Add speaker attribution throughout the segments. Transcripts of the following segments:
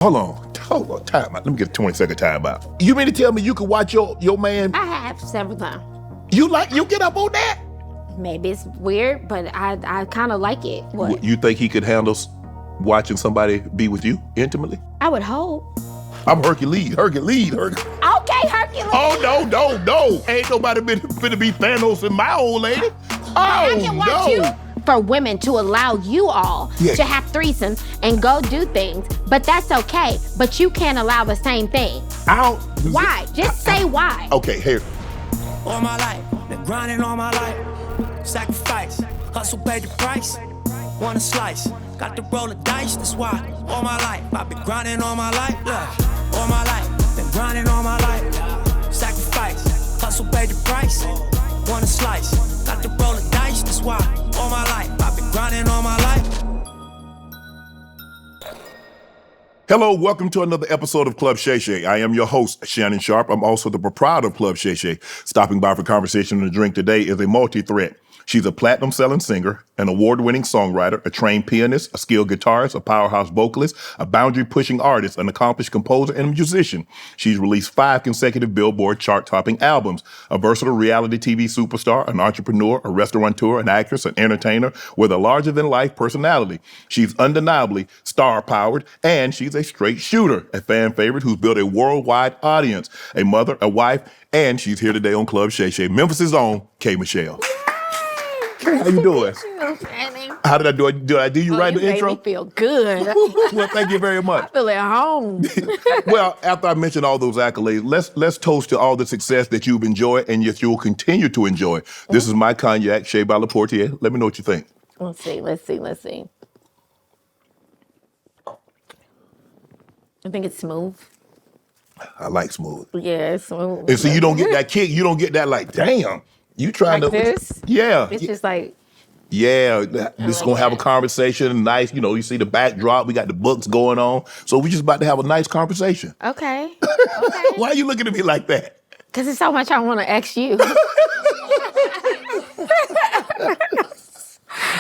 Speaker 1: Hold on, time out. Let me get a 20-second time out. You mean to tell me you could watch your man?
Speaker 2: I have several times.
Speaker 1: You get up on that?
Speaker 2: Maybe it's weird, but I kind of like it. What?
Speaker 1: You think he could handle watching somebody be with you intimately?
Speaker 2: I would hope.
Speaker 1: I'm Hercules.
Speaker 2: Okay, Hercules.
Speaker 1: Oh, no. Ain't nobody finna be Thanos in my old lady.
Speaker 2: I can watch you. For women to allow you all to have threesomes and go do things, but that's okay. But you can't allow the same thing. Why? Just say why.
Speaker 1: Okay, here.
Speaker 3: All my life, been grinding all my life. Sacrifice, hustle paid the price. Want a slice, got to roll the dice, that's why. All my life, I've been grinding all my life. Look, all my life, been grinding all my life. Sacrifice, hustle paid the price. Want a slice, got to roll the dice, that's why. All my life, I've been grinding all my life.
Speaker 1: Hello, welcome to another episode of Club Shay Shay. I am your host, Shannon Sharp. I'm also the proprietor of Club Shay Shay. Stopping by for conversation and a drink today is a multi-threat. She's a platinum-selling singer, an award-winning songwriter, a trained pianist, a skilled guitarist, a powerhouse vocalist, a boundary-pushing artist, an accomplished composer, and a musician. She's released 5 consecutive Billboard chart-topping albums, a versatile reality TV superstar, an entrepreneur, a restaurateur, an actress, an entertainer with a larger-than-life personality. She's undeniably star-powered, and she's a straight shooter, a fan favorite who's built a worldwide audience, a mother, a wife, and she's here today on Club Shay Shay, Memphis' own K. Michelle. How you doing? How did I do? Did I do you right in the intro?
Speaker 2: You made me feel good.
Speaker 1: Well, thank you very much.
Speaker 2: I feel at home.
Speaker 1: Well, after I mentioned all those accolades, let's toast to all the success that you've enjoyed and yet you'll continue to enjoy. This is my cognac, Shea by Laportier. Let me know what you think.
Speaker 2: Let's see. I think it's smooth.
Speaker 1: I like smooth.
Speaker 2: Yeah, it's smooth.
Speaker 1: And so you don't get that kick. You don't get that like, damn. You trying
Speaker 2: like
Speaker 1: to
Speaker 2: this?
Speaker 1: Yeah.
Speaker 2: It's just like
Speaker 1: this is gonna have a conversation, nice, you see the backdrop, we got the books going on. So we just about to have a nice conversation.
Speaker 2: Okay.
Speaker 1: Why are you looking at me like that?
Speaker 2: Because it's so much I want to ask you.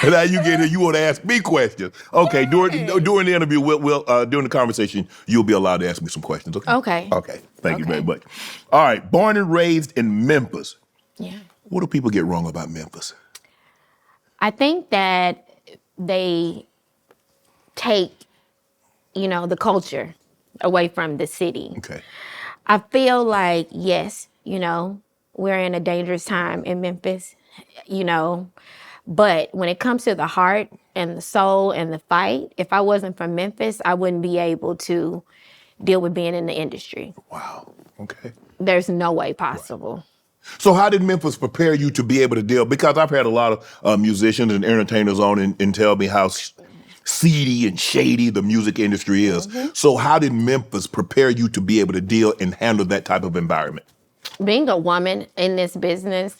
Speaker 1: Now you get here, you want to ask me questions. Okay, during the interview, we'll during the conversation, you'll be allowed to ask me some questions, okay? Okay, thank you very much. All right, born and raised in Memphis.
Speaker 2: Yeah.
Speaker 1: What do people get wrong about Memphis?
Speaker 2: I think that they take, the culture away from the city.
Speaker 1: Okay.
Speaker 2: I feel like, yes, we're in a dangerous time in Memphis, but when it comes to the heart and the soul and the fight, if I wasn't from Memphis, I wouldn't be able to deal with being in the industry.
Speaker 1: Wow, okay.
Speaker 2: There's no way possible.
Speaker 1: Right. So how did Memphis prepare you to be able to deal? Because I've had a lot of musicians and entertainers on and tell me how seedy and shady the music industry is. Mm-hmm. So how did Memphis prepare you to be able to deal and handle that type of environment?
Speaker 2: Being a woman in this business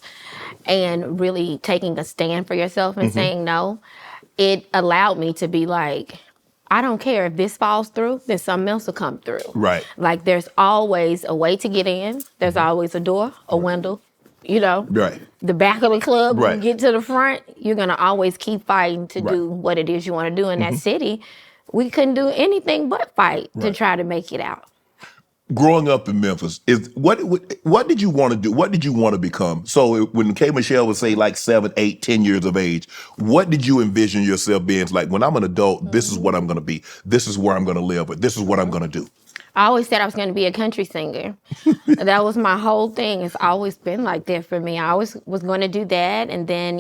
Speaker 2: and really taking a stand for yourself and saying no, it allowed me to be like, I don't care if this falls through, then something else will come through.
Speaker 1: Right.
Speaker 2: Like there's always a way to get in. There's always a door, a window,
Speaker 1: Right.
Speaker 2: The back of the club,
Speaker 1: right.
Speaker 2: When you get to the front, you're going to always keep fighting to do what it is you want to do in that city. We couldn't do anything but fight to try to make it out.
Speaker 1: Growing up in Memphis, what did you want to do? What did you want to become? So when K. Michelle would say like 7, 8, 10 years of age, what did you envision yourself being? It's like, when I'm an adult, this is what I'm going to be. This is where I'm going to live, but this is what I'm going to do.
Speaker 2: I always said I was going to be a country singer. That was my whole thing. It's always been like that for me. I always was going to do that. And then,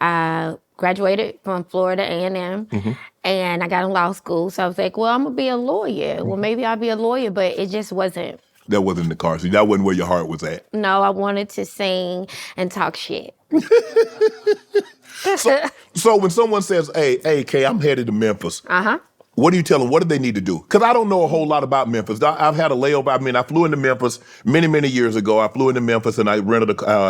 Speaker 2: I graduated from Florida A&M. And I got in law school. So I was like, well, I'm going to be a lawyer. Well, maybe I'll be a lawyer, but it just wasn't. That
Speaker 1: wasn't in the cards. So that wasn't where your heart was at.
Speaker 2: No, I wanted to sing and talk shit.
Speaker 1: So when someone says, hey, Kay, I'm headed to Memphis. What do you tell them? What do they need to do? Because I don't know a whole lot about Memphis. I've had a layover. I flew into Memphis many, many years ago. I flew into Memphis and I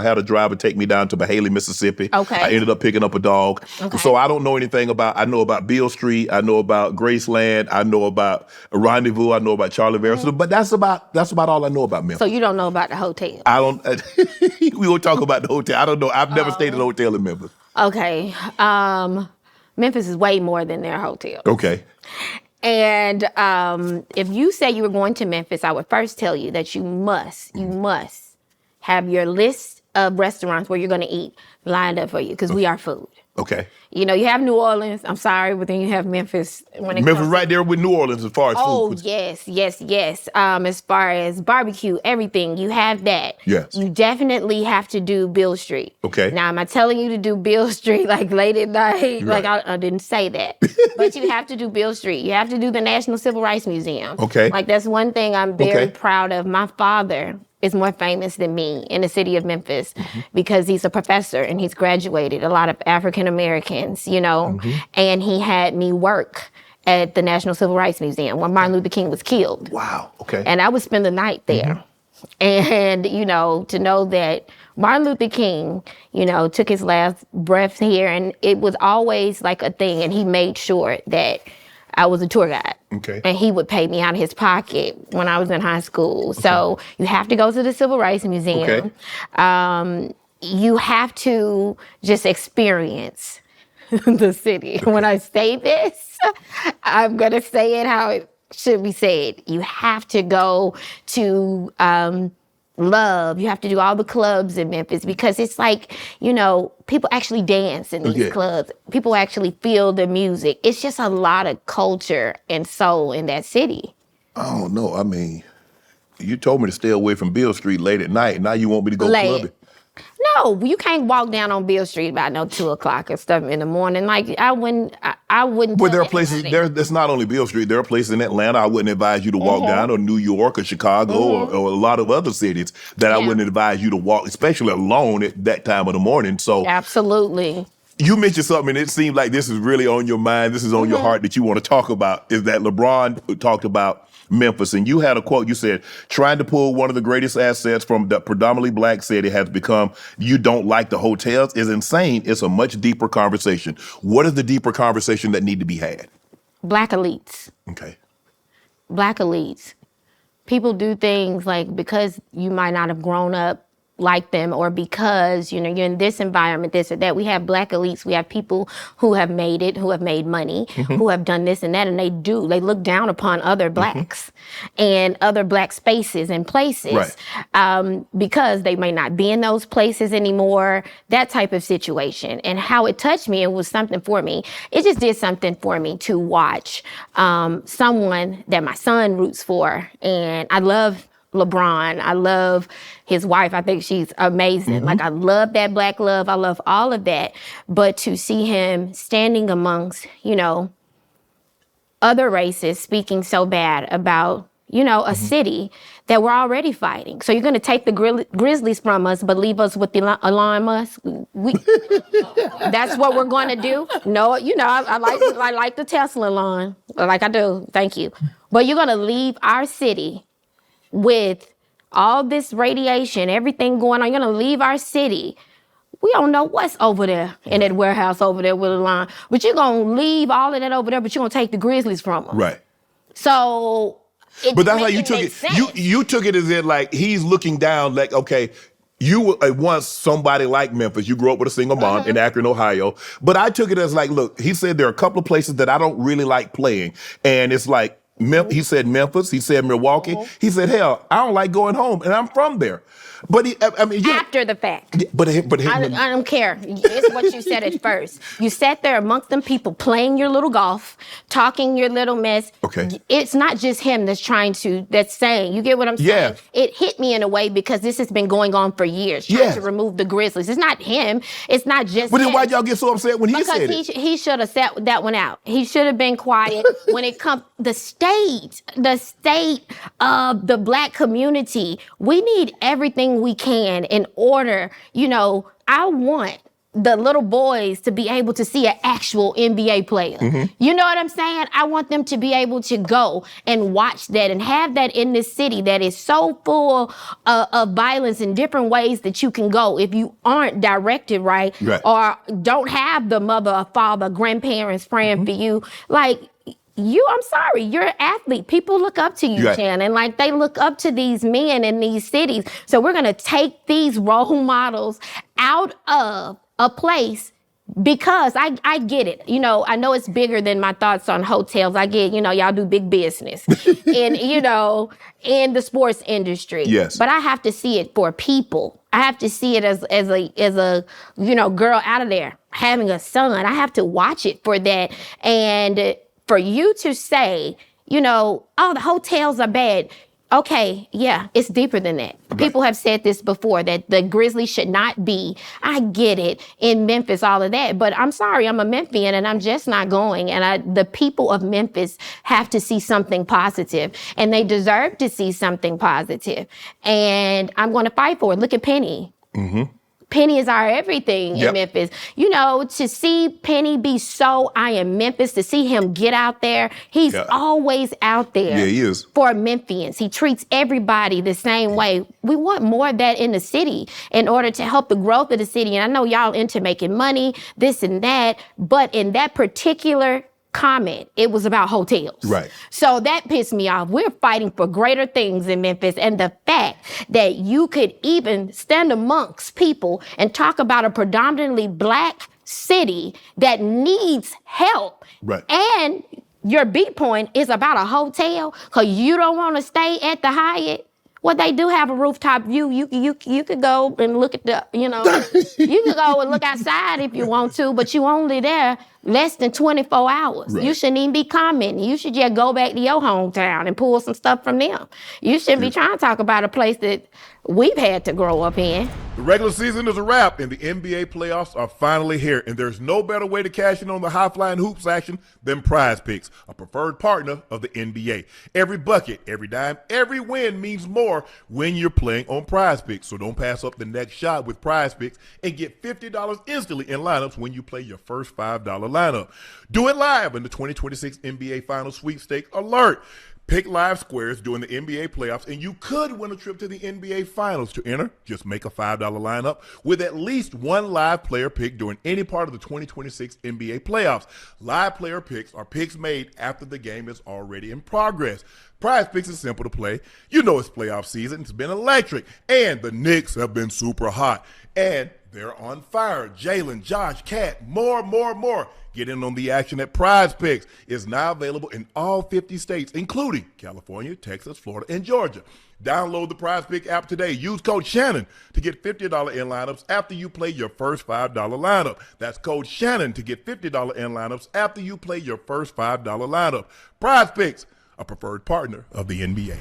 Speaker 1: had a driver take me down to Mahalia, Mississippi.
Speaker 2: Okay.
Speaker 1: I ended up picking up a dog. Okay. So I don't know anything I know about Beale Street. I know about Graceland. I know about Rendezvous. I know about Charlie Vera. But that's about all I know about Memphis.
Speaker 2: So you don't know about the hotel?
Speaker 1: I don't. We won't talk about the hotel. I don't know. I've never stayed at a hotel in Memphis.
Speaker 2: Okay. Memphis is way more than their hotel.
Speaker 1: Okay.
Speaker 2: And if you say you were going to Memphis, I would first tell you that you must have your list of restaurants where you're going to eat lined up for you, because we are food.
Speaker 1: Okay.
Speaker 2: You know, you have New Orleans. I'm sorry, but then you have Memphis.
Speaker 1: Memphis right there with New Orleans as far as food.
Speaker 2: Oh, yes. As far as barbecue, everything, you have that.
Speaker 1: Yes.
Speaker 2: You definitely have to do Beale Street.
Speaker 1: Okay.
Speaker 2: Now, am I telling you to do Beale Street like late at night?
Speaker 1: Right.
Speaker 2: Like, I didn't say that. But you have to do Beale Street. You have to do the National Civil Rights Museum.
Speaker 1: Okay.
Speaker 2: Like, that's one thing I'm very proud of. My father is more famous than me in the city of Memphis because he's a professor and he's graduated a lot of African Americans, you know, and he had me work at the National Civil Rights Museum when Martin Luther King was killed.
Speaker 1: Wow. Okay.
Speaker 2: And I would spend the night there. And, you know, to know that Martin Luther King, you know, took his last breath here, and it was always like a thing, and he made sure that I was a tour guide.
Speaker 1: Okay.
Speaker 2: And he would pay me out of his pocket when I was in high school. Okay. So you have to go to the Civil Rights Museum. Okay. You have to just experience the city. When I say this, I'm going to say it how it should be said. You have to go to Love. You have to do all the clubs in Memphis, because it's like, you know, people actually dance in these clubs. People actually feel the music. It's just a lot of culture and soul in that city.
Speaker 1: I don't know. I mean, you told me to stay away from Beale Street late at night. Now you want me to go clubbing.
Speaker 2: No, you can't walk down on Beale Street about 2:00 or stuff in the morning. Like, I wouldn't.
Speaker 1: But there are places there. That's not only Beale Street. There are places in Atlanta I wouldn't advise you to walk down, or New York, or Chicago, or a lot of other cities that I wouldn't advise you to walk, especially alone at that time of the morning. So
Speaker 2: absolutely.
Speaker 1: You mentioned something, and it seemed like this is really on your mind. This is on your heart that you want to talk about. Is that LeBron talked about Memphis, and you had a quote. You said, trying to pull one of the greatest assets from the predominantly black city has become, you don't like the hotels, is insane. It's a much deeper conversation. What is the deeper conversation that need to be had?
Speaker 2: Black elites.
Speaker 1: Okay.
Speaker 2: Black elites. People do things like, because you might not have grown up like them, or because, you know, you're in this environment, this or that. We have black elites. We have people who have made it, who have made money, who have done this and that, and they look down upon other blacks and other black spaces and places, because they may not be in those places anymore, that type of situation. And how it touched me, it was something for me. It just did something for me to watch someone that my son roots for. And I love LeBron. I love his wife. I think she's amazing. Like, I love that black love. I love all of that. But to see him standing amongst, you know, other races, speaking so bad about, you know, a city that we're already fighting. So you're going to take the Grizzlies from us, but leave us with Elon Musk? That's what we're going to do? No, you know, I like the Tesla Elon. Like I do. Thank you. But you're going to leave our city with all this radiation, everything going on. You're going to leave our city. We don't know what's over there in that warehouse over there with a line. But you're going to leave all of that over there, but you're going to take the Grizzlies from them. Right. So,
Speaker 1: but that's how you took it. You took it as in, like, he's looking down, like, okay, you were once somebody like Memphis. You grew up with a single mom in Akron, Ohio. But I took it as, like, look, he said there are a couple of places that I don't really like playing. And it's like, he said Memphis, he said Milwaukee, he said, hell, I don't like going home, and I'm from there. But
Speaker 2: after the fact. But I don't care. It's what you said at first. You sat there amongst them people playing your little golf, talking your little mess. Okay. It's not just him that's saying, you get what I'm saying? Yeah. It hit me in a way because this has been going on for years, trying to remove the Grizzlies. It's not him. It's not just him.
Speaker 1: But then why'd y'all get so upset when he said it?
Speaker 2: Because he should have sat that one out. He should have been quiet when it comes, the state of the black community. We need everything we can in order, you know, I want the little boys to be able to see an actual NBA player. You know what I'm saying? I want them to be able to go and watch that and have that in this city that is so full of violence in different ways that you can go if you aren't directed right. Or don't have the mother or father, grandparents praying for you. Like, I'm sorry, you're an athlete. People look up to you, Shannon. Like, they look up to these men in these cities. So we're going to take these role models out of a place Because I get it. You know, I know it's bigger than my thoughts on hotels. I get, you know, y'all do big business and, you know, in the sports industry.
Speaker 1: Yes.
Speaker 2: But I have to see it for people. I have to see it as a, you know, girl out of there having a son. I have to watch it for that. And for you to say, you know, oh, the hotels are bad. Okay, yeah, it's deeper than that. Right. People have said this before, that the Grizzlies should not be, I get it, in Memphis, all of that. But I'm sorry, I'm a Memphian and I'm just not going. And the people of Memphis have to see something positive, and they deserve to see something positive. And I'm going to fight for it. Look at Penny. Mm-hmm. Penny is our everything in Memphis. You know, to see Penny be so, I am Memphis, to see him get out there, he's always out there.
Speaker 1: Yeah, he is.
Speaker 2: For Memphians. He treats everybody the same way. We want more of that in the city in order to help the growth of the city. And I know y'all into making money, this and that, but in that particular comment, it was about hotels.
Speaker 1: Right.
Speaker 2: So that pissed me off. We're fighting for greater things in Memphis. And the fact that you could even stand amongst people and talk about a predominantly black city that needs help.
Speaker 1: Right.
Speaker 2: And your beat point is about a hotel because you don't want to stay at the Hyatt. Well, they do have a rooftop view. You could go and look at the, you know, you could go and look outside if you want to, but you only there less than 24 hours. Right. You shouldn't even be commenting. You should just go back to your hometown and pull some stuff from them. You shouldn't be trying to talk about a place that we've had to grow up in.
Speaker 1: The regular season is a wrap, and the NBA playoffs are finally here, and there's no better way to cash in on the high-flying hoops action than Prize Picks, a preferred partner of the NBA. Every bucket, every dime, every win means more when you're playing on Prize Picks, so don't pass up the next shot with Prize Picks and get $50 instantly in lineups when you play your first $5 lineup. Do it live in the 2026 NBA Finals Sweepstakes Alert. Pick live squares during the NBA playoffs, and you could win a trip to the NBA Finals. To enter, just make a $5 lineup with at least one live player pick during any part of the 2026 NBA playoffs. Live player picks are picks made after the game is already in progress. Prize Picks is simple to play. You know it's playoff season. It's been electric, and the Knicks have been super hot. And they're on fire. Jalen, Josh, Cat, more. Get in on the action at Prize Picks. It's now available in all 50 states, including California, Texas, Florida, and Georgia. Download the Prize Pick app today. Use code Shannon to get $50 in lineups after you play your first $5 lineup. That's code Shannon to get $50 in lineups after you play your first $5 lineup. Prize Picks, a preferred partner of the NBA.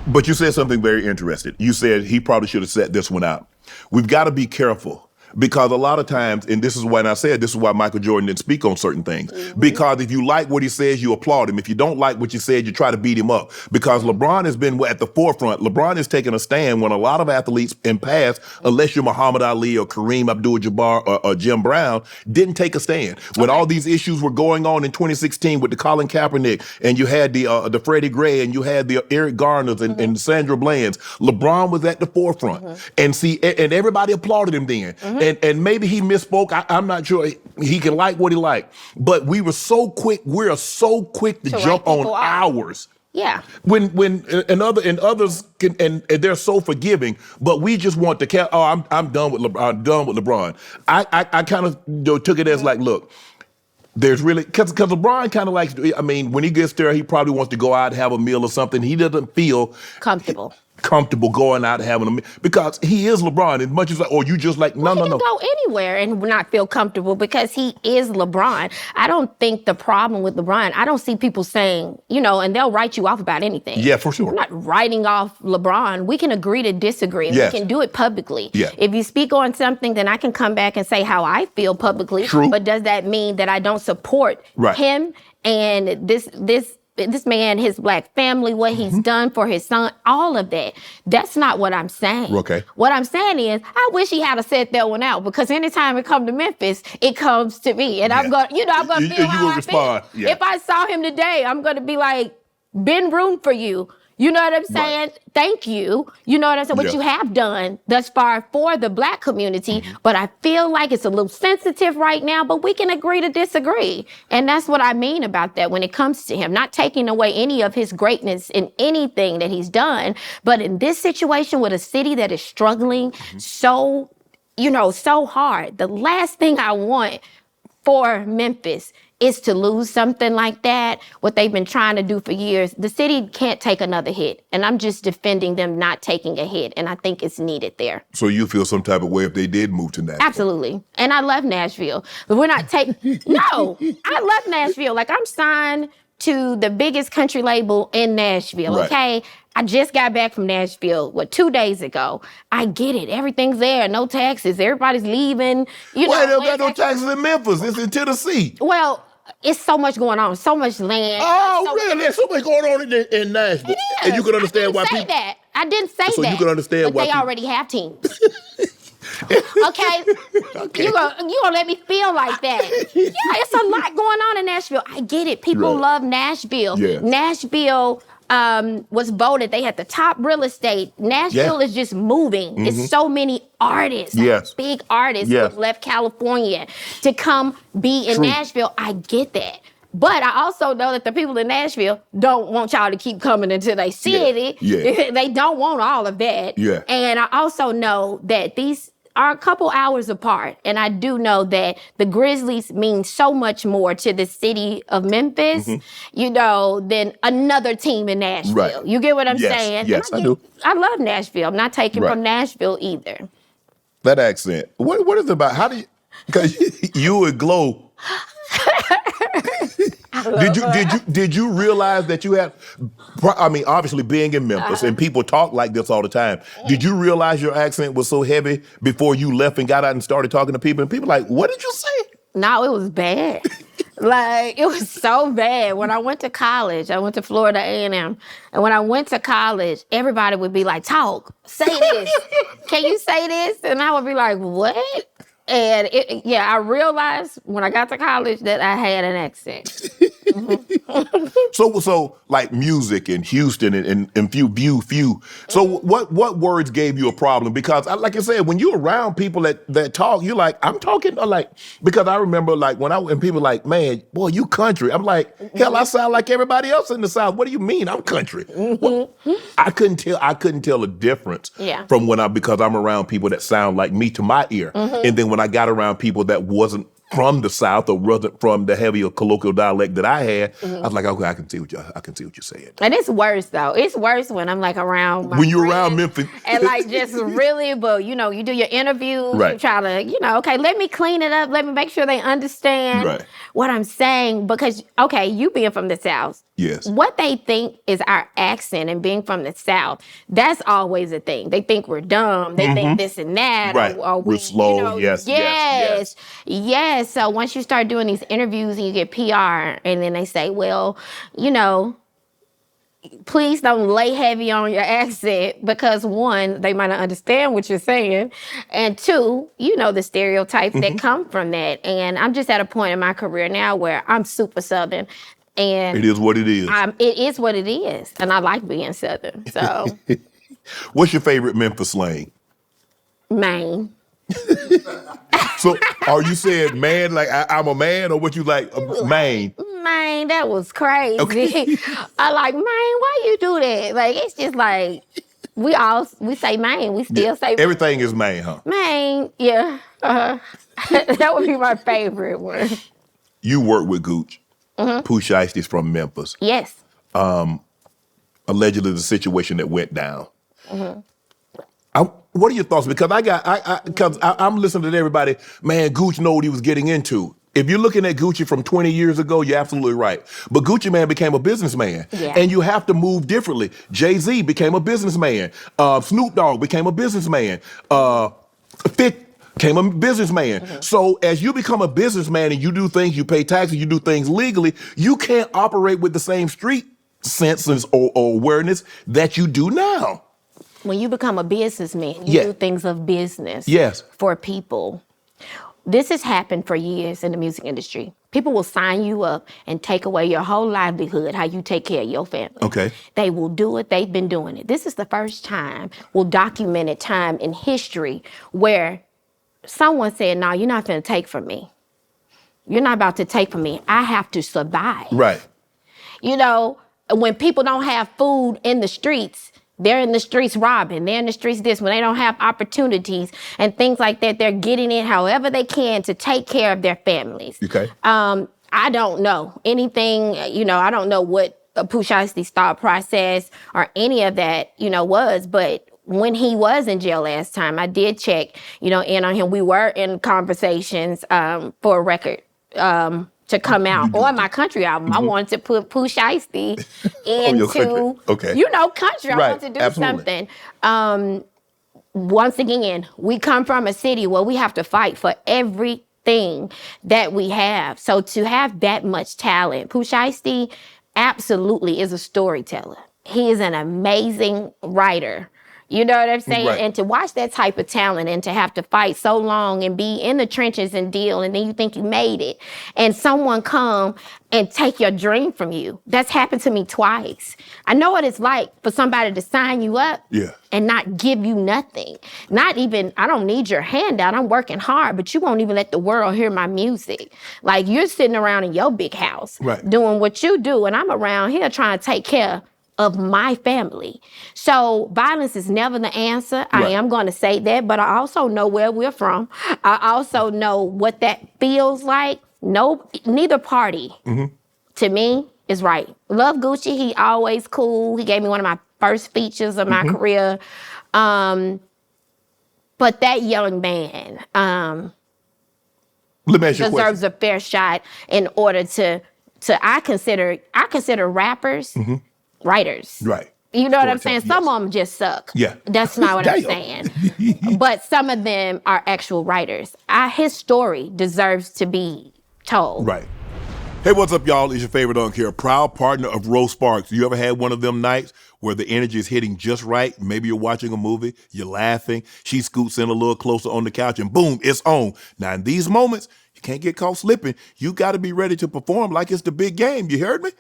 Speaker 1: But you said something very interesting. You said he probably should have set this one out. We've got to be careful. Because a lot of times, and this is why Michael Jordan didn't speak on certain things. Mm-hmm. Because if you like what he says, you applaud him. If you don't like what you said, you try to beat him up. Because LeBron has been at the forefront. LeBron has taken a stand when a lot of athletes in past, unless you're Muhammad Ali or Kareem Abdul-Jabbar or Jim Brown, didn't take a stand. When all these issues were going on in 2016 with the Colin Kaepernick, and you had the Freddie Gray, and you had the Eric Garners and Sandra Bland's, LeBron was at the forefront. And everybody applauded him then. And maybe he misspoke. I'm not sure. He can like what he liked. But we were so quick. We're so quick to jump on ours.
Speaker 2: Yeah.
Speaker 1: When others can, and they're so forgiving, but we just want to I'm done with LeBron. I'm done with LeBron. I kind of took it as like, look, there's really, because LeBron kind of likes, I mean, when he gets there, he probably wants to go out and have a meal or something. He doesn't feel comfortable going out and having a meal because he is LeBron. As much as like, you just like, no.
Speaker 2: He can go anywhere and not feel comfortable because he is LeBron. I don't think the problem with LeBron, I don't see people saying, and they'll write you off about anything.
Speaker 1: Yeah, for sure.
Speaker 2: I'm not writing off LeBron. We can agree to disagree. And
Speaker 1: yes.
Speaker 2: We can do it publicly.
Speaker 1: Yeah.
Speaker 2: If you speak on something, then I can come back and say how I feel publicly.
Speaker 1: True.
Speaker 2: But does that mean that I don't support him and this man, his black family, what he's done for his son, all of that? That's not what I'm saying.
Speaker 1: Okay.
Speaker 2: What I'm saying is, I wish he had set that one out because anytime it comes to Memphis, it comes to me. And I'm going to feel how I feel.
Speaker 1: Yeah.
Speaker 2: If I saw him today, I'm going to be like, been room for you. You know what I'm saying? Right. Thank you. You know what I'm saying? What you have done thus far for the black community. But I feel like it's a little sensitive right now, but we can agree to disagree. And that's what I mean about that when it comes to him. Not taking away any of his greatness in anything that he's done. But in this situation with a city that is struggling so hard, the last thing I want for Memphis is to lose something like that, what they've been trying to do for years. The city can't take another hit, and I'm just defending them not taking a hit, and I think it's needed there.
Speaker 1: So you feel some type of way if they did move to Nashville?
Speaker 2: Absolutely. And I love Nashville, but we're not taking, no, I love Nashville. Like, I'm signed to the biggest country label in Nashville,
Speaker 1: Right.
Speaker 2: okay? I just got back from Nashville, 2 days ago. I get it. Everything's there. No taxes. Everybody's leaving.
Speaker 1: Why they don't got no taxes in Memphis? It's in Tennessee.
Speaker 2: Well, it's so much going on. So much land.
Speaker 1: Oh, really? There's so much going on in Nashville. And you can understand why people...
Speaker 2: I didn't say that.
Speaker 1: So you can understand
Speaker 2: but
Speaker 1: why
Speaker 2: they
Speaker 1: people...
Speaker 2: already have teams. Okay? You gonna let me feel like that. Yeah, it's a lot going on in Nashville. I get it. People love Nashville.
Speaker 1: Yeah.
Speaker 2: Nashville was voted. They had the top real estate. Nashville is just moving. It's so many artists, big artists who have left California to come be in Nashville. I get that. But I also know that the people in Nashville don't want y'all to keep coming into their city.
Speaker 1: Yeah.
Speaker 2: They don't want all of that.
Speaker 1: Yeah.
Speaker 2: And I also know that these are a couple hours apart. And I do know that the Grizzlies mean so much more to the city of Memphis, you know, than another team in Nashville.
Speaker 1: Right.
Speaker 2: You get what I'm saying?
Speaker 1: Yes, I do.
Speaker 2: I love Nashville. I'm not taking from Nashville either.
Speaker 1: That accent. What is it about? How do you... Because you would glow... Did you realize that you had, I mean, obviously being in Memphis and people talk like this all the time, did you realize your accent was so heavy before you left and got out and started talking to people? And people like, what did you say?
Speaker 2: No, it was bad. Like, it was so bad. When I went to college, I went to Florida A&M. And when I went to college, everybody would be like, talk, say this. Can you say this? And I would be like, what? And I realized when I got to college that I had an accent.
Speaker 1: So like music in Houston and few. So what words gave you a problem? Because like I said, when you're around people that talk, you're like, I'm talking like, because I remember like when people like, man, boy, you country. I'm like, hell, I sound like everybody else in the South. What do you mean I'm country? I couldn't tell the difference from because I'm around people that sound like me to my ear. And then when I got around people that wasn't from the South or wasn't from the heavier colloquial dialect that I had, I was like, okay, I can see what you're saying.
Speaker 2: And it's worse though. It's worse when I'm like around my
Speaker 1: when you're
Speaker 2: friends
Speaker 1: around Memphis.
Speaker 2: and like just really, but you know, you do your interviews, you try to, you know, okay, let me clean it up, let me make sure they understand what I'm saying. Because okay, you being from the South, what they think is our accent and being from the South, that's always a thing. They think we're dumb. They think this and that. Or
Speaker 1: we're slow.
Speaker 2: You know, yes. So once you start doing these interviews and you get PR and then they say, well, you know, please don't lay heavy on your accent because one, they might not understand what you're saying. And two, you know, the stereotypes that come from that. And I'm just at a point in my career now where I'm super Southern. And
Speaker 1: it is what it is.
Speaker 2: It is what it is. And I like being Southern. So
Speaker 1: what's your favorite Memphis slang?
Speaker 2: Maine.
Speaker 1: So are you saying man like I'm a man or what you like Maine?
Speaker 2: Maine, that was crazy.
Speaker 1: Okay.
Speaker 2: I like, Maine, why you do that? Like, it's just like, we say Maine. We still say Maine.
Speaker 1: Everything is Maine, huh?
Speaker 2: Maine, yeah. That would be my favorite one.
Speaker 1: You work with Gooch. Pooh Shiesty's from Memphis.
Speaker 2: Yes.
Speaker 1: Allegedly the situation that went down. What are your thoughts? Because I'm listening to everybody, man, Gooch know what he was getting into. If you're looking at Gucci from 20 years ago, you're absolutely right. But Gucci Man became a businessman. Yeah. And you have to move differently. Jay-Z became a businessman. Snoop Dogg became a businessman. 50 became a businessman. So as you become a businessman and you do things, you pay taxes, you do things legally, you can't operate with the same street sense or awareness that you do now.
Speaker 2: When you become a businessman, you do things of business for people. This has happened for years in the music industry. People will sign you up and take away your whole livelihood, how you take care of your family.
Speaker 1: Okay.
Speaker 2: They will do it. They've been doing it. This is the first time, documented time in history where someone said, no, you're not going to take from me. You're not about to take from me. I have to survive.
Speaker 1: Right.
Speaker 2: You know, when people don't have food in the streets, They're in the streets robbing. They're in the streets this, when they don't have opportunities and things like that. They're getting in however they can to take care of their families.
Speaker 1: Okay.
Speaker 2: I don't know anything, I don't know what Pooh Shiesty's thought process or any of that, was, but when he was in jail last time, I did check, in on him. We were in conversations for a record to come out on my country album. I wanted to put Pooh Shiesty into, country. I
Speaker 1: Right.
Speaker 2: wanted to do
Speaker 1: Absolutely.
Speaker 2: something. Once again, we come from a city where we have to fight for everything that we have. So to have that much talent, Pooh Shiesty absolutely is a storyteller. He is an amazing writer. You know what I'm saying?
Speaker 1: Right.
Speaker 2: And to watch that type of talent and to have to fight so long and be in the trenches and deal, and then you think you made it, and someone come and take your dream from you. That's happened to me twice. I know what it's like for somebody to sign you up and not give you nothing. Not even, I don't need your handout. I'm working hard, but you won't even let the world hear my music. Like, you're sitting around in your big house doing what you do, and I'm around here trying to take care of my family. So violence is never the answer. I am going to say that, but I also know where we're from. I also know what that feels like. No, neither party to me is right. Love Gucci. He always cool. He gave me one of my first features of my career. But that young man
Speaker 1: Let me ask you a
Speaker 2: deserves
Speaker 1: question.
Speaker 2: a fair shot in order to I consider rappers writers.
Speaker 1: Right.
Speaker 2: You know what I'm saying?
Speaker 1: Storytelling,
Speaker 2: Some of them just suck.
Speaker 1: Yeah.
Speaker 2: That's not what I'm
Speaker 1: Damn.
Speaker 2: saying. But some of them are actual writers. His story deserves to be told.
Speaker 1: Right. Hey, what's up, y'all? It's your favorite uncle here, proud partner of Rose Sparks. You ever had one of them nights where the energy is hitting just right? Maybe you're watching a movie, you're laughing, she scoots in a little closer on the couch, and boom, it's on. Now, in these moments, you can't get caught slipping. You got to be ready to perform like it's the big game. You heard me?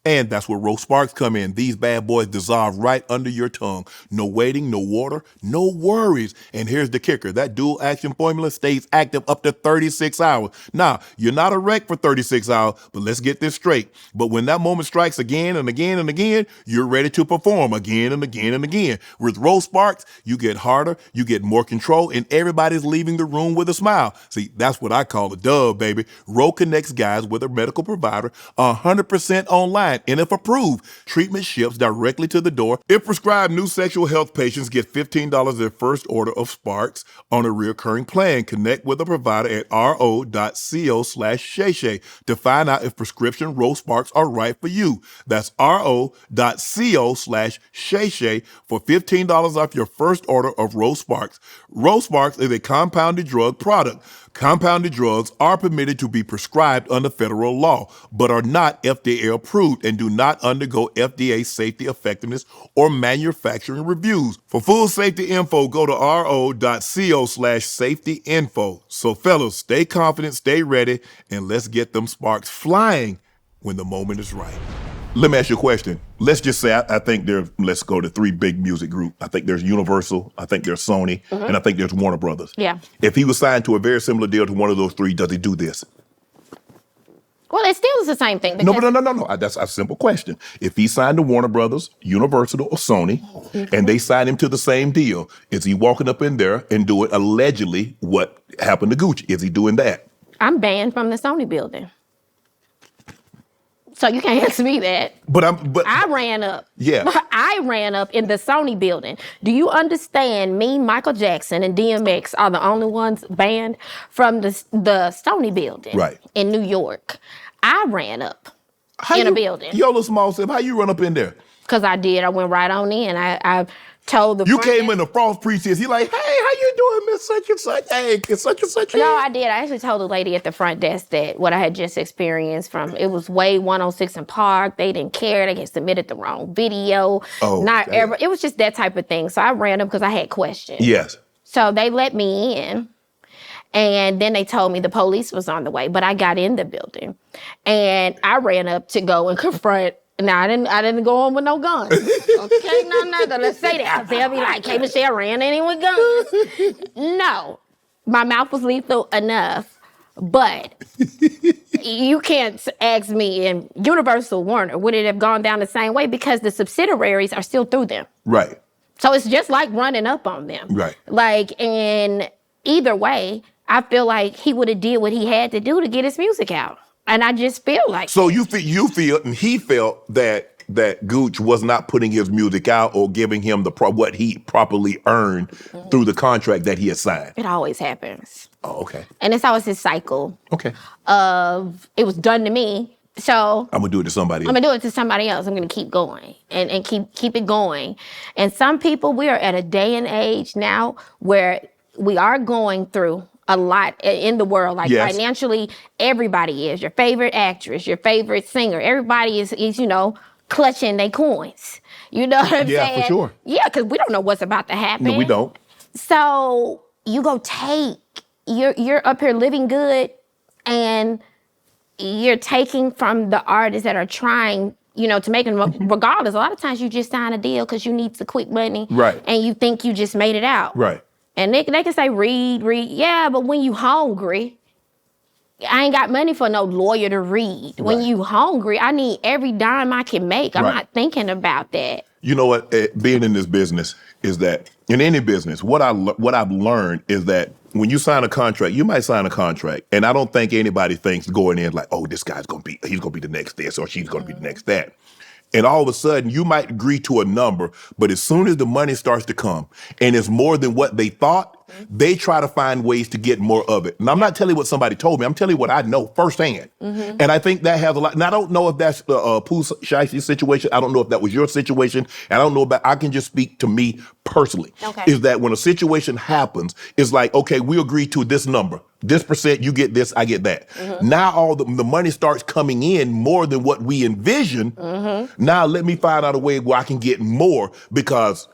Speaker 1: And that's where Rose Sparks come in. These bad boys dissolve right under your tongue. No waiting, no water, no worries. And here's the kicker. That dual action formula stays active up to 36 hours. Now, you're not a wreck for 36 hours, but let's get this straight. But when that moment strikes again and again and again, you're ready to perform again and again and again. With Rose Sparks, you get harder, you get more control, and everybody's leaving the room with a smile. See, that's what I call a dub, baby. Rose connects guys with a medical provider 100% online. And if approved, treatment ships directly to the door. If prescribed, new sexual health patients get $15 their first order of Sparks on a recurring plan. Connect with a provider at ro.co/Shay Shay to find out if prescription Rose Sparks are right for you. That's ro.co/Shay Shay for $15 off your first order of Rose Sparks. Rose Sparks is a compounded drug product. Compounded drugs are permitted to be prescribed under federal law, but are not FDA approved and do not undergo FDA safety, effectiveness, or manufacturing reviews. For full safety info, go to ro.co/safety info. So fellas, stay confident, stay ready, and let's get them sparks flying when the moment is right. Let me ask you a question. Let's just say I think let's go to three big music groups. I think there's Universal, I think there's Sony, and I think there's Warner Brothers.
Speaker 2: Yeah.
Speaker 1: If he was signed to a very similar deal to one of those three, does he do this?
Speaker 2: Well, it still is the same thing.
Speaker 1: No. That's a simple question. If he signed to Warner Brothers, Universal, or Sony, and they signed him to the same deal, is he walking up in there and doing allegedly what happened to Gucci? Is he doing that?
Speaker 2: I'm banned from the Sony building. So you can't ask me that.
Speaker 1: But
Speaker 2: I ran up.
Speaker 1: Yeah.
Speaker 2: I ran up in the Sony building. Do you understand me, Michael Jackson, and DMX are the only ones banned from the Sony building in New York? I ran up in a building.
Speaker 1: Yo, little small self, how you run up in there?
Speaker 2: Because I did. I went right on in. I told the
Speaker 1: You
Speaker 2: front
Speaker 1: came in the Frost Priestess. He like, hey, how you doing, Miss Such and Such? Hey, it's such and such.
Speaker 2: No, I did. I actually told the lady at the front desk that what I had just experienced it was Way 106 in Park. They didn't care. They had submitted the wrong video. It was just that type of thing. So I ran up because I had questions.
Speaker 1: Yes.
Speaker 2: So they let me in. And then they told me the police was on the way, but I got in the building. And I ran up to go and confront. Now, I didn't go on with no guns. Okay, no, I'm not gonna say that. They'll be like, K. Michelle ran in with guns. No, my mouth was lethal enough, but you can't ask me, and Universal, Warner, would it have gone down the same way? Because the subsidiaries are still through them.
Speaker 1: Right.
Speaker 2: So it's just like running up on them.
Speaker 1: Right.
Speaker 2: Like, and either way, I feel like he would have did what he had to do to get his music out. And I just feel like.
Speaker 1: So you feel, and he felt that Gooch was not putting his music out or giving him what he properly earned through the contract that he had signed.
Speaker 2: It always happens.
Speaker 1: Oh, okay.
Speaker 2: And it's always his cycle.
Speaker 1: Okay.
Speaker 2: Of, it was done to me, so
Speaker 1: I'm gonna do it to somebody else.
Speaker 2: I'm gonna do it to somebody else. I'm gonna keep going and keep it going. And some people, we are at a day and age now where we are going through a lot in the world. Like financially, everybody is. Your favorite actress, your favorite singer, everybody is clutching their coins. You know what I'm saying?
Speaker 1: Yeah, for sure.
Speaker 2: Yeah, because we don't know what's about to happen.
Speaker 1: No, we don't.
Speaker 2: So you go you're up here living good, and you're taking from the artists that are trying, to make them, regardless. A lot of times you just sign a deal because you need the quick money.
Speaker 1: Right.
Speaker 2: And you think you just made it out.
Speaker 1: Right.
Speaker 2: And they can say, read. Yeah, but when you hungry, I ain't got money for no lawyer to read. When
Speaker 1: Right.
Speaker 2: you hungry, I need every dime I can make. I'm not thinking about that.
Speaker 1: You know what? Being in this business is that, in any business, what I've learned is that when you sign a contract, you might sign a contract, and I don't think anybody thinks going in like, oh, this guy's he's gonna be the next this, or she's gonna be the next that. And all of a sudden, you might agree to a number, but as soon as the money starts to come and it's more than what they thought, they try to find ways to get more of it. And I'm not telling you what somebody told me. I'm telling you what I know firsthand. And I think that has a lot. And I don't know if that's Pooh Shiesty's situation. I don't know if that was your situation. And I don't know I can just speak to me personally.
Speaker 2: Okay.
Speaker 1: Is that when a situation happens, it's like, okay, we agree to this number. This percent, you get this, I get that. Now all the money starts coming in more than what we envisioned. Now let me find out a way where I can get more, because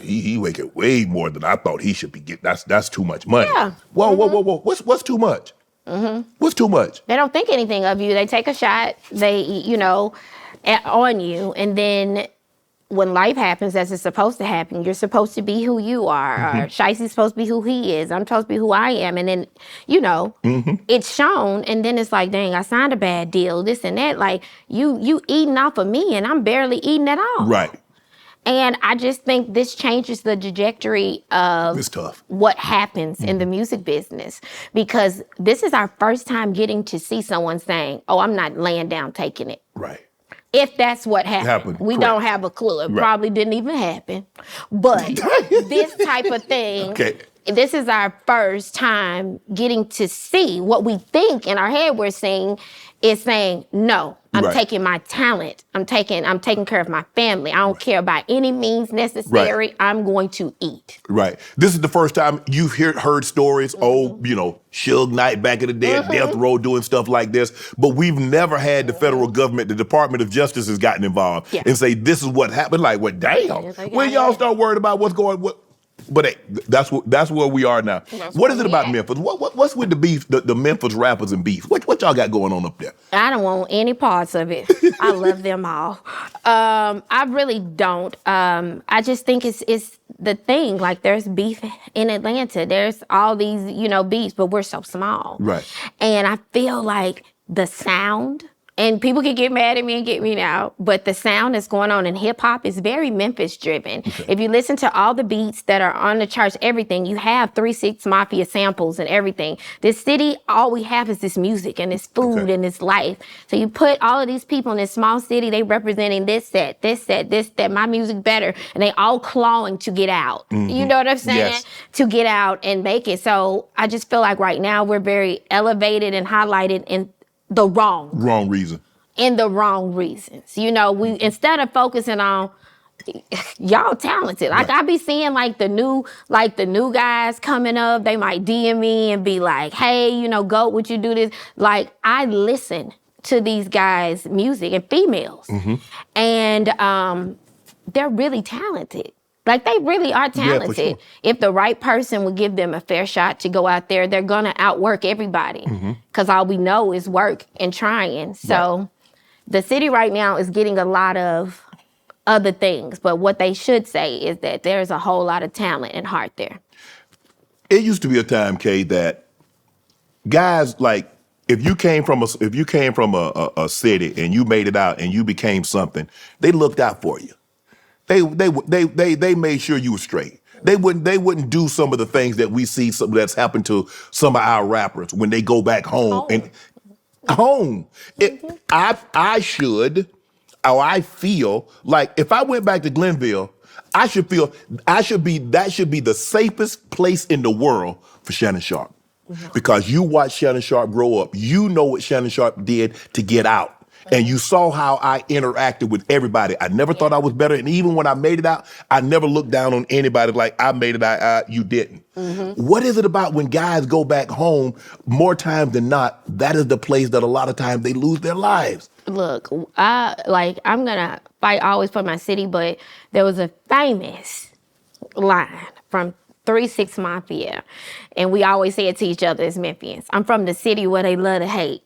Speaker 1: he making way more than I thought he should be getting. That's too much money.
Speaker 2: Yeah.
Speaker 1: Whoa. What's too much? What's too much?
Speaker 2: They don't think anything of you. They take a shot, on you, and then when life happens as it's supposed to happen, you're supposed to be who you are. Or Shiesty's supposed to be who he is. I'm supposed to be who I am. And then, it's shown, and then it's like, dang, I signed a bad deal, this and that. Like, you eating off of me, and I'm barely eating at all.
Speaker 1: Right.
Speaker 2: And I just think this changes the trajectory of
Speaker 1: It's tough.
Speaker 2: what happens in the music business, because this is our first time getting to see someone saying, oh, I'm not laying down taking it.
Speaker 1: Right.
Speaker 2: If that's what happened. We
Speaker 1: correct.
Speaker 2: don't have a clue. It probably didn't even happen. But this type of thing, this is our first time getting to see what we think in our head we're seeing is saying, no, I'm taking my talent. I'm taking care of my family. I don't care by any means necessary.
Speaker 1: Right.
Speaker 2: I'm going to eat.
Speaker 1: Right. This is the first time you've heard stories, Suge Knight back in the day at Death Row doing stuff like this. But we've never had the federal government, the Department of Justice has gotten involved and say, this is what happened. Like, what, damn. When y'all start worried about what's going on? But hey, that's where we are now. What is it about Memphis? What's with the beef, the Memphis rappers and beef? What y'all got going on up there?
Speaker 2: I don't want any parts of it. I love them all. I really don't. I just think it's the thing. Like, there's beef in Atlanta. There's all these, beefs, but we're so small.
Speaker 1: Right.
Speaker 2: And I feel like the sound, and people can get mad at me and get me now, but the sound that's going on in hip hop is very Memphis driven. Okay. If you listen to all the beats that are on the charts, everything, you have 3 6 Mafia samples and everything. This city, all we have is this music and this food and this life. So you put all of these people in this small city, they representing this set, my music better, and they all clawing to get out. You know what I'm saying?
Speaker 1: Yes.
Speaker 2: To get out and make it. So I just feel like right now we're very elevated and highlighted in the wrong reason. In the wrong reasons. We instead of focusing on y'all talented. Like, I be seeing like the new guys coming up, they might DM me and be like, hey, GOAT, would you do this? Like, I listen to these guys' music, and females. And they're really talented. Like, they really are talented.
Speaker 1: Yeah, for sure.
Speaker 2: If the right person would give them a fair shot to go out there, they're gonna outwork everybody. Because all we know is work and trying. So the city right now is getting a lot of other things. But what they should say is that there's a whole lot of talent and heart there.
Speaker 1: It used to be a time, Kay, that guys like if you came from a city and you made it out and you became something, they looked out for you. They made sure you were straight. They wouldn't do some of the things that we see that's happened to some of our rappers when they go back home. And home. I feel like if I went back to Glenville, that should be the safest place in the world for Shannon Sharp. Because you watched Shannon Sharp grow up. You know what Shannon Sharp did to get out. And you saw how I interacted with everybody. I never thought I was better. And even when I made it out, I never looked down on anybody like I made it out, you didn't. What is it about when guys go back home, more times than not, that is the place that a lot of times they lose their lives?
Speaker 2: Look, I'm gonna fight always for my city, but there was a famous line from 3-6 Mafia, and we always say it to each other as Memphians. I'm from the city where they love to hate.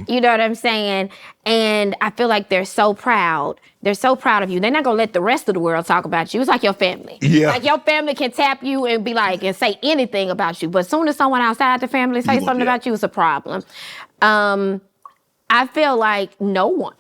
Speaker 2: You know what I'm saying? And I feel like they're so proud. They're so proud of you. They're not gonna let the rest of the world talk about you. It's like your family.
Speaker 1: Yeah.
Speaker 2: Like your family can tap you and be like, and say anything about you. But as soon as someone outside the family say something about you, it's a problem. I feel like no one.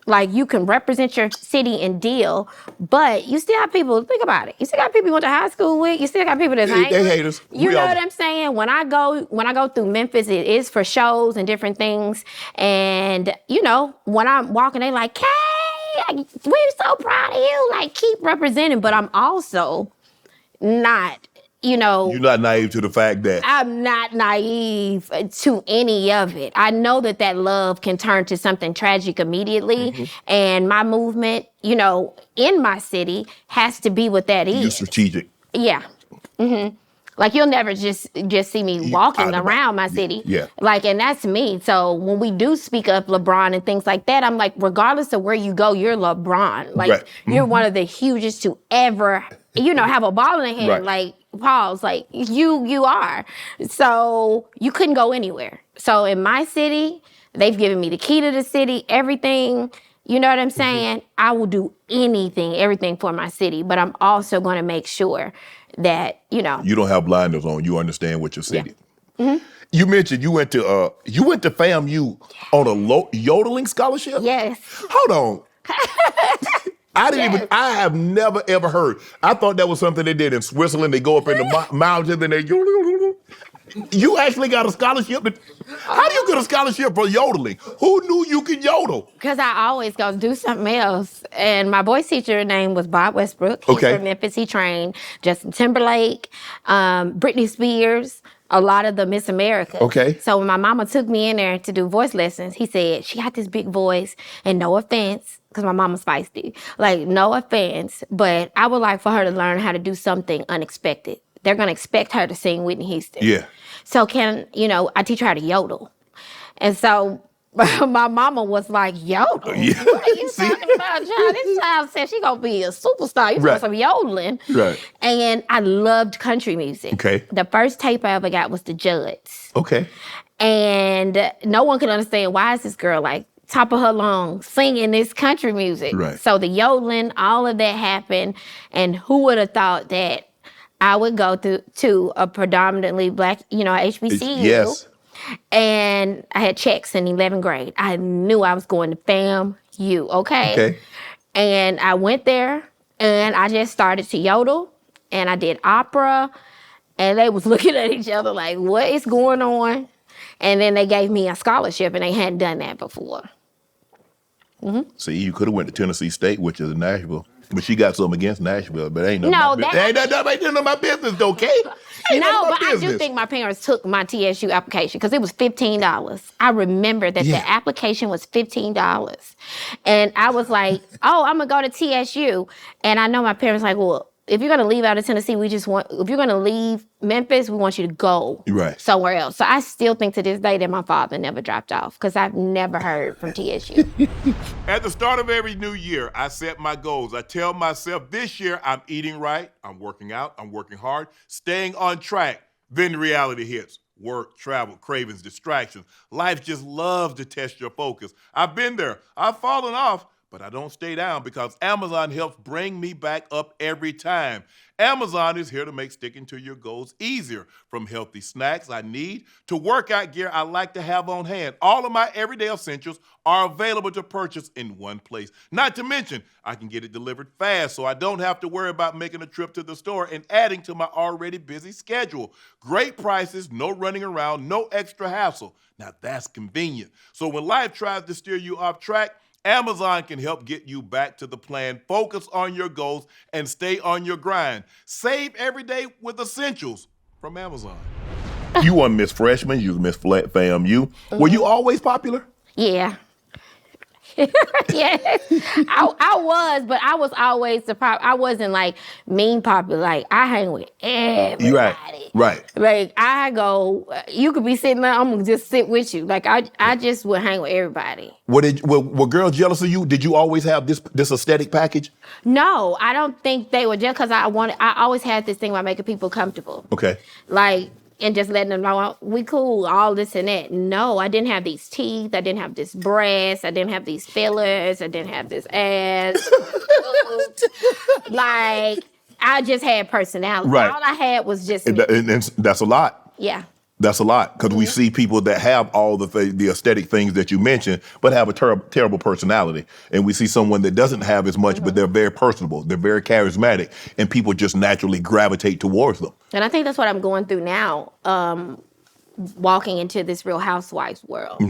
Speaker 2: Like, you can represent your city and deal, but you still have people, think about it. You still got people you went to high school with. You still got people that's
Speaker 1: They haters.
Speaker 2: You know what I'm saying? When I go through Memphis, it is for shows and different things. And, you know, when I'm walking, they like, Kay, we're so proud of you. Like, keep representing. But I'm also not, you know.
Speaker 1: You're not naive to the fact that.
Speaker 2: I'm not naive to any of it. I know that love can turn to something tragic immediately. And my movement, you know, in my city has to be what that is.
Speaker 1: You're strategic.
Speaker 2: Yeah. Like, you'll never just see me walking around my city.
Speaker 1: Yeah.
Speaker 2: Like, and that's me. So when we do speak of LeBron and things like that, I'm like, regardless of where you go, you're LeBron. Like, you're one of the hugest to ever, you know, have a ball in the hand. Like, pause. Like, you are. So you couldn't go anywhere. So in my city, they've given me the key to the city, everything. You know what I'm saying? I will do everything for my city, but I'm also going to make sure that, you know.
Speaker 1: You don't have blinders on. You understand what your city. You mentioned you went to FAMU on a yodeling scholarship?
Speaker 2: Yes.
Speaker 1: Hold on. I have never ever heard. I thought that was something they did in Switzerland. They go up in the mountains and they yodel. You actually got a scholarship? How do you get a scholarship for yodeling? Who knew you could yodel?
Speaker 2: Because I always go do something else. And my voice teacher name was Bob Westbrook. He's from Memphis. He trained Justin Timberlake, Britney Spears, a lot of the Miss America.
Speaker 1: Okay.
Speaker 2: So when my mama took me in there to do voice lessons, he said, she got this big voice, and no offense, because my mama's feisty. Like, no offense, but I would like for her to learn how to do something unexpected. They're going to expect her to sing Whitney Houston.
Speaker 1: Yeah.
Speaker 2: So I teach her how to yodel. And so my mama was like, yodel?
Speaker 1: Yeah.
Speaker 2: What are you talking about, child? This child said she going to be a superstar. You want some yodeling.
Speaker 1: Right.
Speaker 2: And I loved country music.
Speaker 1: Okay.
Speaker 2: The first tape I ever got was the Judds.
Speaker 1: Okay.
Speaker 2: And no one could understand, why is this girl like top of her lungs singing this country music?
Speaker 1: Right.
Speaker 2: So the yodeling, all of that happened. And who would have thought that I would go to a predominantly black, HBCU.
Speaker 1: Yes.
Speaker 2: And I had checks in 11th grade. I knew I was going to FAMU, okay? And I went there, and I just started to yodel, and I did opera, and they was looking at each other like, what is going on? And then they gave me a scholarship, and they hadn't done that before.
Speaker 1: See, you could have went to Tennessee State, which is in Nashville. But she got something against Nashville, but ain't none of my business, though, Kate.
Speaker 2: No, but I do think my parents took my TSU application because it was $15. I remember that the application was $15. And I was like, oh, I'm going to go to TSU. And I know my parents like, well, if you're going to leave out of Tennessee, if you're going to leave Memphis, we want you to go somewhere else. So I still think to this day that my father never dropped off because I've never heard from TSU.
Speaker 1: At the start of every new year, I set my goals. I tell myself this year I'm eating right, I'm working out, I'm working hard, staying on track. Then reality hits. Work, travel, cravings, distractions. Life just loves to test your focus. I've been there. I've fallen off, But I don't stay down because Amazon helps bring me back up every time. Amazon is here to make sticking to your goals easier. From healthy snacks I need to workout gear I like to have on hand. All of my everyday essentials are available to purchase in one place. Not to mention, I can get it delivered fast so I don't have to worry about making a trip to the store and adding to my already busy schedule. Great prices, no running around, no extra hassle. Now that's convenient. So when life tries to steer you off track, Amazon can help get you back to the plan, focus on your goals, and stay on your grind. Save every day with essentials from Amazon. You won Miss Freshman, you was Miss FAMU. Were you always popular?
Speaker 2: Yeah. Yes, I was, but I was always I wasn't like mean popular. Like I hang with everybody.
Speaker 1: Right.
Speaker 2: Like I go, you could be sitting there, I'm gonna just sit with you. Like I just would hang with everybody.
Speaker 1: Were girls jealous of you? Did you always have this aesthetic package?
Speaker 2: No, I don't think they were just because I always had this thing about making people comfortable.
Speaker 1: Okay.
Speaker 2: Like, and just letting them know we cool, all this and that. No, I didn't have these teeth. I didn't have this breast. I didn't have these fillers. I didn't have this ass. Like, I just had personality.
Speaker 1: Right.
Speaker 2: All I had was just me.
Speaker 1: And that's a lot.
Speaker 2: Yeah.
Speaker 1: That's a lot because we see people that have all the aesthetic things that you mentioned, but have a terrible personality. And we see someone that doesn't have as much, but they're very personable. They're very charismatic, and people just naturally gravitate towards them.
Speaker 2: And I think that's what I'm going through now, walking into this Real Housewives world.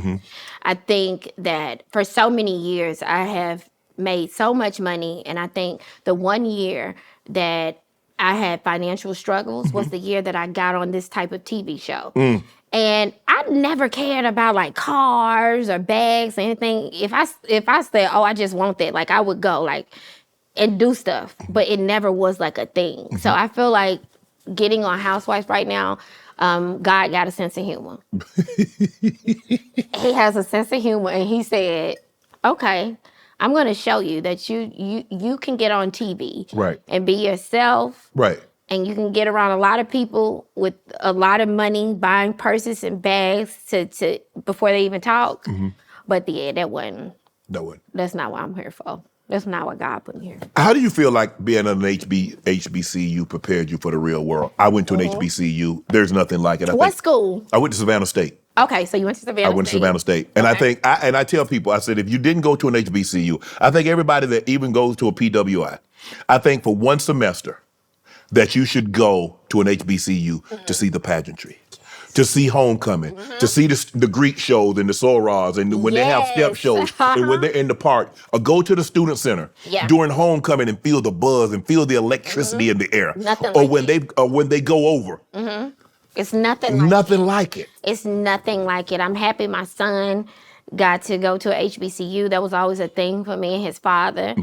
Speaker 2: I think that for so many years, I have made so much money. And I think the one year that I had financial struggles was the year that I got on this type of TV show. And I never cared about like cars or bags or anything. If I said, oh, I just want that, like I would go like and do stuff, but it never was like a thing. So I feel like getting on Housewives right now, God got a sense of humor. He has a sense of humor, and he said, okay, I'm going to show you that you can get on TV and be yourself.
Speaker 1: Right.
Speaker 2: And you can get around a lot of people with a lot of money buying purses and bags to before they even talk. But yeah, that's not what I'm here for. That's not what God put me here.
Speaker 1: How do you feel like being an HBCU prepared you for the real world? I went to an HBCU. There's nothing like it.
Speaker 2: What school?
Speaker 1: I went to Savannah State.
Speaker 2: Okay, so you went to Savannah State.
Speaker 1: I went to Savannah State. And
Speaker 2: Okay.
Speaker 1: I tell people, I said, if you didn't go to an HBCU, I think everybody that even goes to a PWI, I think for one semester that you should go to an HBCU to see the pageantry, to see homecoming, to see the Greek shows and the sorors and when they have step shows and when they're in the park, or go to the student center during homecoming and feel the buzz and feel the electricity in the air.
Speaker 2: Nothing
Speaker 1: or
Speaker 2: like
Speaker 1: when they go over.
Speaker 2: It's nothing
Speaker 1: like it.
Speaker 2: It's nothing like it. I'm happy my son got to go to a HBCU. That was always a thing for me and his father.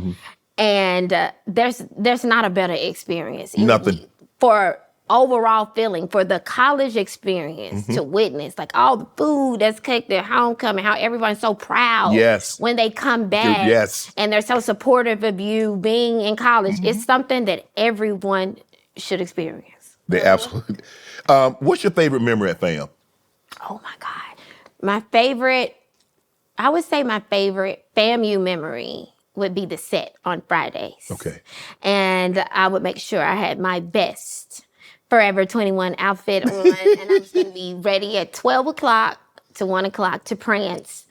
Speaker 2: And there's not a better experience.
Speaker 1: Nothing.
Speaker 2: For overall feeling, for the college experience to witness, like all the food that's cooked at homecoming, how everyone's so proud when they come back. And they're so supportive of you being in college. It's something that everyone should experience.
Speaker 1: They absolutely. What's your favorite memory at FAM?
Speaker 2: Oh my God. I would say my favorite FAMU memory would be the set on Fridays.
Speaker 1: Okay.
Speaker 2: And I would make sure I had my best Forever 21 outfit on, and I was going to be ready at 12 o'clock to 1 o'clock to prance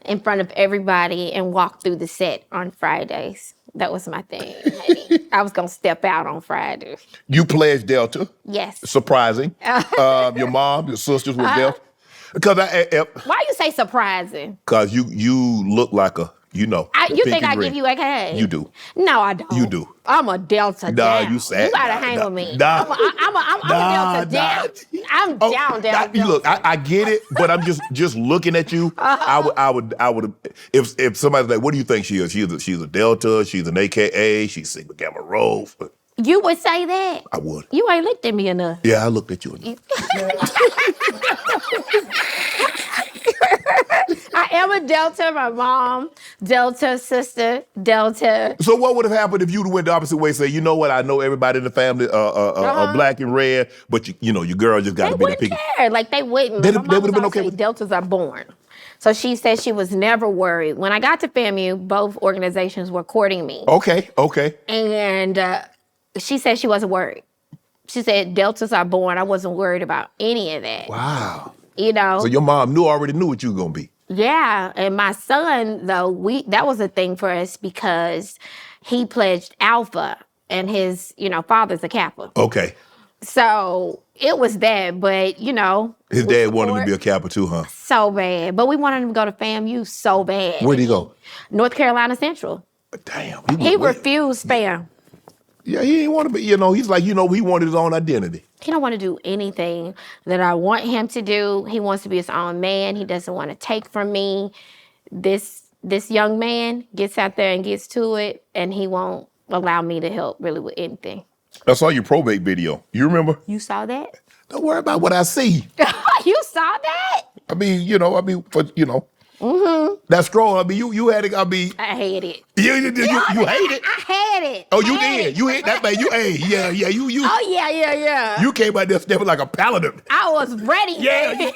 Speaker 2: in front of everybody and walk through the set on Fridays. That was my thing, honey. I was going to step out on Friday.
Speaker 1: You pledged Delta.
Speaker 2: Yes.
Speaker 1: Surprising. Your mom, your sisters were Delta. Because
Speaker 2: why you say surprising?
Speaker 1: Because you look like a, you think
Speaker 2: I give you a K?
Speaker 1: You do.
Speaker 2: No, I don't.
Speaker 1: You do.
Speaker 2: I'm a Delta down.
Speaker 1: You sad.
Speaker 2: You gotta hang with me.
Speaker 1: Nah.
Speaker 2: I'm a Delta down. I'm down.
Speaker 1: Look, I get it, but I'm just looking at you. I would if somebody's like, what do you think she is? She's a Delta. She's an AKA. She's Sigma Gamma Rho.
Speaker 2: You would say that?
Speaker 1: I would.
Speaker 2: You ain't looked at me enough.
Speaker 1: Yeah, I looked at you enough.
Speaker 2: I am a Delta, my mom, Delta, sister, Delta.
Speaker 1: So what would have happened if you went the opposite way and say, you know what, I know everybody in the family are black and red, but your girl just got to be the picky.
Speaker 2: They wouldn't care. Like, they wouldn't.
Speaker 1: They would have been okay with
Speaker 2: Deltas are born. So she said she was never worried. When I got to FAMU, both organizations were courting me.
Speaker 1: Okay.
Speaker 2: And she said she wasn't worried. She said deltas are born. I wasn't worried about any of that.
Speaker 1: Wow.
Speaker 2: You know?
Speaker 1: So your mom already knew what you were going to be.
Speaker 2: Yeah. And my son, though, that was a thing for us because he pledged Alpha and his, father's a Kappa.
Speaker 1: Okay.
Speaker 2: So it was that, but,
Speaker 1: His dad wanted him to be a Kappa too, huh?
Speaker 2: So bad. But we wanted him to go to FAMU so bad.
Speaker 1: Where'd he go?
Speaker 2: North Carolina Central.
Speaker 1: Damn.
Speaker 2: He refused FAM.
Speaker 1: Yeah, he didn't want to be, he's like, he wanted his own identity.
Speaker 2: He don't want to do anything that I want him to do. He wants to be his own man. He doesn't want to take from me. This young man gets out there and gets to it, and he won't allow me to help really with anything.
Speaker 1: I saw your probate video. You remember?
Speaker 2: You saw that?
Speaker 1: Don't worry about what I see.
Speaker 2: You saw that?
Speaker 1: That scroll, you had it,
Speaker 2: I hate it.
Speaker 1: You hate it?
Speaker 2: I had it.
Speaker 1: Oh, you did? You hit that, man. You.
Speaker 2: Oh, yeah.
Speaker 1: You came out there stepping like a paladin.
Speaker 2: I was ready.
Speaker 1: Yeah.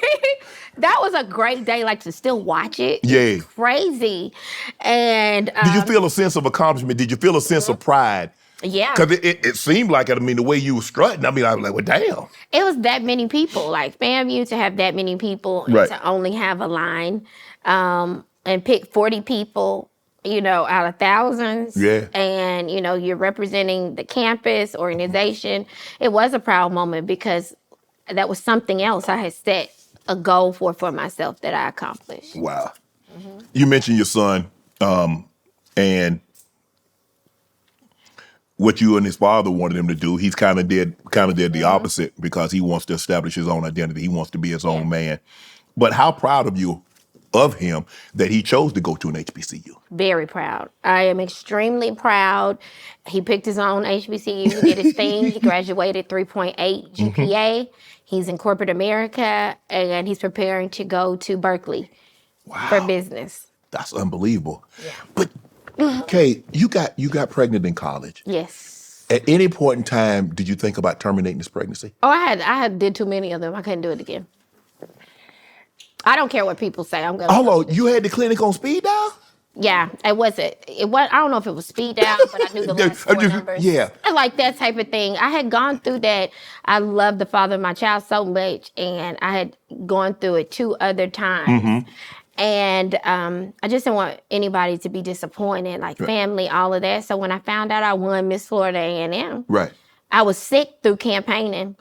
Speaker 2: That was a great day, to still watch it.
Speaker 1: Yeah.
Speaker 2: It's crazy. And
Speaker 1: did you feel a sense of accomplishment? Did you feel a sense of pride?
Speaker 2: Yeah.
Speaker 1: Because it seemed like it. The way you were strutting, I was like, well, damn.
Speaker 2: It was that many people. FAMU, to have that many people and
Speaker 1: Right.
Speaker 2: to only have a line and pick 40 people, out of thousands.
Speaker 1: Yeah.
Speaker 2: And, you're representing the campus, organization. It was a proud moment because that was something else I had set a goal for myself that I accomplished.
Speaker 1: Wow. Mm-hmm. You mentioned your son and what you and his father wanted him to do. He's kind of did the opposite because he wants to establish his own identity. He wants to be his own man. But how proud of him that he chose to go to an HBCU? Very
Speaker 2: proud. I am extremely proud. He picked his own HBCU. He did his thing. He graduated 3.8 GPA. Mm-hmm. He's in corporate America, and he's preparing to go to Berkeley for business.
Speaker 1: That's unbelievable.
Speaker 2: Yeah.
Speaker 1: But, Kay, you got pregnant in college.
Speaker 2: Yes.
Speaker 1: At any point in time, did you think about terminating this pregnancy?
Speaker 2: Oh, I did too many of them. I couldn't do it again. I don't care what people say. I'm gonna.
Speaker 1: Hold on, you had the clinic on speed dial?
Speaker 2: Yeah, it was. I don't know if it was speed dial, but I knew the last four numbers.
Speaker 1: Yeah,
Speaker 2: I like that type of thing. I had gone through that. I love the father of my child so much, and I had gone through it 2 other times. Mm-hmm. And I just didn't want anybody to be disappointed, family, all of that. So when I found out I won Miss Florida A&M,
Speaker 1: right,
Speaker 2: I was sick through campaigning.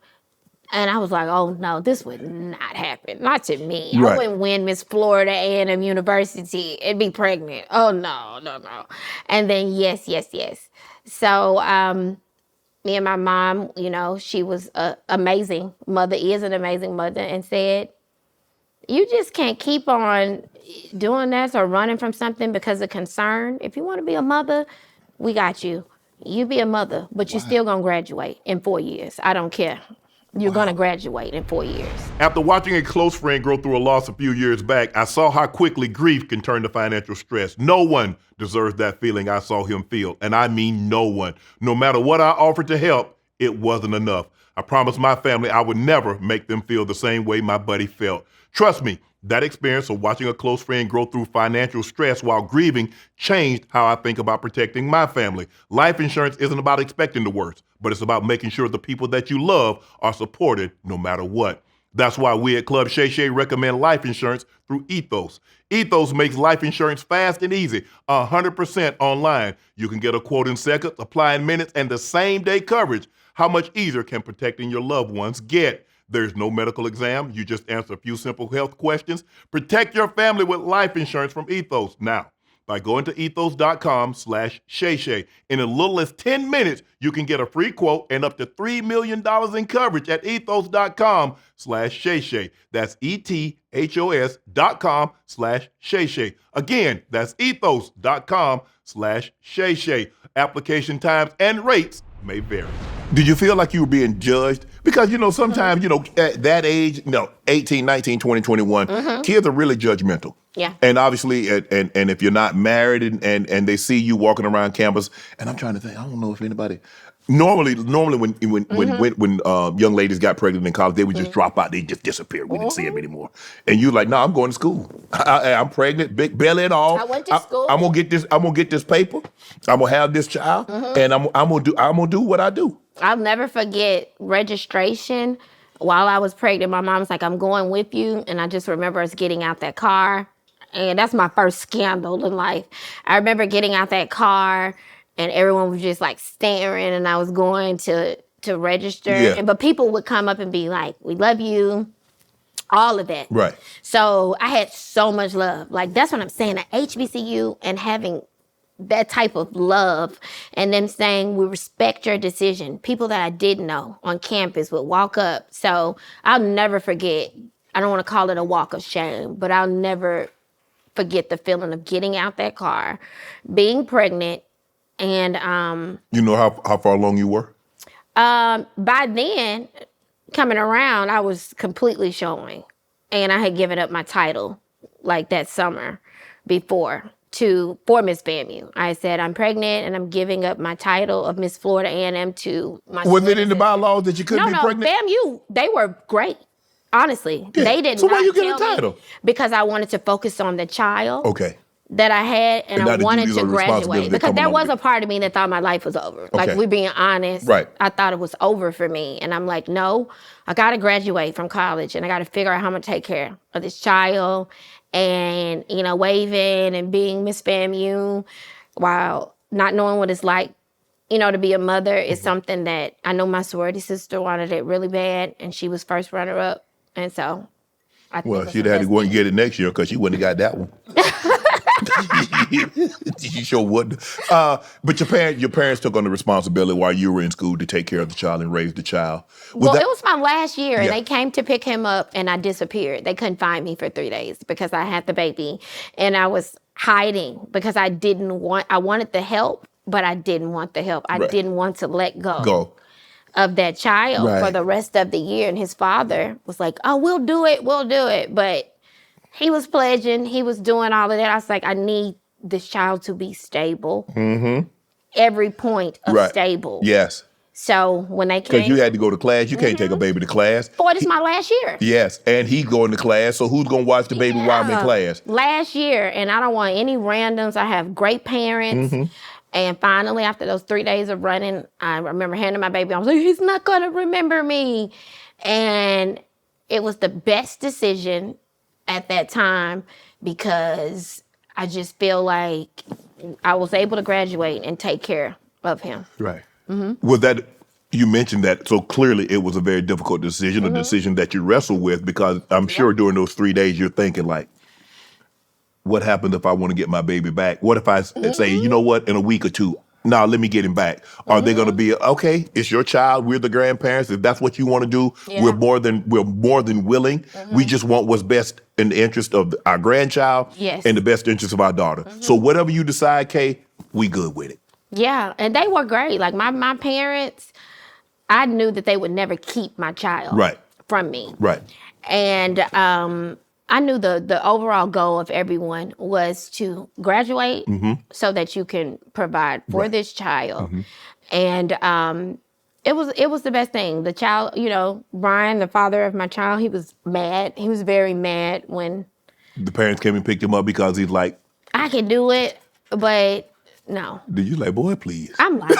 Speaker 2: And I was like, oh, no, this would not happen. Not to me. Right. I wouldn't win Miss Florida A&M University and be pregnant. Oh, no. And then, yes. So me and my mom, she was an amazing mother, is an amazing mother, and said, you just can't keep on doing this or running from something because of concern. If you want to be a mother, we got you. You be a mother, but you're still going to graduate in 4 years. I don't care. You're going to graduate in 4 years.
Speaker 1: After watching a close friend go through a loss a few years back, I saw how quickly grief can turn to financial stress. No one deserves that feeling I saw him feel, and I mean no one. No matter what I offered to help, it wasn't enough. I promised my family I would never make them feel the same way my buddy felt. Trust me, that experience of watching a close friend go through financial stress while grieving changed how I think about protecting my family. Life insurance isn't about expecting the worst, but it's about making sure the people that you love are supported no matter what. That's why we at Club Shay Shay recommend life insurance through Ethos. Ethos makes life insurance fast and easy, 100% online. You can get a quote in seconds, apply in minutes, and the same day coverage. How much easier can protecting your loved ones get? There's no medical exam. You just answer a few simple health questions. Protect your family with life insurance from Ethos now by going to ethos.com/Shay Shay. In as little as 10 minutes, you can get a free quote and up to $3 million in coverage at ethos.com/Shay Shay. That's ethos.com/Shay Shay. Again, that's ethos.com/Shay Shay. Application times and rates may vary. Did you feel like you were being judged? Because, sometimes, at that age, 18, 19, 20, 21, kids are really judgmental.
Speaker 2: Yeah.
Speaker 1: And obviously, and if you're not married and they see you walking around campus, and I'm trying to think, I don't know if anybody. Normally, when young ladies got pregnant in college, they would just drop out. They just disappear. We didn't see them anymore. And you like, no, I'm going to school. I'm pregnant, big belly and all.
Speaker 2: I went to school.
Speaker 1: I'm gonna get this. I'm gonna get this paper. I'm gonna have this child, and I'm gonna do what I do.
Speaker 2: I'll never forget registration. While I was pregnant, my mom was like, I'm going with you. And I just remember us getting out that car. And that's my first scandal in life. I remember getting out that car and everyone was just like staring and I was going to register.
Speaker 1: Yeah.
Speaker 2: But people would come up and be like, we love you. All of that.
Speaker 1: Right.
Speaker 2: So I had so much love. Like, that's what I'm saying. At HBCU and having that type of love and them saying, we respect your decision. People that I didn't know on campus would walk up. So I'll never forget. I don't want to call it a walk of shame, but I'll never forget the feeling of getting out that car, being pregnant, and
Speaker 1: you know how far along you were?
Speaker 2: by then, coming around, I was completely showing. And I had given up my title like that summer before for Miss FAMU. I said, I'm pregnant and I'm giving up my title of Miss Florida A&M to my
Speaker 1: Was it in the bylaws that you couldn't be pregnant?
Speaker 2: FAMU, they were great. Honestly, they did
Speaker 1: so
Speaker 2: not
Speaker 1: why you get
Speaker 2: tell
Speaker 1: a title?
Speaker 2: me because I wanted to focus on the child.
Speaker 1: Okay.
Speaker 2: That I had, and
Speaker 1: And
Speaker 2: I
Speaker 1: not the
Speaker 2: wanted
Speaker 1: duties
Speaker 2: to
Speaker 1: or responsibilities
Speaker 2: graduate.
Speaker 1: that
Speaker 2: Because
Speaker 1: come
Speaker 2: there
Speaker 1: along
Speaker 2: was
Speaker 1: with
Speaker 2: a part of me that thought my life was over. Like,
Speaker 1: Okay.
Speaker 2: we're being honest.
Speaker 1: Right.
Speaker 2: I thought it was over for me. And I'm like, no, I got to graduate from college, and I got to figure out how I'm going to take care of this child. And, waving and being Miss FAMU while not knowing what it's like, to be a mother is something that I know my sorority sister wanted it really bad, and she was first runner-up. And so I think
Speaker 1: Well, she'd have had to go and get it next year because she wouldn't have got that one. She sure wouldn't. But your parents took on the responsibility while you were in school to take care of the child and raise the child.
Speaker 2: It was my last year, and
Speaker 1: Yeah.
Speaker 2: they came to pick him up, and I disappeared. They couldn't find me for 3 days because I had the baby, and I was hiding because I wanted the help, but I didn't want the help. I
Speaker 1: Right.
Speaker 2: didn't want to let go
Speaker 1: Go.
Speaker 2: of that child
Speaker 1: Right.
Speaker 2: for the rest of the year. And his father was like, oh, we'll do it. But he was pledging. He was doing all of that. I was like, I need this child to be stable. Mm-hmm. Every point of
Speaker 1: Right.
Speaker 2: stable.
Speaker 1: Yes.
Speaker 2: So when they came.
Speaker 1: Because you had to go to class. You can't take a baby to class.
Speaker 2: Boy, this is my last year.
Speaker 1: Yes. And he's going to class. So who's going to watch the baby while I'm in class?
Speaker 2: Last year. And I don't want any randoms. I have great parents.
Speaker 1: Mm-hmm.
Speaker 2: And finally, after those 3 days of running, I remember handing my baby. I was like, he's not going to remember me. And it was the best decision at that time because I just feel like I was able to graduate and take care of him.
Speaker 1: Right. Mm-hmm. Was that, you mentioned that, so clearly it was a very difficult decision, a decision that you wrestled with because I'm sure during those 3 days you're thinking like, what happened if I want to get my baby back? What if I say, you know what, in a week or two, now let me get him back. Are they going to be, okay, it's your child, we're the grandparents, if that's what you want to do, we're more than willing. We just want what's best in the interest of our grandchild and the best interest of our daughter. So whatever you decide, Kay, we good with it.
Speaker 2: Yeah, and they were great. Like my parents, I knew that they would never keep my child from me.
Speaker 1: Right.
Speaker 2: And I knew the overall goal of everyone was to graduate so that you can provide for this child. And it was the best thing. The child, Brian, the father of my child, he was mad. He was very mad when
Speaker 1: The parents came and picked him up because he's like,
Speaker 2: I can do it, but no.
Speaker 1: did you like, boy, please?
Speaker 2: I'm like,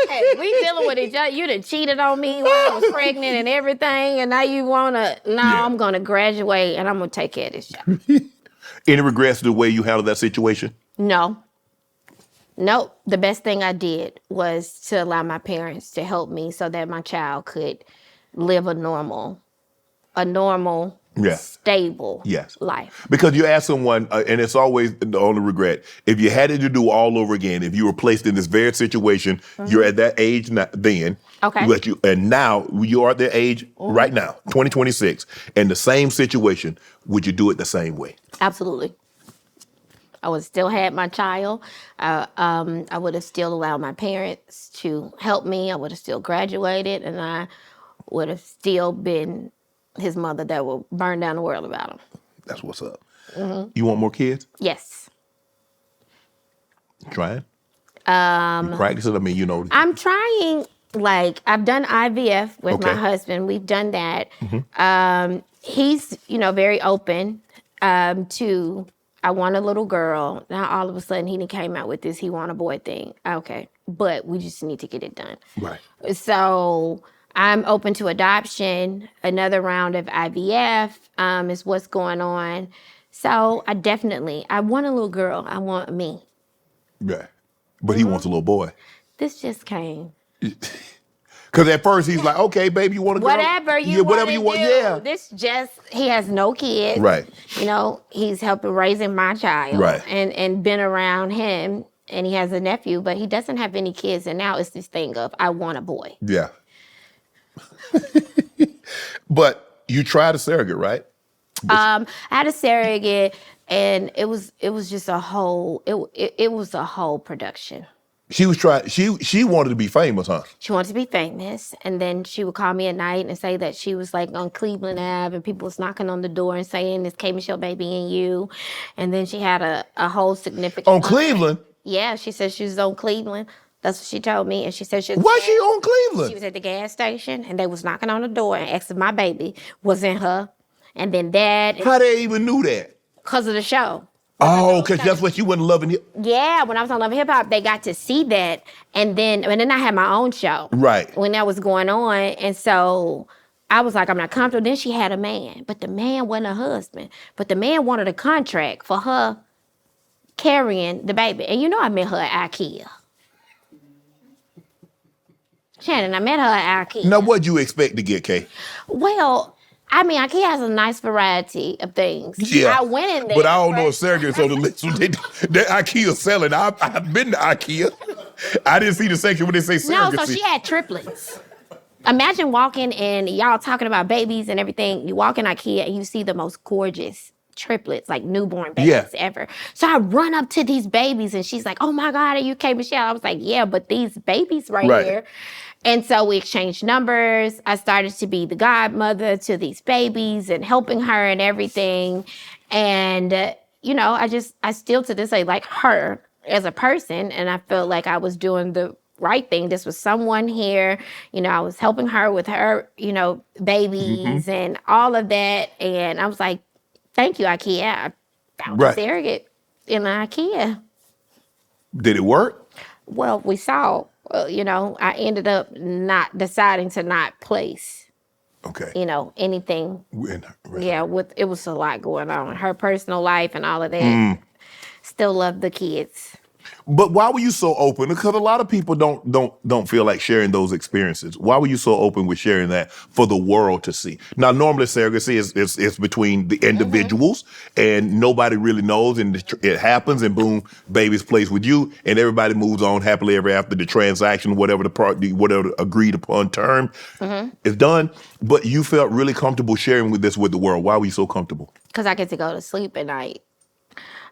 Speaker 2: hey, we dealing with each other. You done cheated on me when I was pregnant and everything, and now you wanna, I'm gonna graduate and I'm gonna take care of this child.
Speaker 1: Any regrets to the way you handled that situation?
Speaker 2: No. Nope. The best thing I did was to allow my parents to help me so that my child could live a normal, stable life.
Speaker 1: Because you ask someone, and it's always the only regret, if you had it to do all over again, if you were placed in this very situation, you're at that age then, and now you are at that age right now, 2026, and the same situation, would you do it the same way?
Speaker 2: Absolutely. I would have still had my child. I would have still allowed my parents to help me. I would have still graduated, and I would have still been his mother that would burn down the world about him.
Speaker 1: That's what's up. You want more kids?
Speaker 2: Yes.
Speaker 1: Trying? You practicing? I mean, you know.
Speaker 2: I'm trying, like, I've done IVF with my husband. We've done that. He's, very open to, I want a little girl. Now, all of a sudden, he came out with this, he want a boy thing. Okay. But we just need to get it done.
Speaker 1: Right.
Speaker 2: So I'm open to adoption. Another round of IVF is what's going on. So I want a little girl. I want me.
Speaker 1: Yeah. But he wants a little boy.
Speaker 2: This just came.
Speaker 1: Because at first he's like, okay, baby, you want a girl?
Speaker 2: Whatever you want.
Speaker 1: Yeah.
Speaker 2: He has no kids.
Speaker 1: Right.
Speaker 2: He's helping raising my child.
Speaker 1: Right.
Speaker 2: And been around him, and he has a nephew, but he doesn't have any kids. And now it's this thing of, I want a boy.
Speaker 1: Yeah. But you tried a surrogate, right?
Speaker 2: I had a surrogate, and it was just a whole, it was a whole production.
Speaker 1: She was trying. She wanted to be famous, huh?
Speaker 2: She wanted to be famous, and then she would call me at night and say that she was like on Cleveland Ave, and people was knocking on the door and saying, "Is K Michelle baby in you?" And then she had a whole significant
Speaker 1: on Cleveland.
Speaker 2: Yeah, she said she was on Cleveland. That's what she told me, and she said she was.
Speaker 1: Why she on Cleveland?
Speaker 2: She was at the gas station, and they was knocking on the door and asking my baby was in her, and then that.
Speaker 1: How they even knew that?
Speaker 2: Because of the show.
Speaker 1: Oh, because that's what you wasn't loving it.
Speaker 2: Yeah, when I was on Love and Hip Hop, they got to see that, and then I had my own show.
Speaker 1: Right.
Speaker 2: When that was going on, and so I was like, I'm not comfortable. Then she had a man, but the man wasn't her husband. But the man wanted a contract for her carrying the baby, and I met her at IKEA. Shannon, I met her at IKEA.
Speaker 1: Now, what'd you expect to get, Kay?
Speaker 2: Well, IKEA has a nice variety of things.
Speaker 1: Yeah.
Speaker 2: I went in there.
Speaker 1: But I don't know if surrogates on the list. That IKEA selling. I've been to IKEA. I didn't see the section where they say surrogacy.
Speaker 2: No, so she had triplets. Imagine walking and y'all talking about babies and everything. You walk in IKEA and you see the most gorgeous triplets, like newborn babies ever. So I run up to these babies and she's like, "Oh my God, are you K Michelle?" I was like, "Yeah, but these babies right here." And so we exchanged numbers. I started to be the godmother to these babies and helping her and everything. And, I still to this day like her as a person. And I felt like I was doing the right thing. This was someone here. I was helping her with her, babies and all of that. And I was like, thank you, IKEA. I found a surrogate in IKEA.
Speaker 1: Did it work?
Speaker 2: Well, we saw. I ended up not deciding to not place.
Speaker 1: Okay.
Speaker 2: Anything.
Speaker 1: Yeah,
Speaker 2: it was a lot going on. Her personal life and all of that. Still love the kids.
Speaker 1: But why were you so open? Because a lot of people don't feel like sharing those experiences. Why were you so open with sharing that for the world to see? Now, normally surrogacy is between the individuals, and nobody really knows, and it happens, and boom, baby's placed with you, and everybody moves on happily ever after the transaction, whatever the agreed upon term is done. But you felt really comfortable sharing with the world. Why were you so comfortable?
Speaker 2: Because I get to go to sleep at night.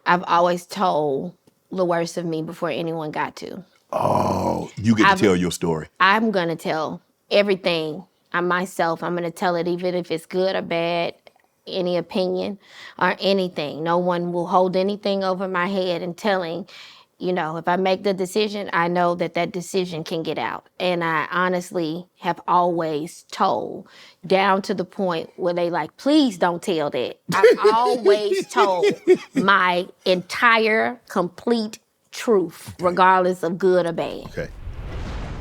Speaker 2: I've always told the worst of me before anyone got to.
Speaker 1: Oh, you get to tell your story.
Speaker 2: I'm going to tell everything. I'm myself. I'm going to tell it even if it's good or bad, any opinion or anything. No one will hold anything over my head and telling, if I make the decision, I know that decision can get out. And I honestly have always told, down to the point where they like, please don't tell that. I've always told my entire, complete truth, regardless of good or bad.
Speaker 1: Okay.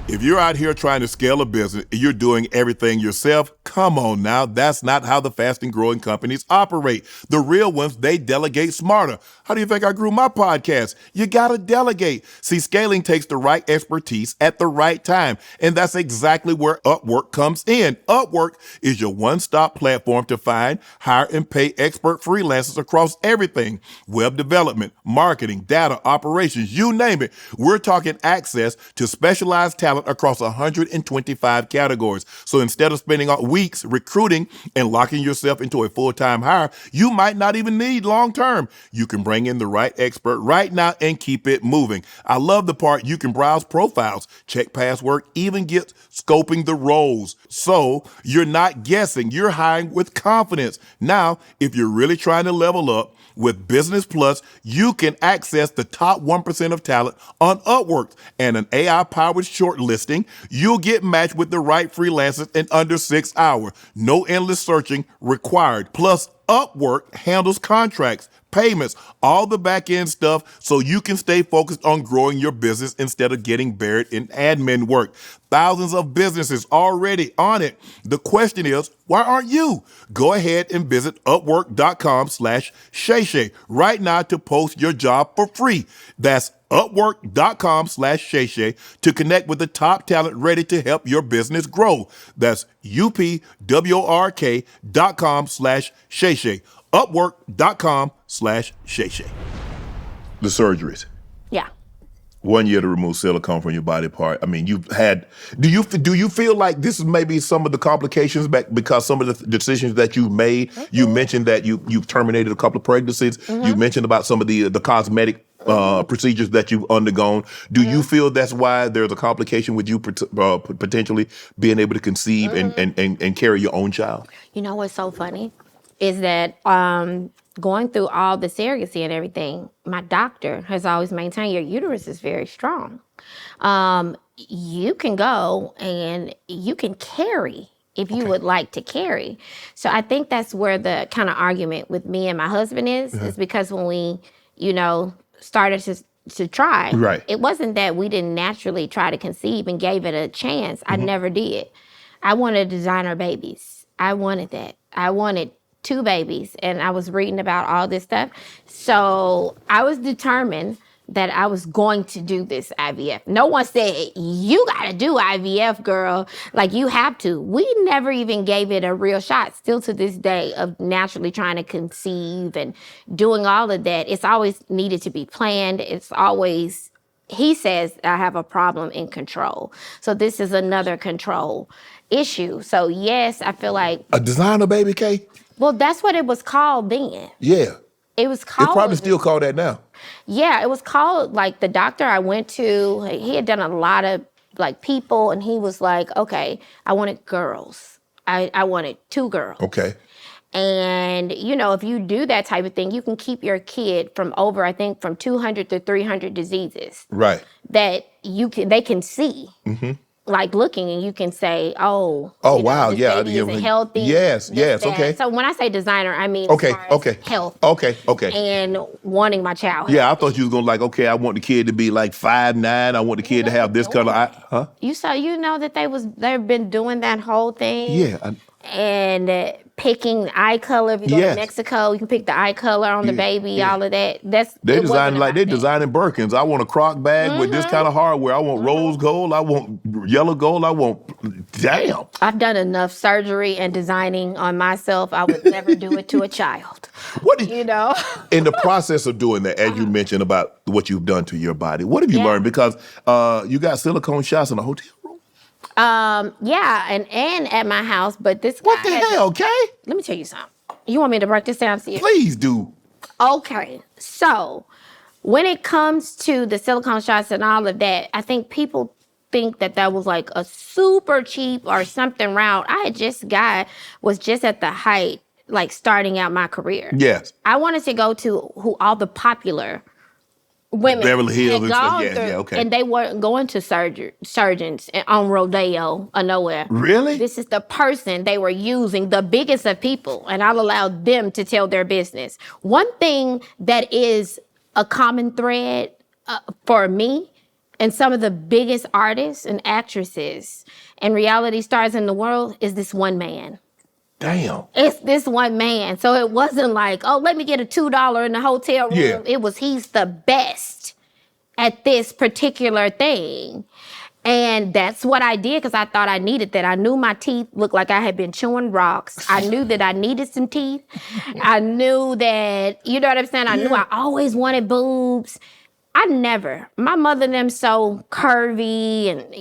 Speaker 1: If you're out here trying to scale a business and you're doing everything yourself, come on now. That's not how the fast and growing companies operate. The real ones, they delegate smarter. How do you think I grew my podcast? You gotta delegate. See, scaling takes the right expertise at the right time. And that's exactly where Upwork comes in. Upwork is your one-stop platform to find, hire, and pay expert freelancers across everything. Web development, marketing, data, operations, you name it. We're talking access to specialized talent across 125 categories. So instead of spending all, we weeks recruiting and locking yourself into a full-time hire you might not even need long-term. You can bring in the right expert right now and keep it moving. I love the part you can browse profiles, check past work, even get scoping the roles. So you're not guessing, you're hiring with confidence. Now, if you're really trying to level up, with Business Plus, you can access the top 1% of talent on Upwork and an AI-powered shortlisting. You'll get matched with the right freelancers in under 6 hours. No endless searching required. Plus, Upwork handles contracts, payments, all the back-end stuff so you can stay focused on growing your business instead of getting buried in admin work. Thousands of businesses already on it. The question is, why aren't you? Go ahead and visit upwork.com/Shay Shay right now to post your job for free. That's upwork.com/Shay Shay to connect with the top talent ready to help your business grow. That's upwork.com/Shay Shay. Upwork.com/Shay Shay. The surgeries.
Speaker 2: Yeah.
Speaker 1: 1 year to remove silicone from your body part. I mean, you've had. Do you feel like this is maybe some of the complications back because some of the decisions that you've made? Mm-hmm. You mentioned that you've terminated a couple of pregnancies. Mm-hmm. You mentioned about some of the cosmetic procedures that you've undergone. Do you feel that's why there's a complication with you potentially being able to conceive and carry your own child? You
Speaker 2: know what's so funny is that going through all the surrogacy and everything, my doctor has always maintained your uterus is very strong. You can go and you can carry if you would like to carry. So I think that's where the kind of argument with me and my husband is because when we, started to try, it wasn't that we didn't naturally try to conceive and gave it a chance. I never did. I wanted designer babies. I wanted that. I wanted 2 babies, and I was reading about all this stuff. So I was determined that I was going to do this IVF. No one said, you gotta do IVF, girl. Like, you have to. We never even gave it a real shot, still to this day, of naturally trying to conceive and doing all of that. It's always needed to be planned. It's always, he says, I have a problem in control. So this is another control issue. So yes, I feel like. A designer baby, Kay? Well, that's what it was called then. Yeah. It was called. It's probably still called that now. Yeah, it was called, like, the doctor I went to, he had done a lot of, people, and he was like, okay, I wanted girls. I wanted 2 girls. Okay. And, if you do that type of thing, you can keep your kid from from 200 to 300 diseases. Right. That they can see. Mm-hmm. Like looking, and you can say, wow, yeah, is healthy. Yes, okay. So when I say designer, I mean health. Okay. And wanting my child. Yeah, I thought you was gonna I want the kid to be 5'9". I want the kid to have this color. You know that they've been doing that whole thing. Yeah. And picking the eye color. If you go to Mexico, you can pick the eye color on the baby, all of that. They're designing Birkins. I want a croc bag with this kind of hardware. I want rose gold. I want yellow gold. I want, damn. I've done enough surgery and designing on myself. I would never do it to a child. In the process of doing that, as you mentioned about what you've done to your body, what have you learned? Because you got silicone shots in a hotel room. And at my house, but this guy. What the hell, okay? Let me tell you something. You want me to break this down to you? Please do. Okay, so when it comes to the silicone shots and all of that, I think people think that was a super cheap or something route. Was just at the height, starting out my career. Yes. I wanted to go to all the popular women Beverly Hills and stuff. Okay. And they weren't going to surgeons on Rodeo or nowhere. Really? This is the person they were using, the biggest of people, and I'll allow them to tell their business. One thing that is a common thread for me and some of the biggest artists and actresses and reality stars in the world is this one man. Damn. It's this one man. So it wasn't let me get a $2 in the hotel room. Yeah. It was, he's the best at this particular thing. And that's what I did because I thought I needed that. I knew my teeth looked like I had been chewing rocks. I knew that I needed some teeth. I knew that, you know what I'm saying? I knew I always wanted boobs. My mother and them so curvy and,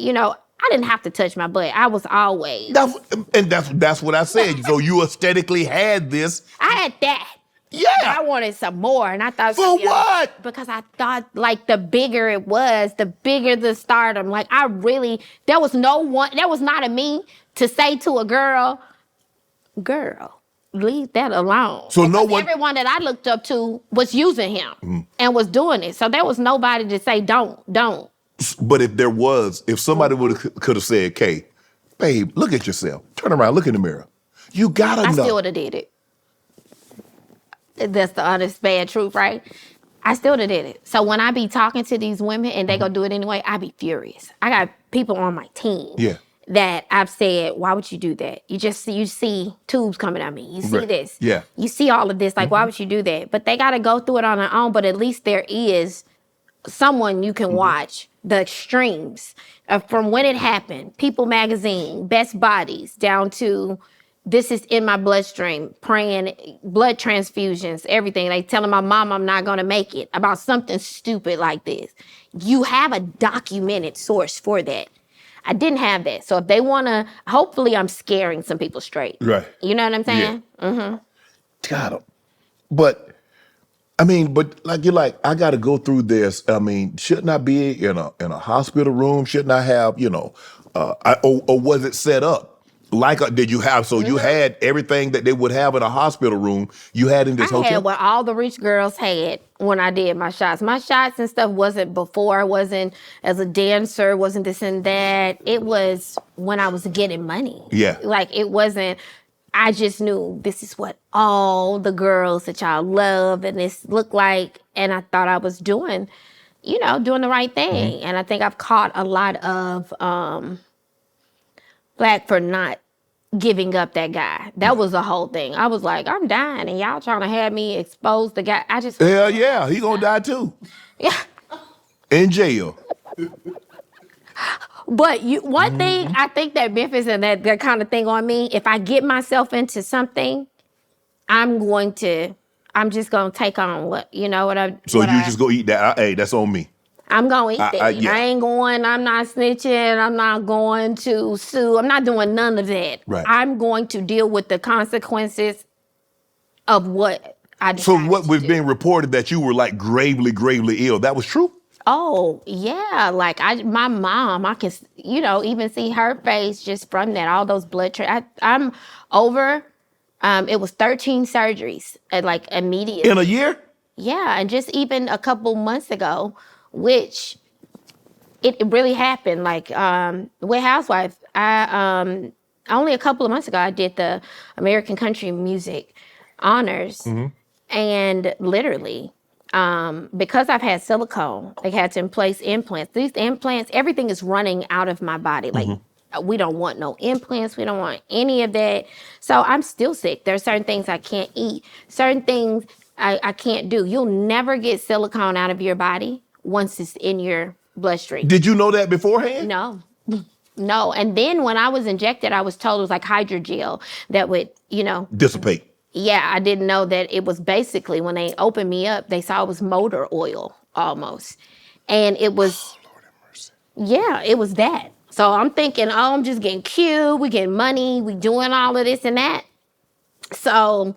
Speaker 2: I didn't have to touch my butt. I was always.
Speaker 1: That's what I said. So you aesthetically had this.
Speaker 2: I had that.
Speaker 1: Yeah.
Speaker 2: But I wanted some more, and I thought
Speaker 1: For what?
Speaker 2: Because I thought like the bigger it was, the bigger the stardom. Like there was not a me to say to a girl, leave that alone.
Speaker 1: So
Speaker 2: because everyone that I looked up to was using him and was doing it. So there was nobody to say don't.
Speaker 1: But if somebody could have said, "Kay, babe, look at yourself. Turn around, look in the mirror. You gotta know."
Speaker 2: I still would have did it. That's the honest, bad truth, right? I still would have did it. So when I be talking to these women and they gonna do it anyway, I be furious. I got people on my team that I've said, why would you do that? You see tubes coming at me. You see this.
Speaker 1: Yeah.
Speaker 2: You see all of this. Like, why would you do that? But they gotta go through it on their own. But at least there is someone you can watch the extremes from when it happened. People Magazine, Best Bodies, down to this is in my bloodstream, praying, blood transfusions, everything. They telling my mom I'm not gonna make it about something stupid like this. You have a documented source for that. I didn't have that. So if they wanna, hopefully I'm scaring some people straight.
Speaker 1: Right.
Speaker 2: You know what I'm saying?
Speaker 1: Yeah.
Speaker 2: Mm-hmm.
Speaker 1: Got 'em. But you're like, I got to go through this. I mean, shouldn't I be in a hospital room? Shouldn't I have, or was it set up? Did you have, you had everything that they would have in a hospital room, you had in this hotel?
Speaker 2: I had what all the rich girls had when I did my shots. My shots and stuff wasn't before, wasn't as a dancer, wasn't this and that. It was when I was getting money.
Speaker 1: Yeah.
Speaker 2: Like it wasn't, I just knew this is what all the girls that y'all love and this looked like. And I thought I was doing the right thing. And I think I've caught a lot of flack for not giving up that guy. That was the whole thing. I was like, I'm dying and y'all trying to have me expose the guy.
Speaker 1: Hell yeah, he gonna die too.
Speaker 2: Yeah.
Speaker 1: In jail.
Speaker 2: But one thing, I think that Memphis and that kind of thing on me, if I get myself into something, I'm just going to take on
Speaker 1: just go eat that. Hey, that's on me.
Speaker 2: I'm going to eat that.
Speaker 1: Yeah.
Speaker 2: I'm not snitching. I'm not going to sue. I'm not doing none of that.
Speaker 1: Right.
Speaker 2: I'm going to deal with the consequences of what I decided
Speaker 1: So what was
Speaker 2: to do.
Speaker 1: being reported that you were like gravely, gravely ill, that was true?
Speaker 2: Oh, yeah. Like my mom, I can, even see her face just from that, all those blood, I'm over, it was 13 surgeries, like immediately.
Speaker 1: In a year?
Speaker 2: Yeah. And just even a couple months ago, which it really happened. Like with Housewives, only a couple of months ago, I did the American Country Music Honors. And literally, because I've had silicone, they had to place implants. These implants, everything is running out of my body. Like we don't want no implants. We don't want any of that. So I'm still sick. There are certain things I can't eat. Certain things I can't do. You'll never get silicone out of your body once it's in your bloodstream.
Speaker 1: Did you know that beforehand?
Speaker 2: No. And then when I was injected, I was told it was like hydrogel that would,
Speaker 1: dissipate.
Speaker 2: Yeah, I didn't know that it was basically, when they opened me up, they saw it was motor oil almost. And it was,
Speaker 1: Lord have mercy.
Speaker 2: Yeah, it was that. So I'm thinking, I'm just getting cute, we getting money, we doing all of this and that. So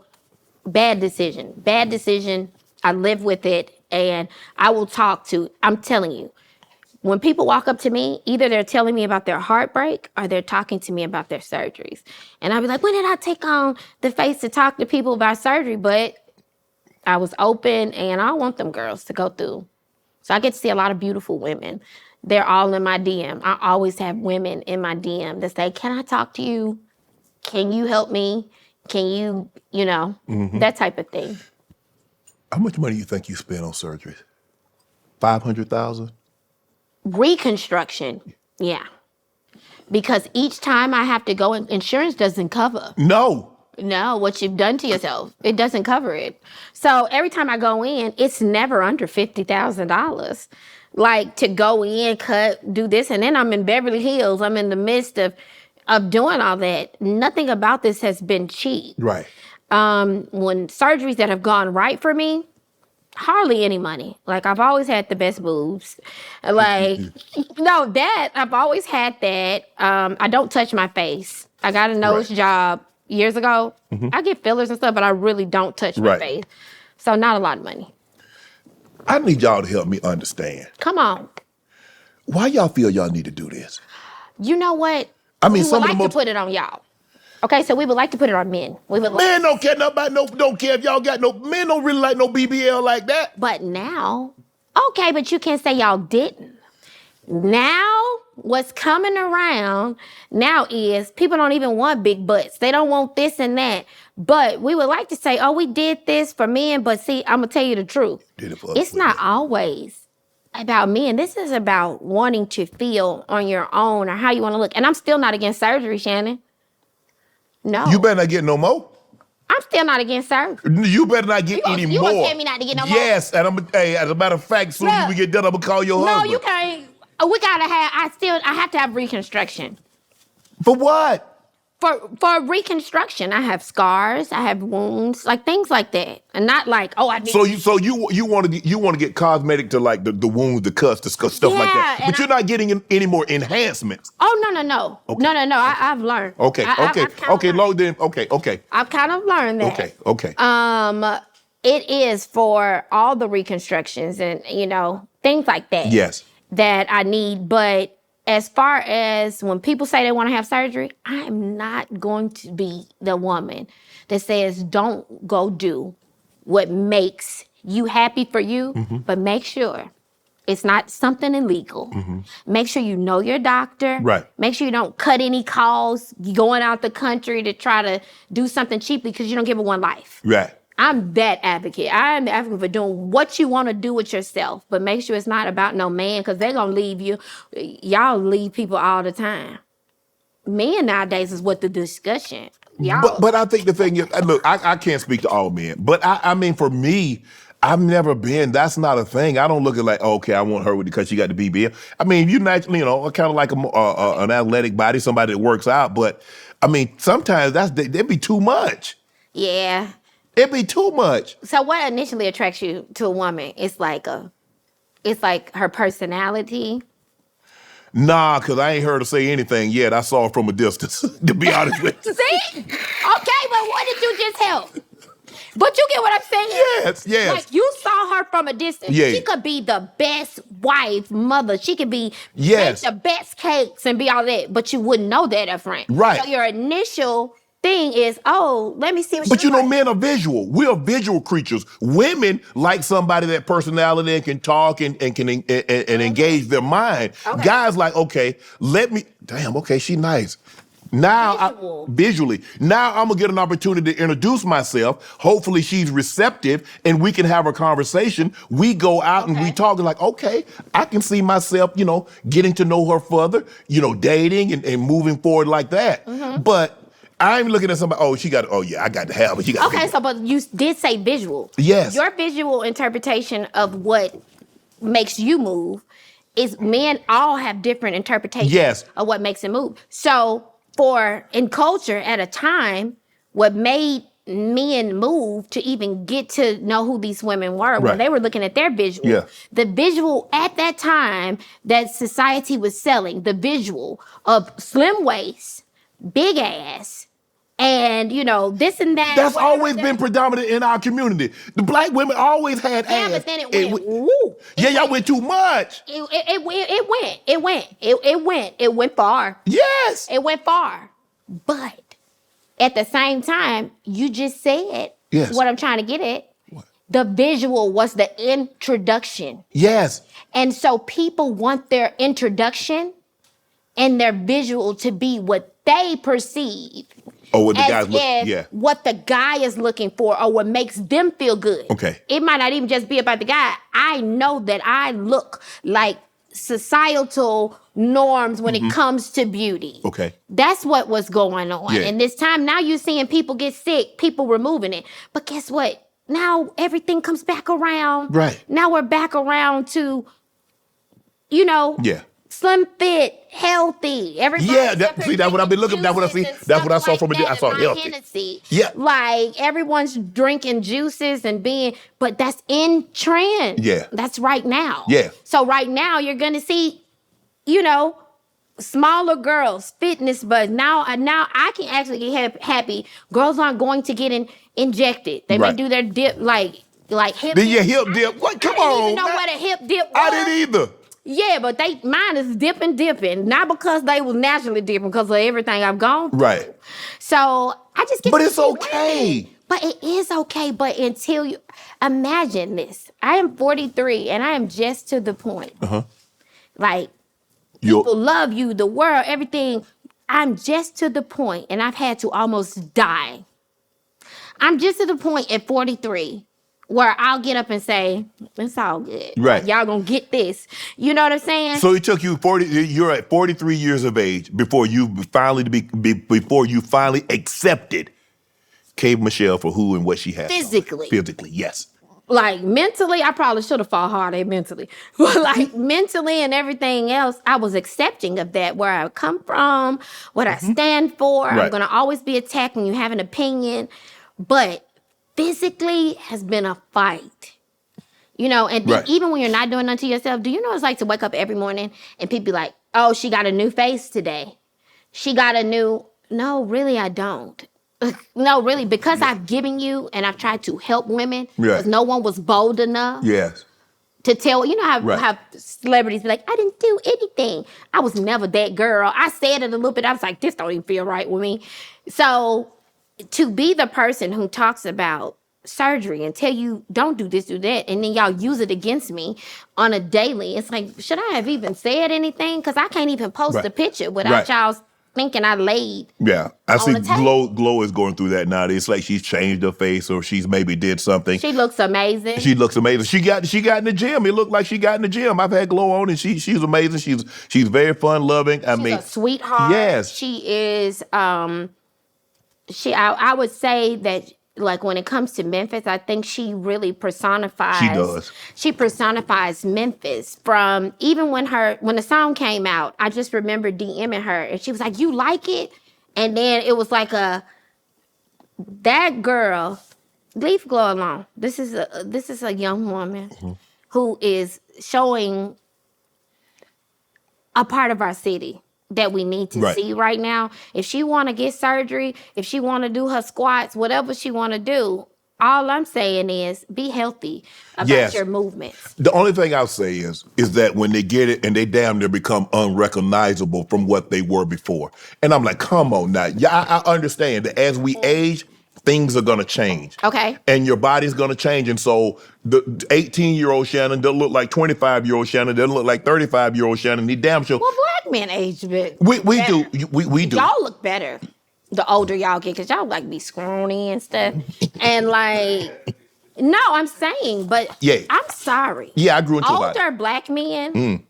Speaker 2: bad decision. I live with it and I will I'm telling you, when people walk up to me, either they're telling me about their heartbreak or they're talking to me about their surgeries. And I'll be like, when did I take on the face to talk to people about surgery? But I was open and I want them girls to go through. So I get to see a lot of beautiful women. They're all in my DM. I always have women in my DM that say, can I talk to you? Can you help me? Can you, that type of thing.
Speaker 1: How much money you think you spent on surgery? 500,000?
Speaker 2: Reconstruction, yeah. Because each time I have to go, insurance doesn't cover.
Speaker 1: No,
Speaker 2: what you've done to yourself, it doesn't cover it. So every time I go in, it's never under $50,000. Like to go in, cut, do this, and then I'm in Beverly Hills. I'm in the midst of doing all that. Nothing about this has been cheap.
Speaker 1: right.
Speaker 2: When surgeries that have gone right for me, Hardly any money. Like, I've always had the best boobs. Like, no, that, I've always had that. I don't touch my face. I got a nose job years ago. I get fillers and stuff, but I really don't touch my face. So not a lot of money.
Speaker 1: I need y'all to help me understand.
Speaker 2: Come on.
Speaker 1: Why y'all feel y'all need to do this?
Speaker 2: You know what?
Speaker 1: I mean,
Speaker 2: we would like to put it on y'all. Okay, so we would like to put it on men.
Speaker 1: Men don't care about don't care if y'all got men don't really like no BBL like that.
Speaker 2: But now, okay, but you can't say y'all didn't. Now, what's coming around now is people don't even want big butts. They don't want this and that. But we would like to say, oh, we did this for men, but see, I'm gonna tell you the truth. It's not always about men. This is about wanting to feel on your own or how you want to look. And I'm still not against surgery, Shannon. No.
Speaker 1: You better not get no more.
Speaker 2: I'm still not against surgery.
Speaker 1: You better not get any more.
Speaker 2: You gonna tell me not to get no more?
Speaker 1: Yes, and as a matter of fact, as soon as we get done, I'm gonna call your husband.
Speaker 2: No, you can't. We gotta have. I have to have reconstruction.
Speaker 1: For what?
Speaker 2: For reconstruction, I have scars, I have wounds, like things like that, and not like I need. So
Speaker 1: you want to get cosmetic to like the wounds, the cuts, the stuff like that, but you're not getting any more enhancements.
Speaker 2: Oh no, okay. no. I've learned.
Speaker 1: Okay. Okay.
Speaker 2: I've kind of learned that.
Speaker 1: Okay.
Speaker 2: It is for all the reconstructions and things like that.
Speaker 1: Yes.
Speaker 2: That I need, but. As far as when people say they want to have surgery, I am not going to be the woman that says don't go do what makes you happy for you, but make sure it's not something illegal. Make sure you know your doctor.
Speaker 1: Right.
Speaker 2: Make sure you don't cut any calls going out the country to try to do something cheaply because you don't give it one life.
Speaker 1: Right.
Speaker 2: I'm that advocate. I am the advocate for doing what you want to do with yourself, but make sure it's not about no man because they're going to leave you. Y'all leave people all the time. Men nowadays is what the discussion. Y'all.
Speaker 1: But I think the thing is, look, I can't speak to all men, but I mean, for me, I've never been, that's not a thing. I don't look at like, okay, I want her because she got the BBL. I mean, you naturally, kind of like an athletic body, somebody that works out, but I mean, sometimes that'd be too much.
Speaker 2: Yeah.
Speaker 1: It'd be too much.
Speaker 2: So what initially attracts you to a woman? It's like her personality.
Speaker 1: Nah, because I ain't heard her say anything yet. I saw her from a distance, to be honest with you.
Speaker 2: See? Okay, but what did you just help? But you get what I'm saying?
Speaker 1: Yes.
Speaker 2: Like, you saw her from a distance.
Speaker 1: Yeah.
Speaker 2: She could be the best wife, mother. She could be
Speaker 1: make
Speaker 2: the best cakes and be all that, but you wouldn't know that up front.
Speaker 1: Right.
Speaker 2: So your initial thing is, let me see what
Speaker 1: but men are visual. We are visual creatures. Women like somebody that personality and can talk and can engage their mind. Okay. Guys like, okay, she's nice. Now, visually. Now I'm gonna get an opportunity to introduce myself. Hopefully she's receptive and we can have a conversation. We go out and we talk and like, okay, I can see myself, getting to know her further, dating and moving forward like that. But I'm looking at somebody, I got to have it.
Speaker 2: Okay, but you did say visual.
Speaker 1: Yes.
Speaker 2: Your visual interpretation of what makes you move is men all have different interpretations of what makes them move. So in culture at a time, what made men move to even get to know who these women were when they were looking at their visual. The visual at that time that society was selling, the visual of slim waist, big ass, and this and that.
Speaker 1: That's always been predominant in our community. The black women always had ass.
Speaker 2: Yeah, but then it went. Woo.
Speaker 1: Y'all went too much.
Speaker 2: It went far.
Speaker 1: Yes.
Speaker 2: It went far. But at the same time, you just said what I'm trying to get at. What? The visual was the introduction.
Speaker 1: Yes.
Speaker 2: And so people want their introduction and their visual to be what they perceive.
Speaker 1: What the guy's looking,
Speaker 2: what the guy is looking for or what makes them feel good.
Speaker 1: Okay.
Speaker 2: It might not even just be about the guy. I know that I look like societal norms when it comes to beauty.
Speaker 1: Okay.
Speaker 2: That's what was going on. And this time, now you're seeing people get sick, people removing it. But guess what? Now everything comes back around.
Speaker 1: Right.
Speaker 2: Now we're back around to, slim fit, healthy. Everybody.
Speaker 1: Yeah, that's what I've been looking. That's what I see. That's what I saw from I saw healthy.
Speaker 2: Hennessy.
Speaker 1: Yeah,
Speaker 2: like everyone's drinking juices and but that's in trend.
Speaker 1: Yeah,
Speaker 2: that's right now.
Speaker 1: Yeah.
Speaker 2: So right now you're gonna see, smaller girls, fitness buzz. Now I can actually get happy. Girls aren't going to get injected. They may do their dip like hip.
Speaker 1: Yeah, hip dip. What? Come on.
Speaker 2: I didn't even know what a hip dip was.
Speaker 1: I didn't either.
Speaker 2: Yeah, but mine is dipping. Not because they was naturally dipping, because of everything I've gone through.
Speaker 1: Right.
Speaker 2: So I just get.
Speaker 1: But it's okay.
Speaker 2: Women. But it is okay. But until you imagine this, I am 43 and I am just to the point. Like people love you, the world, everything. I'm just to the point, and I've had to almost die. I'm just to the point at 43. Where I'll get up and say, it's all good.
Speaker 1: Right.
Speaker 2: Y'all gonna get this. You know what I'm saying?
Speaker 1: So it took you you're at 43 years of age before you finally accepted K. Michelle for who and what she has.
Speaker 2: Physically.
Speaker 1: Physically, yes.
Speaker 2: Like mentally, I probably should have fought harder mentally. But like mentally and everything else, I was accepting of that, where I come from, what I stand for.
Speaker 1: Right.
Speaker 2: I'm gonna always be attacked when you have an opinion. But physically has been a fight. And then even when you're not doing nothing to yourself, do you know what it's like to wake up every morning and people be like, oh, she got a new face today. No, really, I don't. No, really, because I've given you and I've tried to help women because no one was bold enough to tell, how celebrities be like, I didn't do anything. I was never that girl. I said it a little bit. I was like, this don't even feel right with me. So to be the person who talks about surgery and tell you don't do this, do that, and then y'all use it against me on a daily, it's like, should I have even said anything? Because I can't even post a picture without y'all thinking I laid.
Speaker 1: Yeah, I see Glow is going through that now. It's like she's changed her face or she's maybe did something.
Speaker 2: She looks amazing.
Speaker 1: She got in the gym. It looked like she got in the gym. I've had Glow on and she's amazing. She's very fun loving.
Speaker 2: She's a sweetheart.
Speaker 1: Yes.
Speaker 2: She is I would say that, like, when it comes to Memphis, I think she really personifies.
Speaker 1: She does.
Speaker 2: She personifies Memphis. From even when the song came out, I just remember DMing her and she was like, "You like it?" And then it was like that girl. Leave Glow alone. This is a young woman who is showing a part of our city that we need to see right now. If she want to get surgery, if she want to do her squats, whatever she want to do, all I'm saying is be healthy about your movements.
Speaker 1: The only thing I'll say is that when they get it and they damn near become unrecognizable from what they were before. And I'm like, come on now. Yeah, I understand that as we age, things are going to change.
Speaker 2: Okay.
Speaker 1: And your body's going to change. And so the 18-year-old Shannon doesn't look like 25-year-old Shannon, doesn't look like 35-year-old Shannon. He damn sure.
Speaker 2: Well, black men age a bit.
Speaker 1: We do. We do.
Speaker 2: Y'all look better the older y'all get, because y'all like be scrawny and stuff. And like, no, I'm saying, but I'm sorry.
Speaker 1: Yeah, I grew into
Speaker 2: older black men.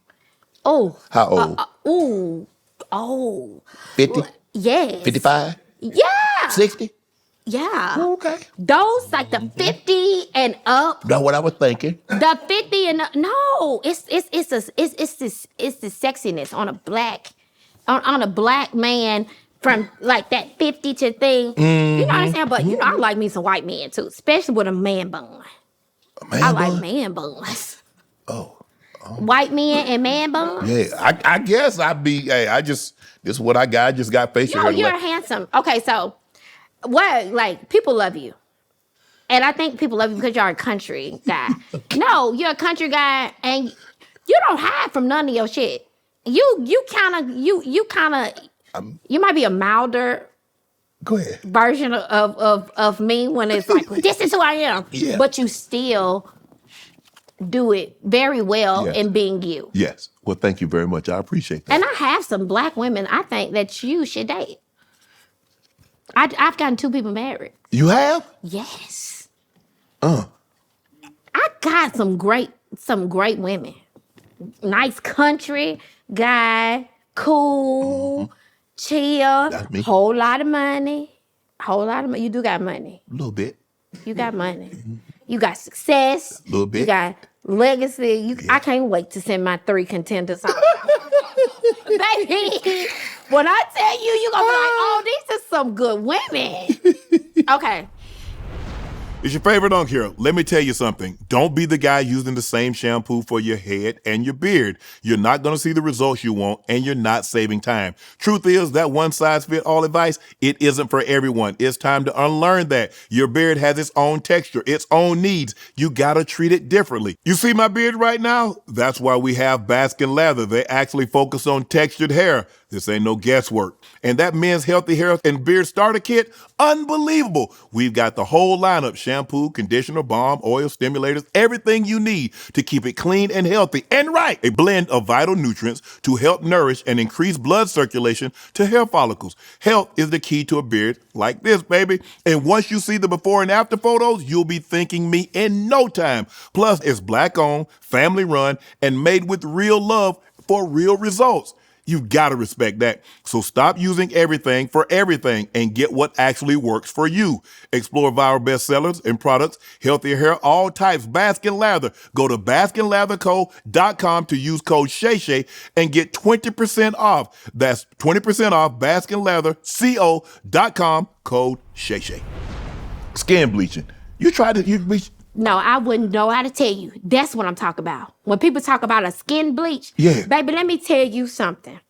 Speaker 2: Oh.
Speaker 1: How old? 50?
Speaker 2: Yes.
Speaker 1: 55?
Speaker 2: Yeah.
Speaker 1: 60?
Speaker 2: Yeah.
Speaker 1: Okay.
Speaker 2: Those like the 50 and up.
Speaker 1: That's what I was thinking.
Speaker 2: The 50 and up. No, it's the sexiness on a black man from like that 50 to thing. You know what I'm saying? But I like me some white men too, especially with a man bun. I like man buns.
Speaker 1: Oh.
Speaker 2: White men and man buns?
Speaker 1: Yeah, I guess this is what I got. I just got facial hair.
Speaker 2: You're handsome. Okay, so like people love you. And I think people love you because you're a country guy. No, you're a country guy and you don't hide from none of your shit. You might be a milder version of me when it's like, this is who I am.
Speaker 1: Yeah.
Speaker 2: But you still do it very well in being you.
Speaker 1: Yes. Well, thank you very much. I appreciate that.
Speaker 2: And I have some black women I think that you should date. I've gotten 2 people married.
Speaker 1: You have?
Speaker 2: Yes. I got some great women. Nice country guy, cool, chill.
Speaker 1: That's me.
Speaker 2: Whole lot of money. You do got money.
Speaker 1: A little bit.
Speaker 2: You got money. You got success.
Speaker 1: A little bit.
Speaker 2: You got legacy. I can't wait to send my 3 contenders home. baby, when I tell you, you're gonna be like, oh, these are some good women. Okay.
Speaker 1: It's your favorite unk here. Let me tell you something. Don't be the guy using the same shampoo for your head and your beard. You're not going to see the results you want, and you're not saving time. Truth is, that one-size-fit-all advice, it isn't for everyone. It's time to unlearn that. Your beard has its own texture, its own needs. You got to treat it differently. You see my beard right now? That's why we have Baskin Lather. They actually focus on textured hair. This ain't no guesswork. And that men's healthy hair and beard starter kit, unbelievable. We've got the whole lineup: shampoo, conditioner, balm, oil, stimulators, everything you need to keep it clean and healthy and right. A blend of vital nutrients to help nourish and increase blood circulation to hair follicles. Health is the key to a beard like this, baby. And once you see the before and after photos, you'll be thanking me in no time. Plus, it's black owned, family run, and made with real love for real results. You've got to respect that. So stop using everything for everything and get what actually works for you. Explore viral bestsellers and products, healthier hair, all types, Baskin Lather. Go to BaskinLatherCo.com to use code ShayShay and get 20% off. That's 20% off BaskinLatherCo.com, code ShayShay. Skin bleaching. You tried to bleach?
Speaker 2: No, I wouldn't know how to tell you. That's what I'm talking about. When people talk about a skin bleach,
Speaker 1: yeah,
Speaker 2: baby, let me tell you something.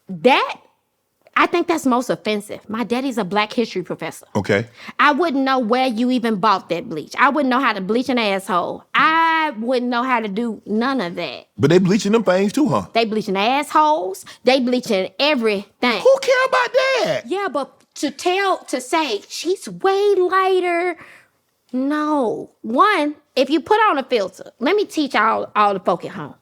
Speaker 2: I think that's most offensive. My daddy's a Black history professor.
Speaker 1: Okay.
Speaker 2: I wouldn't know where you even bought that bleach. I wouldn't know how to bleach an asshole. I wouldn't know how to do none of that.
Speaker 1: But they bleaching them things too, huh?
Speaker 2: They bleaching assholes. They bleaching everything.
Speaker 1: Who care about that?
Speaker 2: Yeah, but to say she's way lighter. No. One, if you put on a filter, let me teach all the folk at home.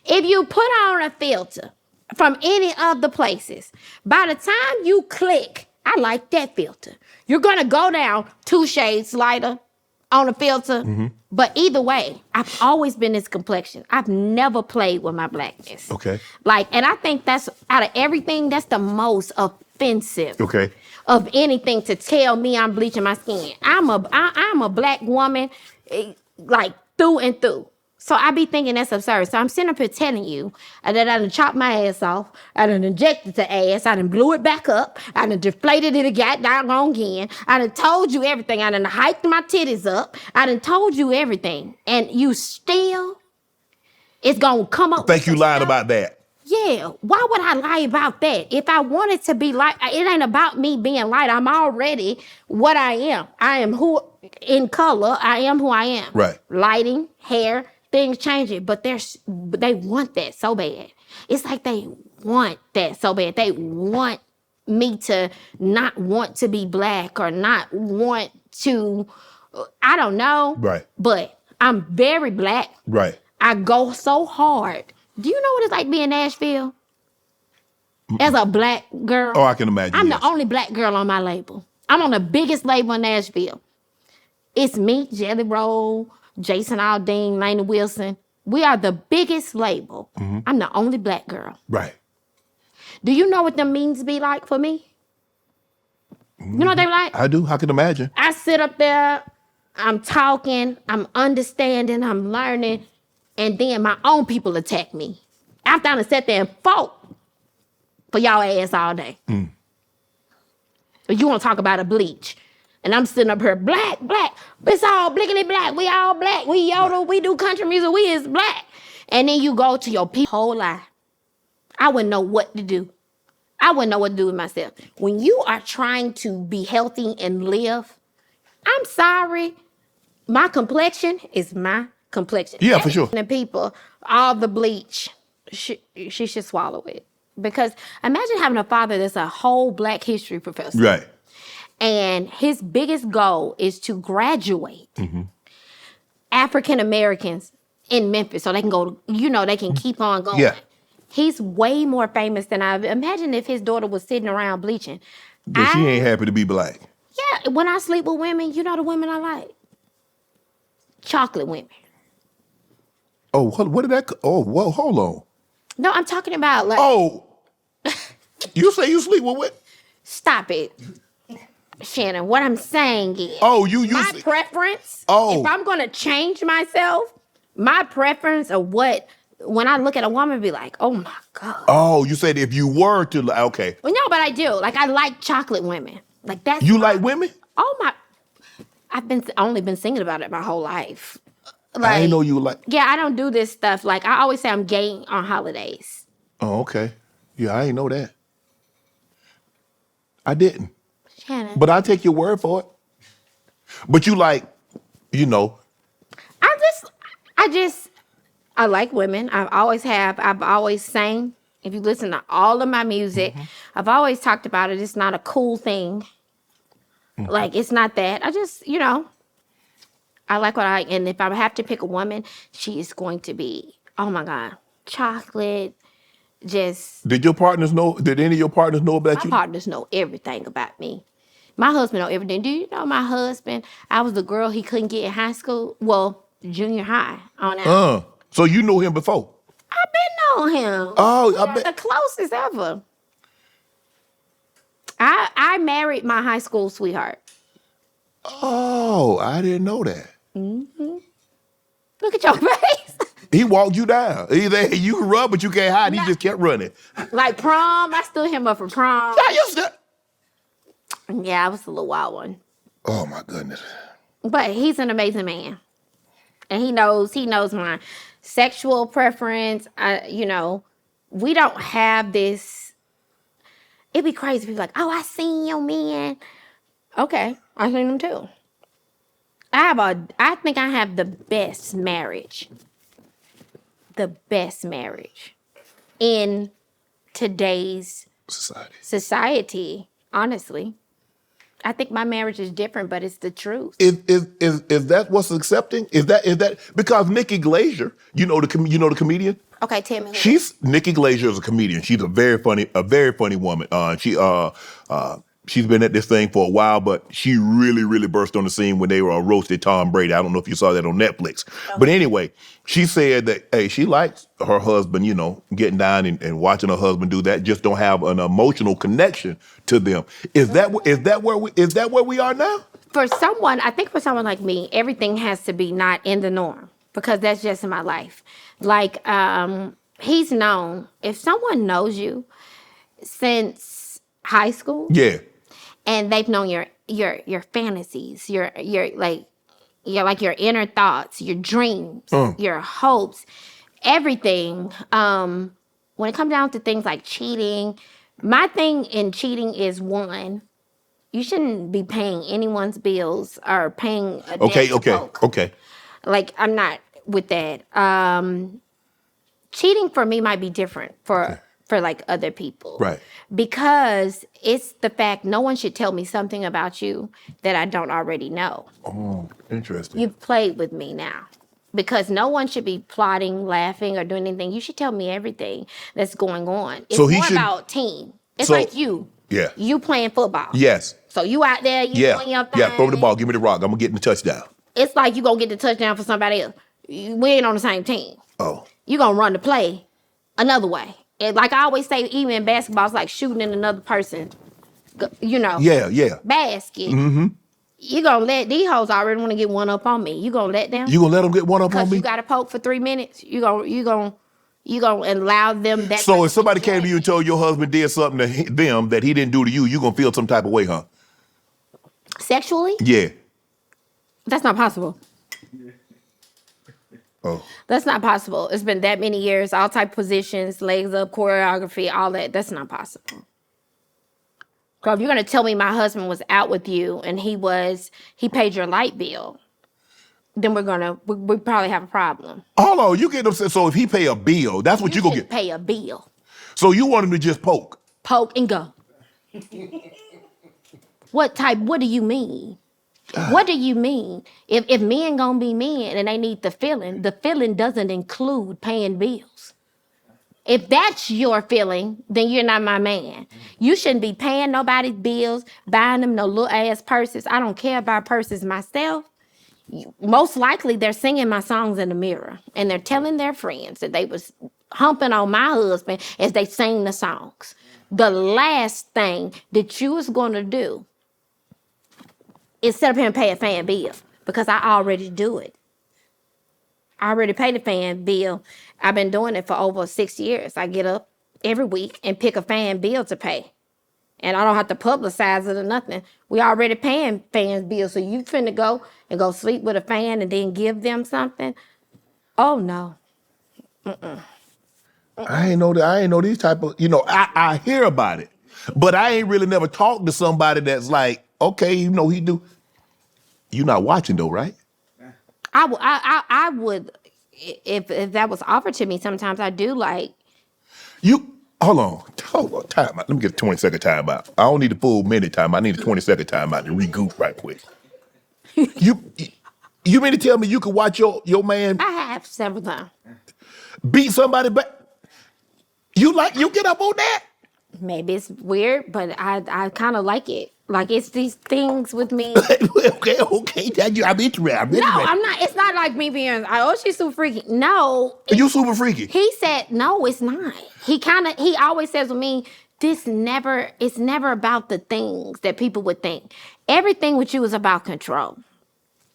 Speaker 2: If you put on a filter from any of the places, by the time you click, I like that filter, you're going to go down 2 shades lighter on a filter. Mm-hmm. But either way, I've always been this complexion. I've never played with my blackness.
Speaker 1: Okay.
Speaker 2: And I think that's, out of everything, that's the most offensive.
Speaker 1: Okay.
Speaker 2: Of anything to tell me I'm bleaching my skin. I'm a black woman, like through and through. So I be thinking that's absurd. So I'm sitting up here telling you that I done chopped my ass off, I done injected the ass, I done blew it back up, I done deflated it down again, I done told you everything, I done hiked my titties up, I done told you everything, and you still, it's gonna come up.
Speaker 1: I think you lied about that.
Speaker 2: Yeah, why would I lie about that? If I wanted to be light, it ain't about me being light. I'm already what I am. I am who, in color, I am who I am.
Speaker 1: Right.
Speaker 2: Lighting, hair, things changing, but they want that so bad. It's like they want that so bad. They want me to not want to be black or not want to, I don't know.
Speaker 1: Right.
Speaker 2: But I'm very black.
Speaker 1: Right.
Speaker 2: I go so hard. Do you know what it's like being in Nashville? As a black girl.
Speaker 1: Oh, I can imagine.
Speaker 2: I'm the only black girl on my label. I'm on the biggest label in Nashville. It's me, Jelly Roll, Jason Aldean, Lainey Wilson. We are the biggest label. Mm-hmm. I'm the only black girl.
Speaker 1: Right.
Speaker 2: Do you know what the means be like for me? Mm-hmm. You know what they like?
Speaker 1: I do. I can imagine.
Speaker 2: I sit up there, I'm talking, I'm understanding, I'm learning. And then my own people attack me. After I done sat there and fought for y'all ass all day. Mm. But you want to talk about a bleach. And I'm sitting up here, black. It's all blickety black. We all black. We yodel. We do country music. We is black. And then you go to your people. Whole life. I wouldn't know what to do. I wouldn't know what to do with myself. When you are trying to be healthy and live, I'm sorry. My complexion is my complexion.
Speaker 1: Yeah, for sure.
Speaker 2: The people, all the bleach, she should swallow it. Because imagine having a father that's a whole black history professor.
Speaker 1: Right.
Speaker 2: And his biggest goal is to graduate African Americans in Memphis so they can go, they can keep on going.
Speaker 1: Yeah.
Speaker 2: He's way more famous than I. Imagine if his daughter was sitting around bleaching.
Speaker 1: But she ain't happy to be black.
Speaker 2: Yeah, when I sleep with women, you know the women I like? Chocolate women.
Speaker 1: Oh, what did that? Oh, whoa, hold on.
Speaker 2: No, I'm talking about like.
Speaker 1: Oh, you say you sleep with what?
Speaker 2: Stop it, Shannon. What I'm saying is.
Speaker 1: Oh,
Speaker 2: my preference.
Speaker 1: Oh.
Speaker 2: If I'm gonna change myself, my preference of what when I look at a woman, be like, oh my God.
Speaker 1: Oh, you said if you were to, okay.
Speaker 2: Well, no, but I do. Like, I like chocolate women. Like, that's
Speaker 1: You like women?
Speaker 2: Oh my, I've only been singing about it my whole life. Like,
Speaker 1: I didn't know you like.
Speaker 2: Yeah, I don't do this stuff. Like, I always say I'm gay on holidays.
Speaker 1: Oh, okay. Yeah, I ain't know that. I didn't.
Speaker 2: Shannon.
Speaker 1: But I take your word for it. But you like, you know.
Speaker 2: I like women. I've always have. I've always sang. If you listen to all of my music, I've always talked about it. It's not a cool thing. Like, it's not that. I just, I like what I like. And if I have to pick a woman, she is going to be, oh my God, chocolate, just.
Speaker 1: Did any of your partners know about you?
Speaker 2: My partners know everything about me. My husband know everything. Do you know my husband? I was the girl he couldn't get in high school. Well, junior high on out.
Speaker 1: So you knew him before?
Speaker 2: I've been knowing him.
Speaker 1: Oh, I bet.
Speaker 2: The closest ever. I married my high school sweetheart.
Speaker 1: Oh, I didn't know that.
Speaker 2: Look at your face.
Speaker 1: He walked you down. Either you can run, but you can't hide. He just kept running.
Speaker 2: Like prom, I stood him up for prom. Yeah, I was a little wild one.
Speaker 1: Oh my goodness.
Speaker 2: But he's an amazing man. And he knows my sexual preference. We don't have this. It'd be crazy. People like, oh, I seen your man. Okay, I seen him too. I think I have the best marriage. The best marriage in today's society, honestly. I think my marriage is different, but it's the truth.
Speaker 1: Is that what's accepting? Is that because Nikki Glaser, the comedian?
Speaker 2: Okay, tell me.
Speaker 1: Nikki Glaser is a comedian. She's a very funny woman. She's been at this thing for a while, but she really, really burst on the scene when they were roasted Tom Brady. I don't know if you saw that on Netflix. Okay. But anyway, she said that, hey, she likes her husband, getting down and watching her husband do that, just don't have an emotional connection to them. Is that where we are now?
Speaker 2: For someone like me, everything has to be not in the norm because that's just in my life. Like, he's known, if someone knows you since high school.
Speaker 1: Yeah.
Speaker 2: And they've known your fantasies, your inner thoughts, your dreams, your hopes, everything. When it comes down to things like cheating, my thing in cheating is one, you shouldn't be paying anyone's bills or paying a debt to folk.
Speaker 1: Okay.
Speaker 2: Like, I'm not with that. Cheating for me might be different for like other people.
Speaker 1: Right.
Speaker 2: Because it's the fact no one should tell me something about you that I don't already know.
Speaker 1: Oh, interesting.
Speaker 2: You've played with me now. Because no one should be plotting, laughing, or doing anything. You should tell me everything that's going on. It's more about team. It's like you.
Speaker 1: Yeah.
Speaker 2: You playing football.
Speaker 1: Yes.
Speaker 2: So you out there, doing your thing.
Speaker 1: Yeah, throw the ball, give me the rock. I'm going to get in the touchdown.
Speaker 2: It's like you going to get the touchdown for somebody else. We ain't on the same team.
Speaker 1: Oh.
Speaker 2: You going to run the play another way. And like I always say, even in basketball, it's like shooting in another person,
Speaker 1: Yeah.
Speaker 2: basket. Mm-hmm. You gonna let these hoes already want to get one up on me. You gonna let them?
Speaker 1: You gonna let them get one up on me?
Speaker 2: Because you got to poke for 3 minutes. You gonna allow them that.
Speaker 1: So if somebody came to you and told your husband did something to them that he didn't do to you, you gonna feel some type of way, huh?
Speaker 2: Sexually?
Speaker 1: Yeah.
Speaker 2: That's not possible.
Speaker 1: Oh.
Speaker 2: That's not possible. It's been that many years, all type of positions, legs up, choreography, all that. That's not possible. Girl, if you're going to tell me my husband was out with you and he paid your light bill, then we probably have a problem.
Speaker 1: Hold on, you get upset. So if he pay a bill, that's what you gonna get.
Speaker 2: Pay a bill.
Speaker 1: So you want him to just poke?
Speaker 2: Poke and go. What do you mean? What do you mean? If men gonna be men and they need the feeling doesn't include paying bills. If that's your feeling, then you're not my man. You shouldn't be paying nobody's bills, buying them no little ass purses. I don't care about purses myself. Most likely they're singing my songs in the mirror and they're telling their friends that they was humping on my husband as they sing the songs. The last thing that you was gonna do is sit up here and pay a fan bill because I already do it. I already paid the fan bill. I've been doing it for over 6 years. I get up every week and pick a fan bill to pay. And I don't have to publicize it or nothing. We already paying fans bills. So you finna go sleep with a fan and then give them something? Oh, no.
Speaker 1: I ain't know these type of, I hear about it. But I ain't really never talked to somebody that's like, okay, he do. You not watching though, right?
Speaker 2: I would, if that was offered to me, sometimes I do like.
Speaker 1: Hold on, time out. Let me get a 20-second time out. I don't need the full minute time. I need a 20-second time out to regroup right quick. You mean to tell me you could watch your man
Speaker 2: I have several times.
Speaker 1: beat somebody back? You get up on that?
Speaker 2: Maybe it's weird, but I kind of like it. Like, it's these things with me.
Speaker 1: okay. I'm interested.
Speaker 2: No, I'm not. It's not like me being, oh, she's super freaky. No.
Speaker 1: You super freaky.
Speaker 2: He said, no, it's not. He always says with me, it's never about the things that people would think. Everything with you is about control.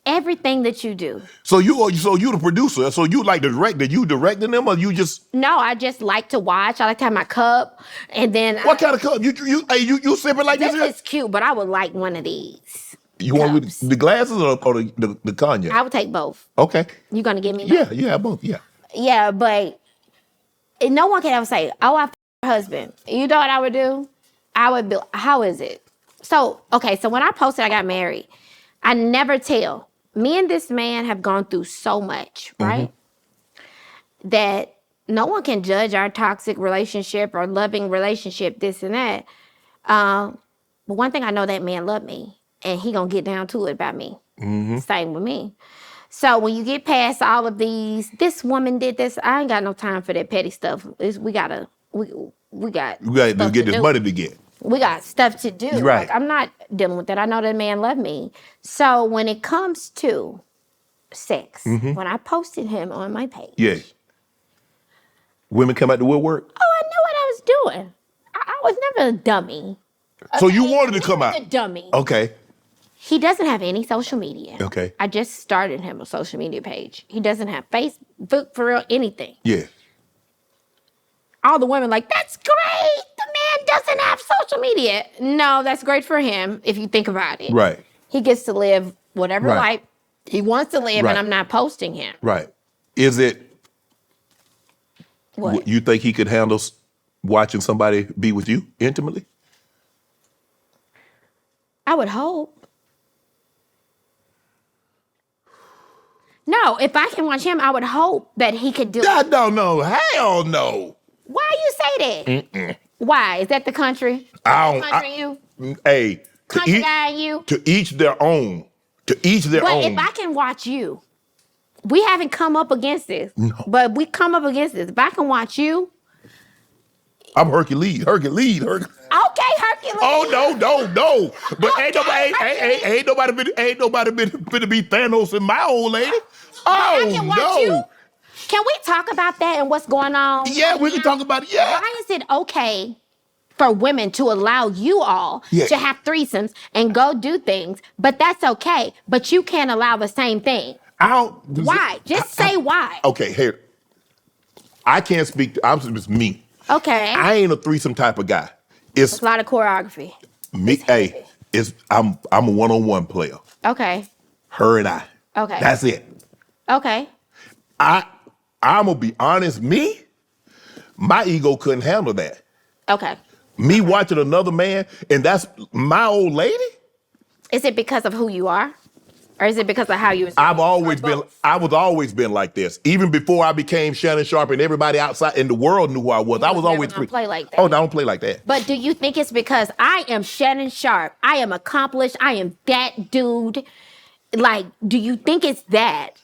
Speaker 2: Everything that you do.
Speaker 1: So you the producer. So you like the director. You directing them, or you just?
Speaker 2: No, I just like to watch. I like to have my cup, and then
Speaker 1: what kind of cup? You sipping like this?
Speaker 2: This is cute, but I would like one of these.
Speaker 1: You want with the glasses or the cognac?
Speaker 2: I would take both.
Speaker 1: Okay.
Speaker 2: You gonna give me that?
Speaker 1: Yeah, both. Yeah.
Speaker 2: Yeah, but no one can ever say, "Oh, I f*** her husband." You know what I would do? I would be. How is it? So when I posted I got married, I never tell. Me and this man have gone through so much, right? That no one can judge our toxic relationship or loving relationship, this and that. But one thing I know, that man loved me, and he gonna get down to it about me. Same with me. So when you get past all of these, this woman did this, I ain't got no time for that petty stuff. We got to get
Speaker 1: this money to get.
Speaker 2: We got stuff to do.
Speaker 1: Right.
Speaker 2: Like, I'm not dealing with that. I know that man loved me. So when it comes to sex, when I posted him on my page.
Speaker 1: Yeah. Women come out the woodwork?
Speaker 2: Oh, I knew what I was doing. I was never a dummy.
Speaker 1: So you wanted to come out?
Speaker 2: A dummy.
Speaker 1: Okay.
Speaker 2: He doesn't have any social media.
Speaker 1: Okay.
Speaker 2: I just started him a social media page. He doesn't have Facebook, for real, anything.
Speaker 1: Yeah.
Speaker 2: All the women like, that's great. The man doesn't have social media. No, that's great for him if you think about it.
Speaker 1: Right.
Speaker 2: He gets to live whatever life he wants to live, and I'm not posting him.
Speaker 1: Right. Is it,
Speaker 2: What?
Speaker 1: You think he could handle watching somebody be with you intimately?
Speaker 2: I would hope. No, if I can watch him, I would hope that he could do it.
Speaker 1: God, no. Hell no.
Speaker 2: Why you say that? Why? Is that the country? Country in you?
Speaker 1: Hey.
Speaker 2: Country guy in you?
Speaker 1: To each their own.
Speaker 2: But if I can watch you, we haven't come up against this.
Speaker 1: No.
Speaker 2: But we come up against this. If I can watch you.
Speaker 1: I'm Hercules.
Speaker 2: Okay, Hercules.
Speaker 1: Oh, no. But
Speaker 2: Okay,
Speaker 1: ain't nobody been to be Thanos in my old lady.
Speaker 2: I can watch you. Can we talk about that and what's going on?
Speaker 1: Yeah, we can talk about it. Yeah.
Speaker 2: Why is it okay for women to allow you all to have threesomes and go do things, but that's okay, but you can't allow the same thing? Why? Just say why.
Speaker 1: Okay, here. I can't speak. It's me.
Speaker 2: Okay.
Speaker 1: I ain't a threesome type of guy.
Speaker 2: It's a lot of choreography.
Speaker 1: Me. I'm a one-on-one player.
Speaker 2: Okay.
Speaker 1: Her and I.
Speaker 2: Okay.
Speaker 1: That's it.
Speaker 2: Okay.
Speaker 1: I'm gonna be honest. My ego couldn't handle that.
Speaker 2: Okay.
Speaker 1: Me watching another man, and that's my old lady.
Speaker 2: Is it because of who you are? Or is it because of how you?
Speaker 1: I was always been like this. Even before I became Shannon Sharp and everybody outside in the world knew who I was. I was always
Speaker 2: play like that.
Speaker 1: Oh, I don't play like that.
Speaker 2: But do you think it's because I am Shannon Sharp? I am accomplished. I am that dude. Like, do you think it's that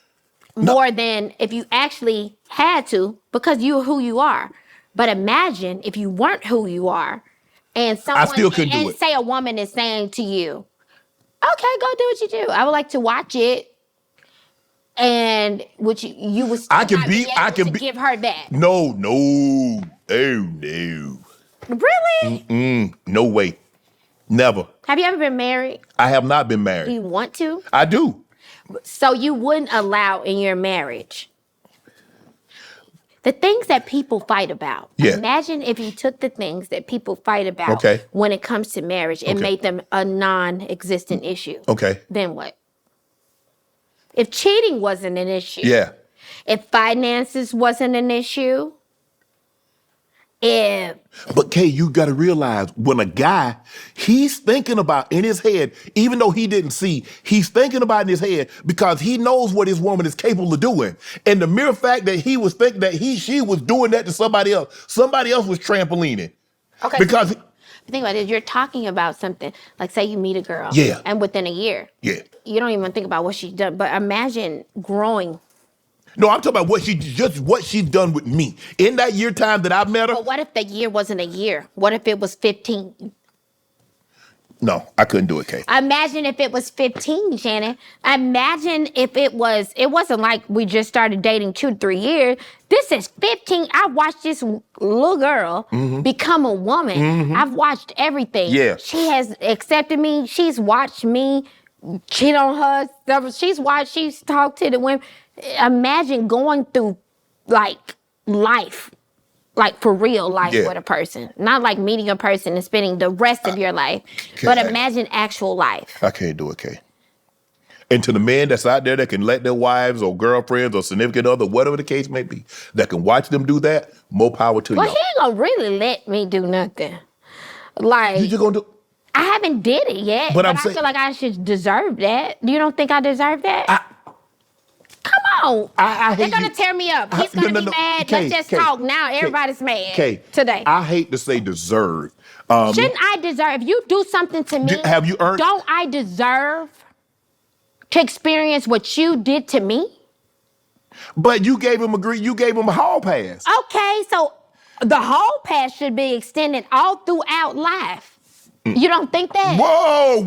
Speaker 2: more than if you actually had to, because you're who you are? But imagine if you weren't who you are, and someone
Speaker 1: I still couldn't do it.
Speaker 2: Say a woman is saying to you, okay, go do what you do. I would like to watch it. And which you would still give her that.
Speaker 1: No. Oh, no.
Speaker 2: Really?
Speaker 1: No way. Never.
Speaker 2: Have you ever been married?
Speaker 1: I have not been married.
Speaker 2: Do you want to?
Speaker 1: I do.
Speaker 2: So you wouldn't allow in your marriage The things that people fight about.
Speaker 1: Yeah.
Speaker 2: Imagine if you took the things that people fight about when it comes to marriage and made them a non-existent issue.
Speaker 1: Okay.
Speaker 2: Then what? If cheating wasn't an issue.
Speaker 1: Yeah.
Speaker 2: If finances wasn't an issue.
Speaker 1: But Kay, you got to realize when a guy, he's thinking about in his head, even though he didn't see, he's thinking about in his head because he knows what his woman is capable of doing. And the mere fact that he was thinking that she was doing that to somebody else was trampolining.
Speaker 2: Okay.
Speaker 1: Because
Speaker 2: think about it. You're talking about something like, say you meet a girl.
Speaker 1: Yeah.
Speaker 2: And within a year.
Speaker 1: Yeah.
Speaker 2: You don't even think about what she's done. But imagine growing.
Speaker 1: No, I'm talking about what she's done with me. In that year time that I met her.
Speaker 2: But what if the year wasn't a year? What if it was 15?
Speaker 1: No, I couldn't do it, Kay.
Speaker 2: Imagine if it was 15, Shannon. Imagine if it wasn't like we just started dating 2 to 3 years. This is 15. I watched this little girl become a woman. I've watched everything.
Speaker 1: Yeah.
Speaker 2: She has accepted me. She's watched me cheat on her. She's talked to the women. Imagine going through like life. Like for real life with a person. Not like meeting a person and spending the rest of your life. But imagine actual life.
Speaker 1: I can't do it, Kay. And to the men that's out there that can let their wives or girlfriends or significant other, whatever the case may be, that can watch them do that, more power to you.
Speaker 2: Well, he ain't gonna really let me do nothing. Like,
Speaker 1: you just gonna do?
Speaker 2: I haven't did it yet, but I feel like I should deserve that. You don't think I deserve that? Come on. They're going to tear me up. He's going to be mad. Let's just talk now. Everybody's mad today.
Speaker 1: I hate to say deserve.
Speaker 2: Shouldn't I deserve? If you do something to me,
Speaker 1: have you earned?
Speaker 2: Don't I deserve to experience what you did to me?
Speaker 1: But you gave him a hall pass.
Speaker 2: Okay, so the hall pass should be extended all throughout life. You don't think that?
Speaker 1: Whoa.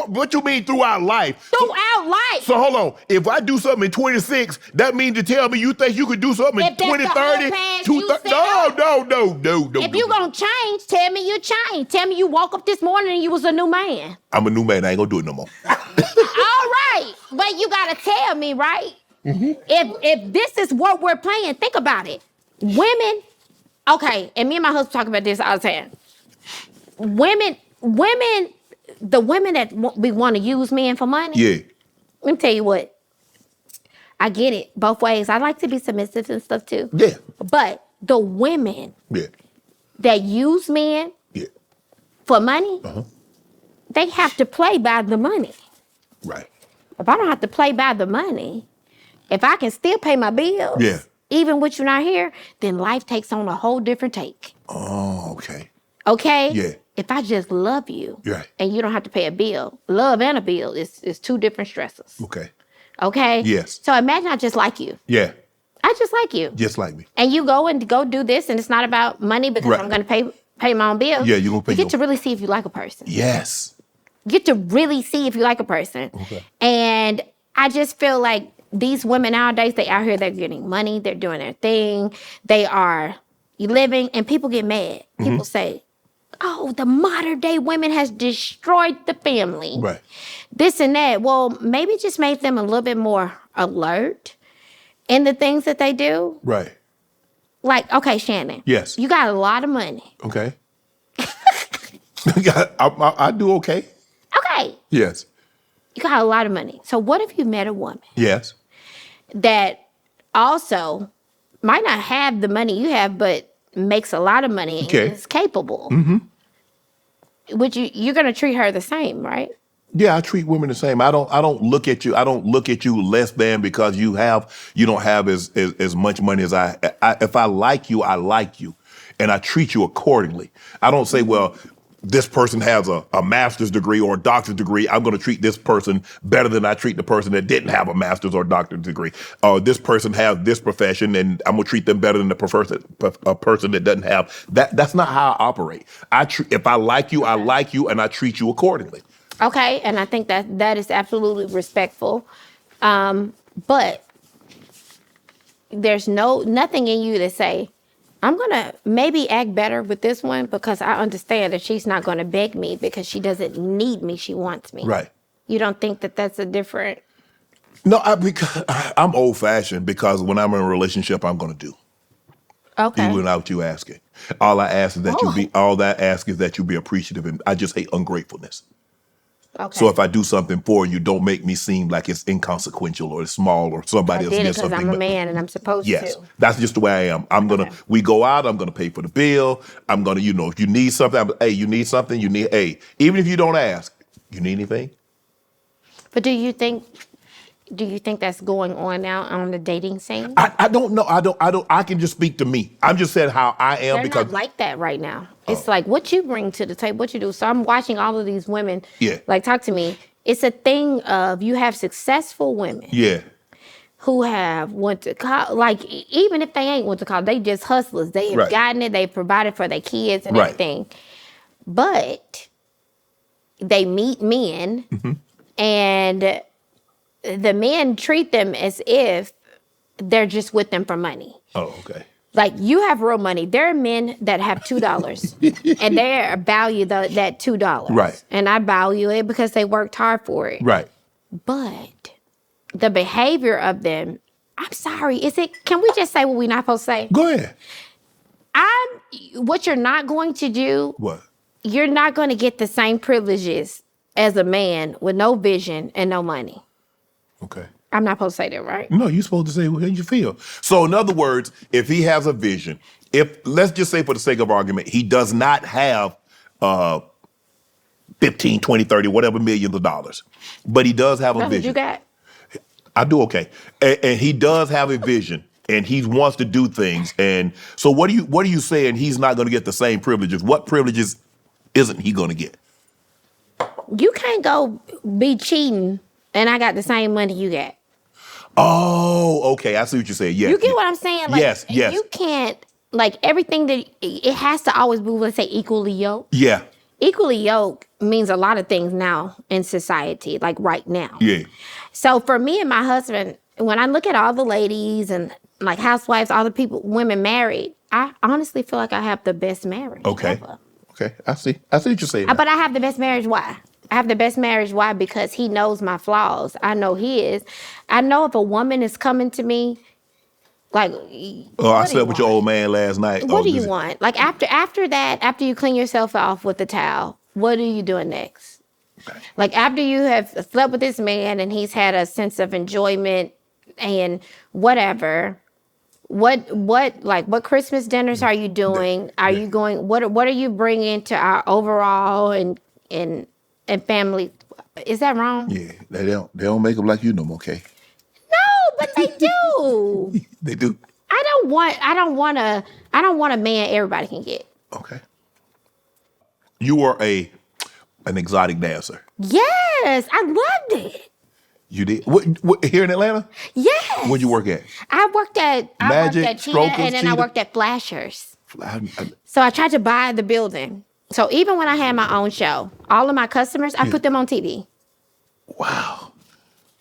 Speaker 1: What you mean throughout life?
Speaker 2: Throughout life.
Speaker 1: So hold on. If I do something in 26, that means to tell me you think you could do something in 20, 30, 230? No.
Speaker 2: If you gonna change, tell me you changed. Tell me you woke up this morning and you was a new man.
Speaker 1: I'm a new man. I ain't gonna do it no more.
Speaker 2: All right. But you gotta tell me, right? If this is what we're playing, think about it. Women, okay, and me and my husband talk about this all the time. The women that we want to use men for money.
Speaker 1: Yeah.
Speaker 2: Let me tell you what. I get it both ways. I like to be submissive and stuff too.
Speaker 1: Yeah.
Speaker 2: But the women that use men for money, they have to play by the money.
Speaker 1: Right.
Speaker 2: If I don't have to play by the money, if I can still pay my bills, even with you not here, then life takes on a whole different take.
Speaker 1: Oh, okay.
Speaker 2: Okay?
Speaker 1: Yeah.
Speaker 2: If I just love you
Speaker 1: and
Speaker 2: you don't have to pay a bill, love and a bill is 2 different stresses.
Speaker 1: Okay.
Speaker 2: Okay?
Speaker 1: Yes.
Speaker 2: So imagine I just like you.
Speaker 1: Yeah.
Speaker 2: I just like you.
Speaker 1: Just like me.
Speaker 2: And you go do this and it's not about money because I'm going to pay my own bill.
Speaker 1: Yeah, you're going to pay
Speaker 2: You get to really see if you like a person.
Speaker 1: Yes.
Speaker 2: You get to really see if you like a person.
Speaker 1: Okay.
Speaker 2: And I just feel like these women nowadays, they out here, they're getting money, they're doing their thing, they are living, and people get mad. People say, oh, the modern day women has destroyed the family.
Speaker 1: Right.
Speaker 2: This and that. Well, maybe just make them a little bit more alert in the things that they do.
Speaker 1: Right.
Speaker 2: Like, okay, Shannon.
Speaker 1: Yes.
Speaker 2: You got a lot of money.
Speaker 1: Okay. I do okay.
Speaker 2: Okay.
Speaker 1: Yes.
Speaker 2: You got a lot of money. So what if you met a woman?
Speaker 1: Yes.
Speaker 2: That also might not have the money you have, but makes a lot of money and is capable. You're gonna treat her the same, right?
Speaker 1: Yeah, I treat women the same. I don't look at you. I don't look at you less than because you don't have as much money as I. If I like you, and I treat you accordingly. I don't say, well, this person has a master's degree or a doctor's degree. I'm going to treat this person better than I treat the person that didn't have a master's or doctor's degree. Or this person has this profession, and I'm going to treat them better than a person that doesn't have that. That's not how I operate. If I like you, and I treat you accordingly.
Speaker 2: Okay, and I think that is absolutely respectful. But there's nothing in you to say, I'm going to maybe act better with this one because I understand that she's not going to beg me because she doesn't need me. She wants me.
Speaker 1: Right.
Speaker 2: You don't think that that's a different...
Speaker 1: No, because I'm old-fashioned because when I'm in a relationship, I'm going to do.
Speaker 2: Okay.
Speaker 1: even without you asking. All I ask is that you be appreciative, and I just hate ungratefulness.
Speaker 2: Okay.
Speaker 1: So if I do something for you, don't make me seem like it's inconsequential or it's small or somebody
Speaker 2: I
Speaker 1: else
Speaker 2: did it
Speaker 1: did
Speaker 2: because
Speaker 1: something.
Speaker 2: I'm a
Speaker 1: but-
Speaker 2: man and I'm supposed
Speaker 1: Yes,
Speaker 2: to.
Speaker 1: that's just the way I am. We go out, I'm gonna pay for the bill. I'm gonna, if you need something, hey, you need something, hey, even if you don't ask, you need anything?
Speaker 2: But do you think that's going on now on the dating scene?
Speaker 1: I don't know. I can just speak to me. I'm just saying how I am
Speaker 2: They're
Speaker 1: because
Speaker 2: not like that right now. It's like what you bring to the table, what you do. So I'm watching all of these women.
Speaker 1: Yeah.
Speaker 2: Like, talk to me. It's a thing of you have successful women
Speaker 1: yeah,
Speaker 2: who have went to college. Like, even if they ain't went to college, they just hustlers. They have
Speaker 1: Right.
Speaker 2: gotten it. They've provided for their kids and
Speaker 1: Right.
Speaker 2: everything. But they meet men
Speaker 1: Mm-hmm.
Speaker 2: and the men treat them as if they're just with them for money.
Speaker 1: oh, okay.
Speaker 2: Like, you have real money. There are men that have $2 and they value that $2.
Speaker 1: Right.
Speaker 2: And I value it because they worked hard for it.
Speaker 1: Right.
Speaker 2: But the behavior of them, I'm sorry, can we just say what we're not supposed to say?
Speaker 1: Go ahead.
Speaker 2: What you're not going to do,
Speaker 1: What?
Speaker 2: you're not going to get the same privileges as a man with no vision and no money.
Speaker 1: Okay.
Speaker 2: I'm not supposed to say that, right?
Speaker 1: No, you're supposed to say how you feel. So in other words, if he has a vision, let's just say for the sake of argument, he does not have 15, 20, 30, whatever millions of dollars, but he does have a
Speaker 2: That's what
Speaker 1: vision.
Speaker 2: you got.
Speaker 1: I do okay. And he does have a vision and he wants to do things. And so what are you saying he's not going to get the same privileges? What privileges isn't he going to get?
Speaker 2: You can't go be cheating and I got the same money you got.
Speaker 1: Oh, okay. I see what you're saying. Yes.
Speaker 2: You get what I'm saying? Like,
Speaker 1: Yes.
Speaker 2: You can't, like, everything that, it has to always be, let's say, equally yoked.
Speaker 1: Yeah.
Speaker 2: Equally yoked means a lot of things now in society, like right now.
Speaker 1: Yeah.
Speaker 2: So for me and my husband, when I look at all the ladies and like housewives, all the people, women married, I honestly feel like I have the best marriage
Speaker 1: Okay.
Speaker 2: ever.
Speaker 1: Okay. I see what you're saying.
Speaker 2: But I have the best marriage. Why? I have the best marriage. Why? Because he knows my flaws. I know his. I know if a woman is coming to me, like,
Speaker 1: I slept with your old man last night.
Speaker 2: what do you want? Like, after that, after you clean yourself off with the towel, what are you doing next?
Speaker 1: Okay.
Speaker 2: Like, after you have slept with this man and he's had a sense of enjoyment and whatever, what Christmas dinners are you doing? Are you going? What are you bringing to our overall and family? Is that wrong?
Speaker 1: Yeah, they don't make them like you no more, okay?
Speaker 2: No, but they do.
Speaker 1: They do.
Speaker 2: I don't want a man everybody can get.
Speaker 1: Okay. You were an exotic dancer.
Speaker 2: Yes, I loved it.
Speaker 1: You did? What here in Atlanta?
Speaker 2: Yes.
Speaker 1: Where'd you work at?
Speaker 2: I worked at
Speaker 1: Magic,
Speaker 2: Cheetah,
Speaker 1: Strokers,
Speaker 2: and then I
Speaker 1: Cheetah?
Speaker 2: worked at Flashers. So I tried to buy the building. So even when I had my own show, all of my customers, I put them on TV.
Speaker 1: Wow.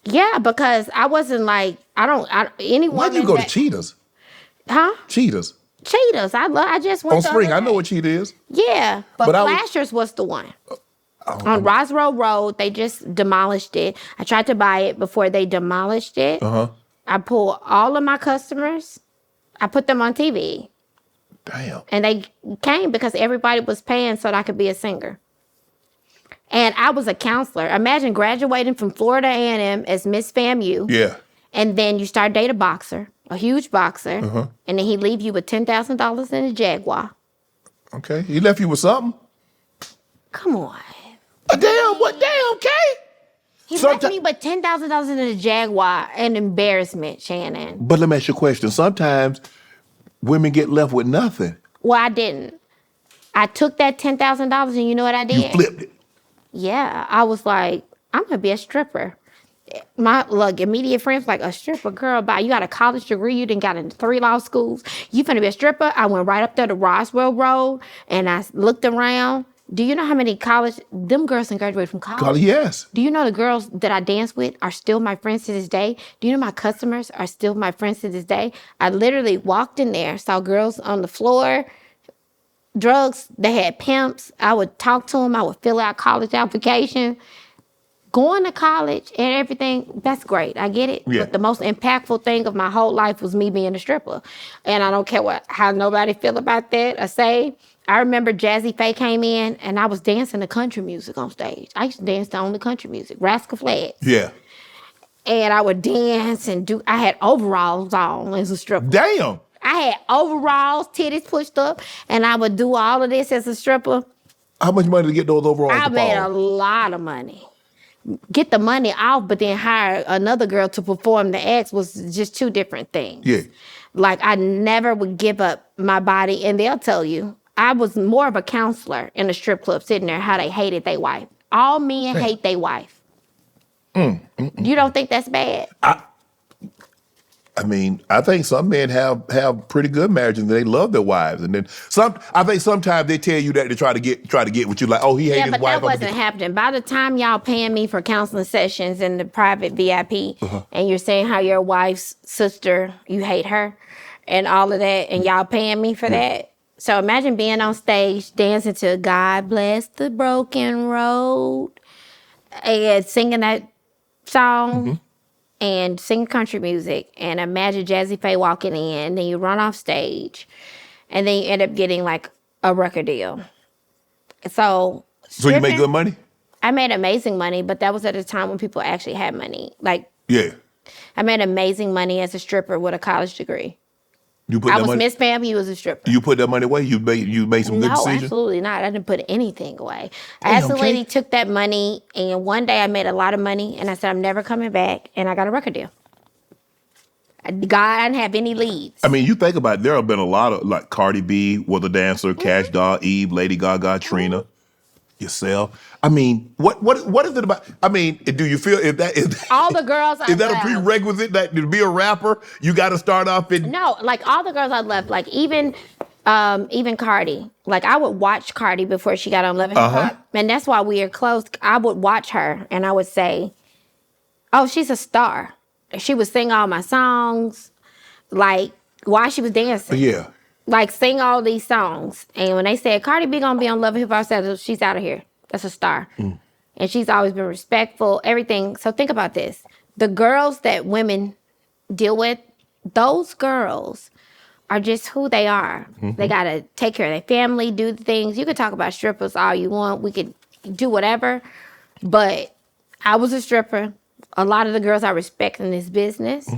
Speaker 2: Yeah, because I wasn't like, anyone.
Speaker 1: Why'd you go to Cheetahs?
Speaker 2: Huh?
Speaker 1: Cheetahs.
Speaker 2: Cheetahs. I just went
Speaker 1: On
Speaker 2: to
Speaker 1: Spring.
Speaker 2: other
Speaker 1: I know
Speaker 2: day.
Speaker 1: what Cheetah is.
Speaker 2: Yeah, but
Speaker 1: But I was-
Speaker 2: Flashers was the one. On Roswell Road, they just demolished it. I tried to buy it before they demolished it.
Speaker 1: Uh-huh.
Speaker 2: I pulled all of my customers. I put them on TV.
Speaker 1: Damn.
Speaker 2: And they came because everybody was paying so that I could be a singer. And I was a counselor. Imagine graduating from Florida A&M as Miss FAMU.
Speaker 1: Yeah.
Speaker 2: And then you start dating a boxer, a huge boxer.
Speaker 1: Uh-huh.
Speaker 2: And then he leave you with $10,000 in a Jaguar.
Speaker 1: Okay. He left you with something?
Speaker 2: Come on.
Speaker 1: Damn, Kay?
Speaker 2: He left me with $10,000 in a Jaguar. An embarrassment, Shannon.
Speaker 1: But let me ask you a question. Sometimes women get left with nothing.
Speaker 2: Well, I didn't. I took that $10,000 and you know what I did?
Speaker 1: You flipped it.
Speaker 2: Yeah, I was like, I'm gonna be a stripper. My immediate friends like, a stripper, girl, you got a college degree, you done got into 3 law schools, you finna be a stripper? I went right up there to Roswell Road and I looked around. Do you know how many them girls done graduated from college?
Speaker 1: Yes.
Speaker 2: Do you know the girls that I dance with are still my friends to this day? Do you know my customers are still my friends to this day? I literally walked in there, saw girls on the floor, drugs, they had pimps. I would talk to them. I would fill out college application. going to college and everything, that's great. I get it.
Speaker 1: Yeah.
Speaker 2: But the most impactful thing of my whole life was me being a stripper. And I don't care how nobody feel about that or say. I remember Jazzy Faye came in and I was dancing to country music on stage. I used to dance to only country music, Rascal Flatts.
Speaker 1: Yeah.
Speaker 2: And I would dance and I had overalls on as a stripper.
Speaker 1: Damn.
Speaker 2: I had overalls, titties pushed up, and I would do all of this as a stripper.
Speaker 1: How much money to get those overalls?
Speaker 2: I made a lot of money. Get the money off, but then hire another girl to perform the acts was just two different things.
Speaker 1: Yeah.
Speaker 2: Like, I never would give up my body, and they'll tell you, I was more of a counselor in a strip club sitting there, how they hated their wife. All men hate their wife. You don't think that's bad?
Speaker 1: I mean, I think some men have pretty good marriages and they love their wives. And then I think sometimes they tell you that to try to get what you like. Oh, he hated his wife.
Speaker 2: Yeah, but that wasn't happening. By the time y'all paying me for counseling sessions in the private VIP, and you're saying how your wife's sister, you hate her, and all of that, and y'all paying me for that. So imagine being on stage dancing to God Bless the Broken Road and singing that song. And sing country music, and imagine Jazzy Faye walking in, then you run off stage, and then you end up getting like a record deal. So
Speaker 1: you made good money?
Speaker 2: I made amazing money, but that was at a time when people actually had money. Like,
Speaker 1: yeah,
Speaker 2: I made amazing money as a stripper with a college degree.
Speaker 1: You put
Speaker 2: I
Speaker 1: that
Speaker 2: was
Speaker 1: money?
Speaker 2: Miss Fam, you was a stripper.
Speaker 1: You put that money away? You made some good decisions?
Speaker 2: No, absolutely not. I didn't put anything away. I asked the lady, took that money, and one day I made a lot of money, and I said, I'm never coming back, and I got a record deal. God, I didn't have any leads.
Speaker 1: I mean, you think about it, there have been a lot of, like, Cardi B was a dancer, Cash Doll, Eve, Lady Gaga, Trina, yourself. I mean, what is it about? I mean, do you feel if that is
Speaker 2: all the girls I
Speaker 1: is that
Speaker 2: love,
Speaker 1: a prerequisite that to be a rapper, you got to start off in?
Speaker 2: No, like all the girls I loved, like even Cardi. Like I would watch Cardi before she got on Love and Hip Hop, and that's why we are close. I would watch her, and I would say, "Oh, she's a star." She would sing all my songs, like while she was dancing.
Speaker 1: Yeah.
Speaker 2: Like sing all these songs, and when they said Cardi B gonna be on Love and Hip Hop, I said she's out of here. That's a star. And she's always been respectful, everything. So think about this. The girls that women deal with, those girls are just who they are. They got to take care of their family, do the things. You could talk about strippers all you want. We could do whatever. But I was a stripper. A lot of the girls I respect in this business,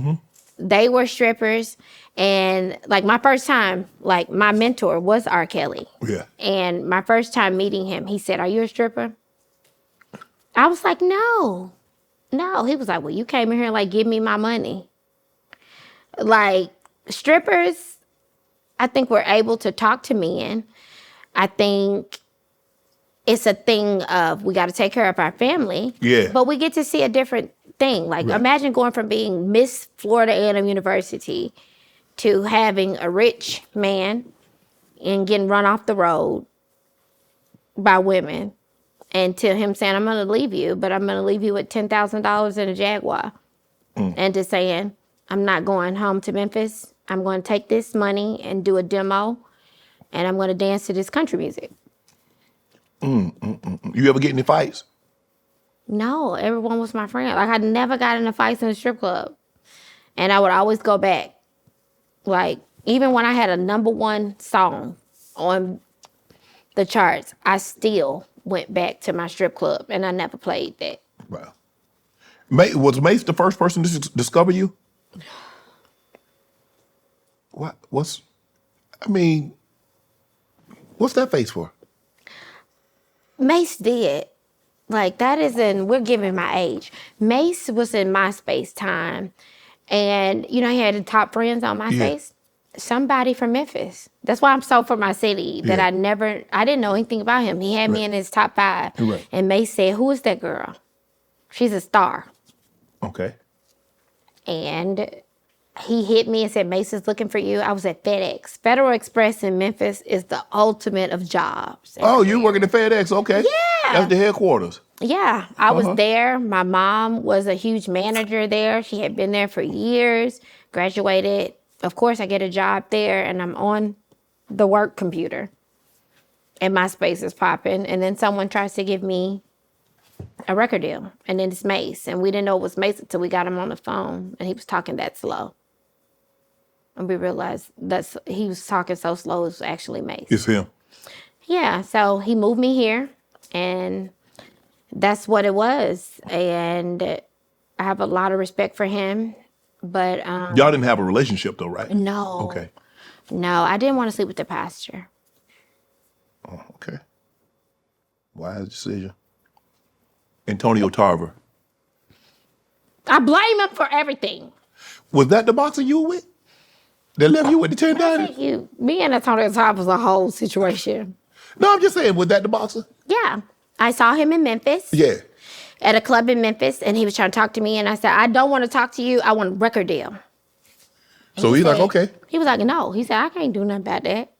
Speaker 2: they were strippers. And like my first time, like my mentor was R. Kelly.
Speaker 1: Yeah.
Speaker 2: And my first time meeting him, he said, "Are you a stripper?" I was like, no. He was like, "Well, you came in here like, give me my money." Like strippers, I think we're able to talk to men. I think it's a thing of we got to take care of our family.
Speaker 1: Yeah.
Speaker 2: But we get to see a different thing. Like imagine going from being Miss Florida A&M University to having a rich man and getting run off the road by women, and to him saying, "I'm going to leave you, but I'm going to leave you with $10,000 in a Jaguar." And to saying, "I'm not going home to Memphis. I'm going to take this money and do a demo, and I'm going to dance to this country music."
Speaker 1: You ever get any fights?
Speaker 2: No, everyone was my friend. Like I never got into fights in a strip club. And I would always go back. Like, even when I had a #1 song on the charts, I still went back to my strip club, and I never played that.
Speaker 1: Wow. Was Mace the first person to discover you? What's that face for?
Speaker 2: Mace did. Like, we're giving my age. Mace was in MySpace time. And, he had the top friends on MySpace. Somebody from Memphis. That's why I'm so for my city that I didn't know anything about him. He had me in his top 5.
Speaker 1: Right.
Speaker 2: And Mace said, "Who is that girl? She's a star."
Speaker 1: Okay.
Speaker 2: And he hit me and said, "Mace is looking for you." I was at FedEx. Federal Express in Memphis is the ultimate of jobs.
Speaker 1: Oh, you working at FedEx? Okay.
Speaker 2: Yeah.
Speaker 1: That's the headquarters.
Speaker 2: Yeah, I was there. My mom was a huge manager there. She had been there for years, graduated. Of course, I get a job there, and I'm on the work computer. And my space is popping. And then someone tries to give me a record deal. And then it's Mace. And we didn't know it was Mace until we got him on the phone. And he was talking that slow. And we realized he was talking so slow, it was actually Mace.
Speaker 1: It's him.
Speaker 2: Yeah, so he moved me here. And that's what it was. And I have a lot of respect for him. But
Speaker 1: Y'all didn't have a relationship though, right?
Speaker 2: no.
Speaker 1: Okay.
Speaker 2: No, I didn't want to sleep with the pastor.
Speaker 1: Oh, okay. Wise decision. Antonio Tarver.
Speaker 2: I blame him for everything.
Speaker 1: Was that the boxer you were with? That left you with the 10 diamonds?
Speaker 2: Thank you. Me and Antonio Top was a whole situation.
Speaker 1: No, I'm just saying, was that the boxer?
Speaker 2: Yeah. I saw him in Memphis.
Speaker 1: Yeah.
Speaker 2: At a club in Memphis, and he was trying to talk to me, and I said, I don't want to talk to you. I want a record deal. And
Speaker 1: So he's
Speaker 2: said,
Speaker 1: like, okay.
Speaker 2: He was like, no. He said, I can't do nothing about that.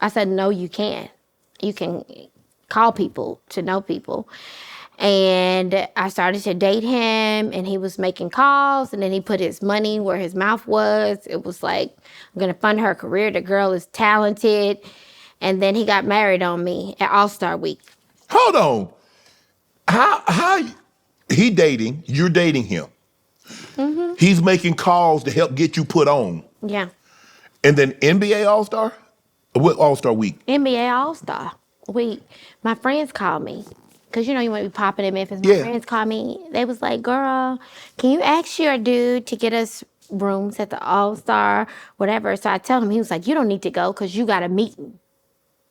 Speaker 2: I said, no, you can. You can call people to know people. And I started to date him, and he was making calls, and then he put his money where his mouth was. It was like, I'm going to fund her career. The girl is talented. And then he got married on me at All-Star Week.
Speaker 1: Hold on. How he dating, you're dating him.
Speaker 2: Mm-hmm.
Speaker 1: He's making calls to help get you put on.
Speaker 2: Yeah.
Speaker 1: And then NBA All-Star? What All-Star Week?
Speaker 2: NBA All-Star Week. My friends called me. Because, you know, you want to be popping in Memphis. My friends called me. They was like, girl, can you ask your dude to get us rooms at the All-Star, whatever. So I tell him, he was like, you don't need to go because you got a meeting.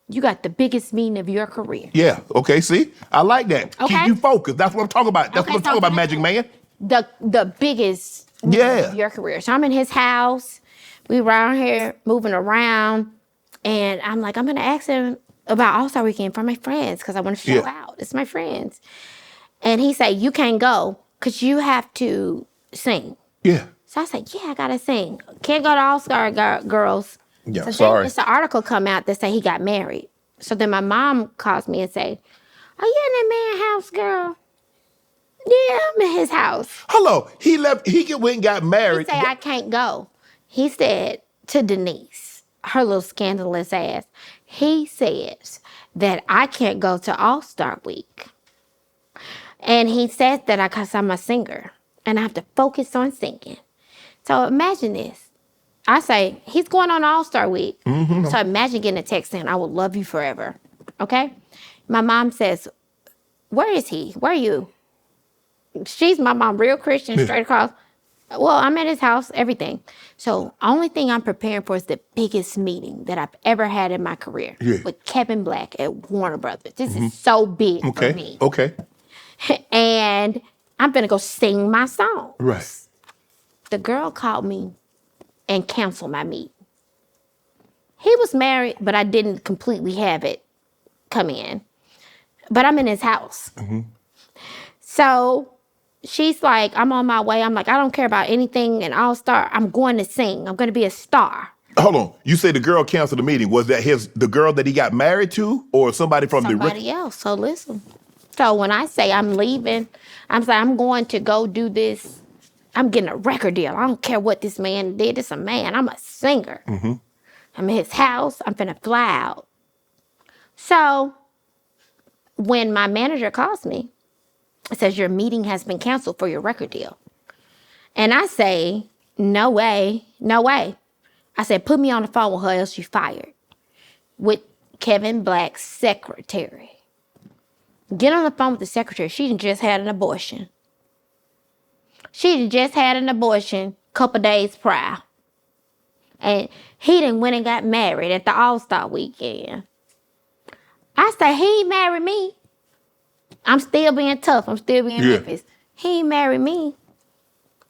Speaker 2: You got the biggest meeting of your career.
Speaker 1: Yeah, okay, see? I like that.
Speaker 2: Okay.
Speaker 1: Keep you focused. That's what I'm talking about. That's what I'm talking about, Magic Man.
Speaker 2: The biggest meeting of your career. So I'm in his house. We around here moving around. And I'm like, I'm going to ask him about All-Star Weekend for my friends because I want to show out. It's my friends. And he said, you can't go because you have to sing.
Speaker 1: Yeah.
Speaker 2: So I said, yeah, I got to sing. Can't go to All-Star Girls.
Speaker 1: Yeah,
Speaker 2: so
Speaker 1: sorry.
Speaker 2: Then it's an article come out that say he got married. So then my mom calls me and say, are you in that man's house, girl? Yeah, I'm in his house.
Speaker 1: Hello, he left, he went and got married.
Speaker 2: He said, I can't go. He said to Denise, her little scandalous ass, he says that I can't go to All-Star Week. And he says that because I'm a singer and I have to focus on singing. So imagine this. I say, he's going on All-Star Week. Mm-hmm. So imagine getting a text saying, I will love you forever. Okay? My mom says, where is he? Where are you? She's my mom, real Christian, straight across. Well, I'm at his house, everything. So only thing I'm preparing for is the biggest meeting that I've ever had in my career with Kevin Black at Warner Brothers. This is so big for me.
Speaker 1: Okay.
Speaker 2: And I'm going to go sing my song.
Speaker 1: Right.
Speaker 2: The girl called me and canceled my meeting. He was married, but I didn't completely have it come in. But I'm in his house. Mm-hmm. So she's like, I'm on my way. I'm like, I don't care about anything in All-Star. I'm going to sing. I'm going to be a star.
Speaker 1: Hold on. You say the girl canceled the meeting. Was that the girl that he got married to or somebody from
Speaker 2: somebody else? So listen. So when I say I'm leaving, I'm saying I'm going to go do this. I'm getting a record deal. I don't care what this man did. It's a man. I'm a singer. Mm-hmm. I'm in his house. I'm finna fly out. So when my manager calls me, it says your meeting has been canceled for your record deal. And I say, no way, no way. I said, put me on the phone with her, else you fired. With Kevin Black's secretary. Get on the phone with the secretary. She just had an abortion. She just had an abortion a couple days prior. And he done went and got married at the All-Star Weekend. I said, he ain't married me. I'm still being tough. I'm still being Memphis. He ain't married me.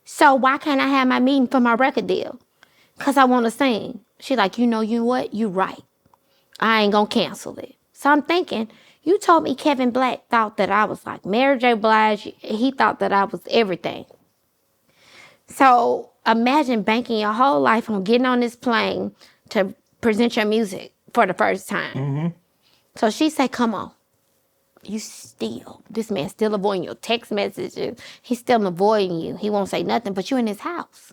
Speaker 2: So why can't I have my meeting for my record deal? Because I want to sing. She like, you know what? You right. I ain't going to cancel it. So I'm thinking, you told me Kevin Black thought that I was like Mary J. Blige. He thought that I was everything. So imagine banking your whole life on getting on this plane to present your music for the first time. Mm-hmm. So she said, come on. This man's still avoiding your text messages. He's still avoiding you. He won't say nothing, but you in his house.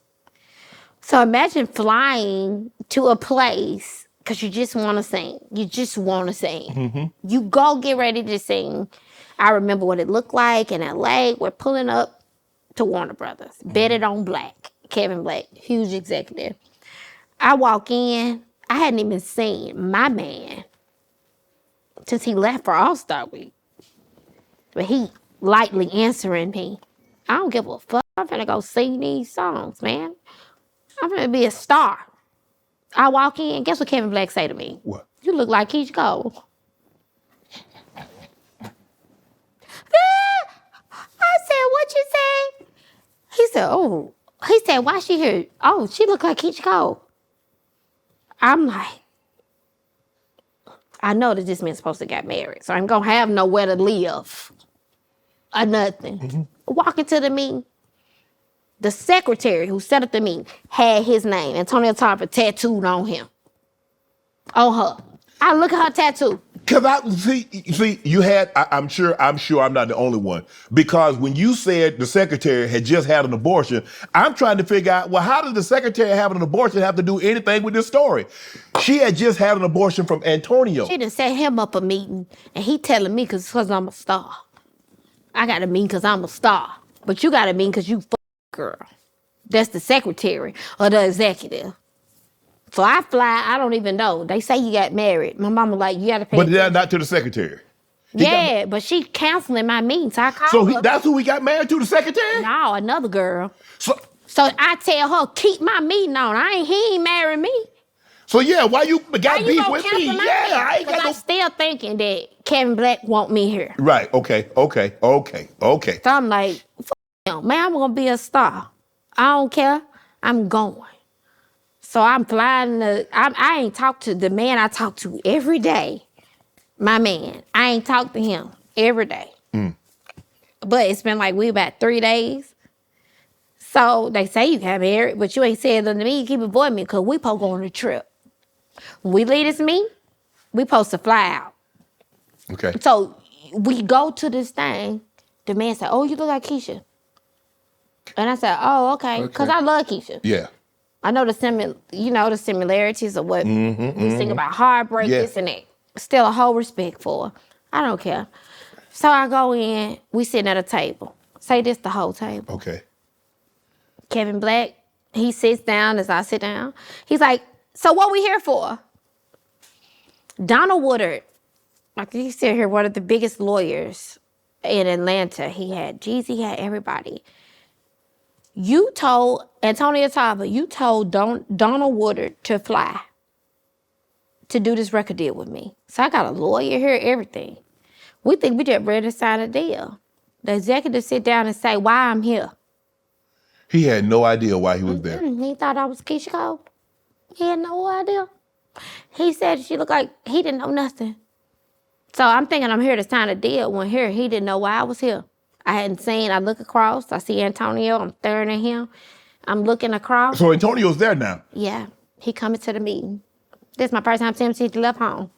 Speaker 2: So imagine flying to a place because you just want to sing. You just want to sing. Mm-hmm. You go get ready to sing. I remember what it looked like in LA. We're pulling up to Warner Brothers. Betted on Black. Kevin Black, huge executive. I walk in. I hadn't even seen my man since he left for All-Star Week. But he lightly answering me. I don't give a fuck. I'm finna go sing these songs, man. I'm finna be a star. I walk in. Guess what Kevin Black say to me?
Speaker 1: What?
Speaker 2: You look like Keisha Cole. I said, what you say? He said, oh. He said, why she here? Oh, she look like Keisha Cole. I'm like, I know that this man's supposed to get married, so I ain't gonna have nowhere to live or nothing.
Speaker 1: Mm-hmm.
Speaker 2: Walking to the meeting, the secretary who set up the meeting had his name, Antonio Tarver, tattooed on him. On her. I look at her tattoo.
Speaker 1: Cause you had. I'm sure I'm not the only one. Because when you said the secretary had just had an abortion, I'm trying to figure out, well, how did the secretary having an abortion have to do anything with this story? She had just had an abortion from Antonio.
Speaker 2: She done set him up a meeting, and he telling me because I'm a star. I got a meeting because I'm a star, but you got a meeting because you girl. That's the secretary or the executive. So I fly, I don't even know. They say you got married. My mama like, you got to pay.
Speaker 1: But not to the secretary.
Speaker 2: Yeah, but she canceling my meeting, so I called her.
Speaker 1: That's who we got married to, the secretary?
Speaker 2: No, another girl.
Speaker 1: So
Speaker 2: I tell her, keep my meeting on. He ain't married me.
Speaker 1: So yeah, why you got beef with me?
Speaker 2: Yeah,
Speaker 1: I ain't got no.
Speaker 2: I'm still thinking that Kevin Black want me here.
Speaker 1: Right, okay.
Speaker 2: So I'm like, him, man, I'm gonna be a star. I don't care. I'm going. So I'm flying. I ain't talked to the man I talk to every day. My man. I ain't talked to him every day. But it's been like about 3 days. So they say you got married, but you ain't said nothing to me. You keep avoiding me because we supposed to go on a trip. When we leave this meet, we supposed to fly out.
Speaker 1: Okay.
Speaker 2: So we go to this thing. The man said, oh, you look like Keisha. And I said, oh, okay. Because I love Keisha.
Speaker 1: Yeah.
Speaker 2: I know the similarities of what we sing about heartbreak, this and that. Still a whole respect for her. I don't care. So I go in, we sitting at a table. Say this the whole table.
Speaker 1: Okay.
Speaker 2: Kevin Black, he sits down as I sit down. He's like, so what we here for? Donald Woodard, like you sit here, one of the biggest lawyers in Atlanta. He had Jeezy, he had everybody. You told Antonio Tarver, you told Donald Woodard to fly to do this record deal with me. So I got a lawyer here, everything. We think we just ready to sign a deal. The executive sit down and say, why I'm here.
Speaker 1: He had no idea why he was there.
Speaker 2: He thought I was Keisha Cole. He had no idea. He said she looked like he didn't know nothing. So I'm thinking I'm here to sign a deal when here he didn't know why I was here. I hadn't seen, I look across, I see Antonio, I'm staring at him. I'm looking across.
Speaker 1: So Antonio's there now?
Speaker 2: Yeah, he coming to the meeting. This is my first time seeing him since he left home.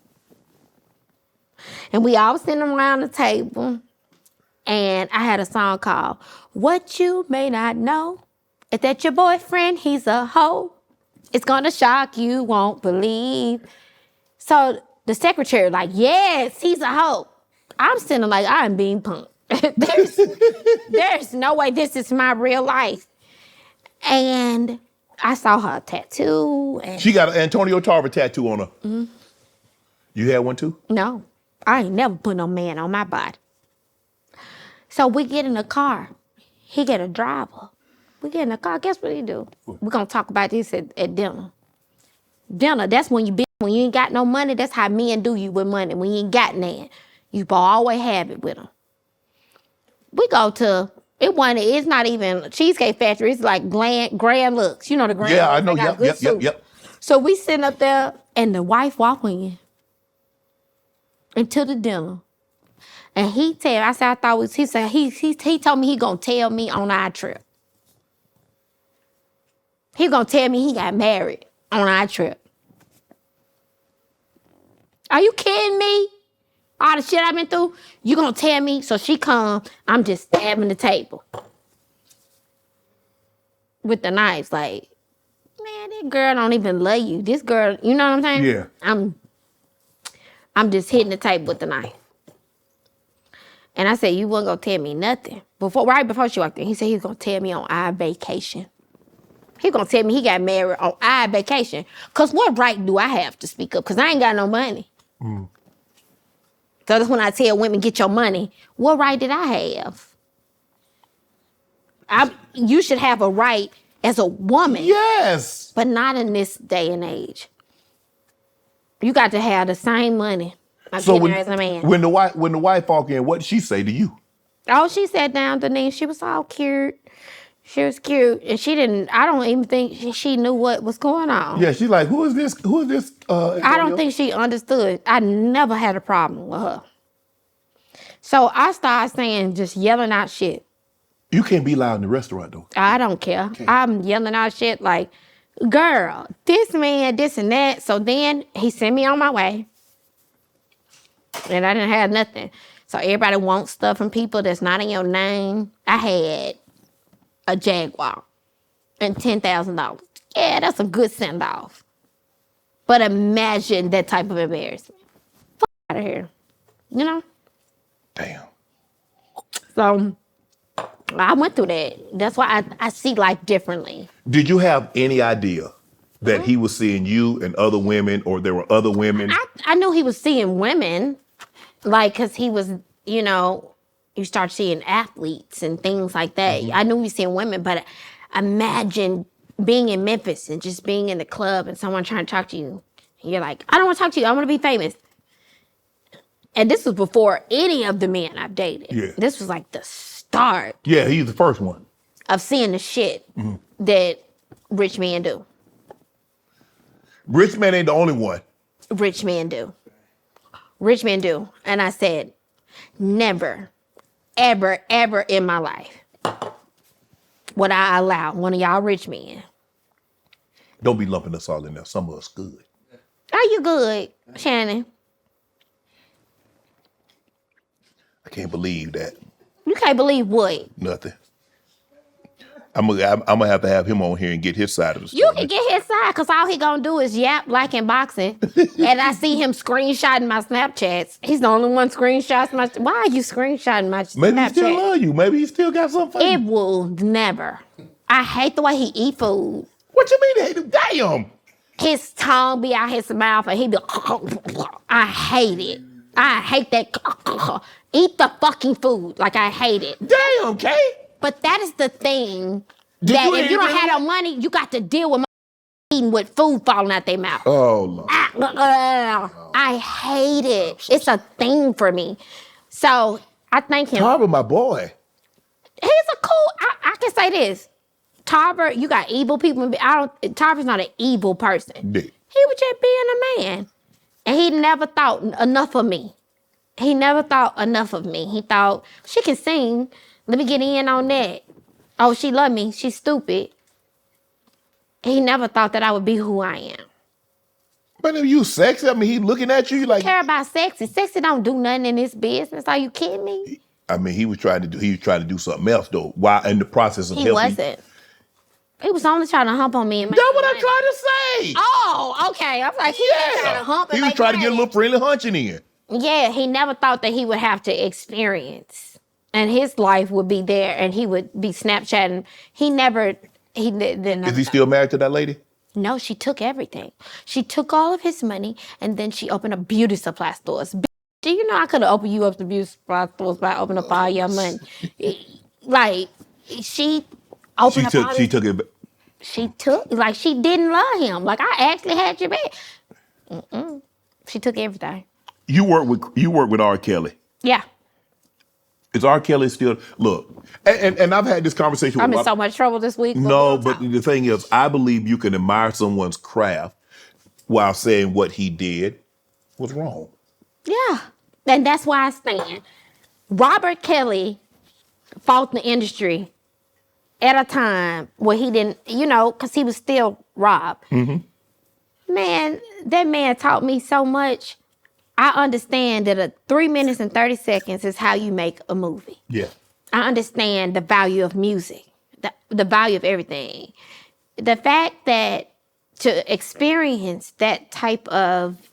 Speaker 2: And we all sitting around the table, and I had a song called, What You May Not Know is That Your Boyfriend, He's a Hoe. It's gonna shock you, won't believe. So the secretary like, yes, he's a hoe. I'm sitting like, I'm being punked. There's no way this is my real life. And I saw her tattoo. And
Speaker 1: she got an Antonio Tarver tattoo on her. Mm-hmm. You had one too?
Speaker 2: No, I ain't never put no man on my body. So we get in the car. He get a driver. We get in the car. Guess what he do? We're going to talk about this at dinner. Dinner, that's when you ain't got no money. That's how men do you with money. When you ain't got none, you always have it with them. We go to, it's not even Cheesecake Factory. It's like Grand Lux. You know the Grand Lux.
Speaker 1: Yeah, I know. Yep.
Speaker 2: So we sitting up there, and the wife walking in into the dinner. And he told me he gonna tell me on our trip. He gonna tell me he got married on our trip. Are you kidding me? All the shit I've been through, you gonna tell me? So she come, I'm just stabbing the table with the knives. Like, man, this girl don't even love you. This girl, you know what I'm saying?
Speaker 1: Yeah.
Speaker 2: I'm just hitting the table with the knife. And I said, you wasn't going to tell me nothing. Right before she walked in, he said he was going to tell me on our vacation. He going to tell me he got married on our vacation. Because what right do I have to speak up? Because I ain't got no money. So that's when I tell women, get your money. What right did I have? You should have a right as a woman.
Speaker 1: Yes.
Speaker 2: But not in this day and age. You got to have the same money.
Speaker 1: So
Speaker 2: as a man.
Speaker 1: when the wife walked in, what did she say to you?
Speaker 2: Oh, she sat down, Denise. She was all cute. She was cute. And I don't even think she knew what was going on.
Speaker 1: Yeah, she's like, who is this?
Speaker 2: I don't think she understood. I never had a problem with her. So I started saying, just yelling out shit.
Speaker 1: You can't be loud in the restaurant, though.
Speaker 2: I don't care. Okay. I'm yelling out shit like, girl, this man, this and that. So then he sent me on my way. And I didn't have nothing. So everybody wants stuff from people that's not in your name. I had a Jaguar and $10,000. Yeah, that's a good send off. But imagine that type of embarrassment. Fuck out of here. You know?
Speaker 1: Damn.
Speaker 2: So I went through that. That's why I see life differently.
Speaker 1: Did you have any idea that he was seeing you and other women, or there were other women?
Speaker 2: I knew he was seeing women, like, because he was, you know, you start seeing athletes and things like that. I knew he was seeing women, but imagine being in Memphis and just being in the club and someone trying to talk to you. And you're like, I don't want to talk to you. I want to be famous. And this was before any of the men I've dated.
Speaker 1: Yeah.
Speaker 2: This was like the start.
Speaker 1: Yeah, he's the first one.
Speaker 2: Of seeing the shit that rich men do.
Speaker 1: Rich men ain't the only one.
Speaker 2: Rich men do. Rich men do. And I said, never, ever, ever in my life would I allow one of y'all rich men.
Speaker 1: Don't be lumping us all in there. Some of us good.
Speaker 2: Are you good, Shannon?
Speaker 1: I can't believe that.
Speaker 2: You can't believe what?
Speaker 1: Nothing. I'm gonna have to have him on here and get his side of the story.
Speaker 2: You can get his side, because all he gonna do is yap like in boxing. And I see him screenshotting my Snapchats. He's the only one screenshots my... Why are you screenshotting my Snapchat?
Speaker 1: Maybe he still love you. Maybe he still got something for you.
Speaker 2: It will never. I hate the way he eat food.
Speaker 1: What you mean? Damn.
Speaker 2: His tongue be out his mouth and he be... I hate it. I hate that... Eat the fucking food. Like, I hate it.
Speaker 1: Damn, Kay.
Speaker 2: But that is the thing that if you don't have no money, you got to deal with eating with food falling out their mouth.
Speaker 1: Oh, Lord.
Speaker 2: I hate it. It's a thing for me. So I thank him.
Speaker 1: Tarver, my boy.
Speaker 2: He's a cool, I can say this. Tarver, you got evil people. Tarver's not an evil person.
Speaker 1: Yeah.
Speaker 2: He was just being a man. And he never thought enough of me. He never thought enough of me. He thought, she can sing. Let me get in on that. Oh, she love me. She's stupid. He never thought that I would be who I am.
Speaker 1: But if you sexy, I mean, he looking at you like...
Speaker 2: Care about sexy. Sexy don't do nothing in this business. Are you kidding me?
Speaker 1: I mean, he was trying to do something else, though, while in the process of
Speaker 2: He
Speaker 1: helping.
Speaker 2: wasn't. He was only trying to hump on me. And
Speaker 1: That's what I'm trying to say.
Speaker 2: Oh, okay. I was like, he was trying to hump and
Speaker 1: he was
Speaker 2: make
Speaker 1: trying to
Speaker 2: money.
Speaker 1: get a little friendly hunching in.
Speaker 2: Yeah, he never thought that he would have to experience. And his life would be there and he would be Snapchatting. He didn't.
Speaker 1: Is he still married to that lady?
Speaker 2: No, she took everything. She took all of his money and then she opened up beauty supply stores. Do you know I could have opened you up to beauty supply stores by opening up all your money? Like, she opened up all
Speaker 1: She took it.
Speaker 2: She took, like, she didn't love him. Like, I actually had your back. She took everything.
Speaker 1: You work with R. Kelly.
Speaker 2: Yeah.
Speaker 1: Is R. Kelly still look? And I've had this conversation.
Speaker 2: I'm
Speaker 1: with
Speaker 2: in so much trouble this week.
Speaker 1: No, but the thing is, I believe you can admire someone's craft while saying what he did was wrong.
Speaker 2: Yeah, and that's why I stand. Robert Kelly fought the industry at a time where he didn't, because he was still robbed. Mm-hmm. Man, that man taught me so much. I understand that a 3 minutes and 30 seconds is how you make a movie.
Speaker 1: Yeah.
Speaker 2: I understand the value of music, the value of everything. The fact that to experience that type of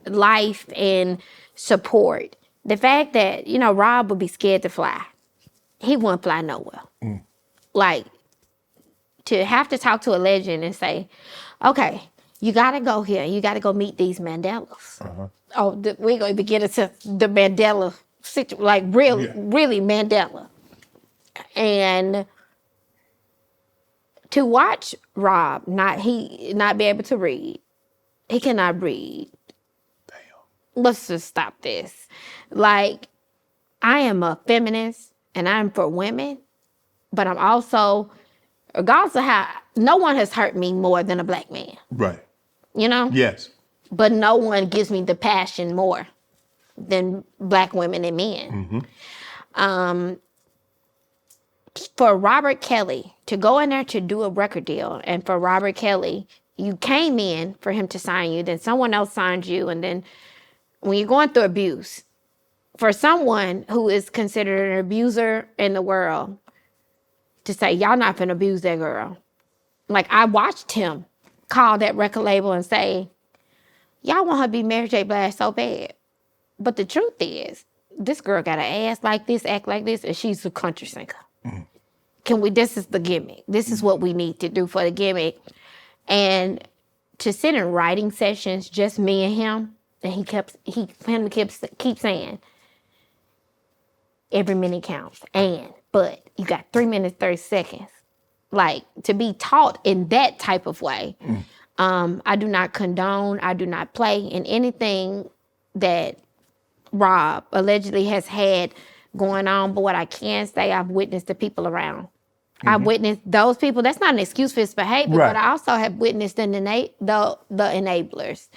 Speaker 2: life and support The fact that, you know, Rob would be scared to fly. He wouldn't fly nowhere. Like, to have to talk to a legend and say, okay, you got to go here. You got to go meet these Mandelas. We're going to get into the Mandela situation, like really Mandela. And to watch Rob not be able to read. He cannot read. Damn. Let's just stop this. Like, I am a feminist and I'm for women, but I'm also, regardless of how, no one has hurt me more than a black man.
Speaker 1: Right.
Speaker 2: You know?
Speaker 1: Yes.
Speaker 2: But no one gives me the passion more than black women and men. For Robert Kelly to go in there to do a record deal, and for Robert Kelly, you came in for him to sign you, then someone else signed you, and then when you're going through abuse, for someone who is considered an abuser in the world, to say, y'all not finna abuse that girl. Like, I watched him call that record label and say, y'all want her to be Mary J. Blige so bad. But the truth is, this girl got an ass like this, act like this, and she's a country singer. This is the gimmick. This is what we need to do for the gimmick. And to sit in writing sessions, just me and him, and he kept saying, every minute counts. But you got 3 minutes, 30 seconds. Like, to be taught in that type of way. I do not condone, I do not play in anything that Rob allegedly has had going on. But what I can say, I've witnessed the people around. I've witnessed those people. That's not an excuse for his behavior,
Speaker 1: Right.
Speaker 2: but I also have witnessed the enablers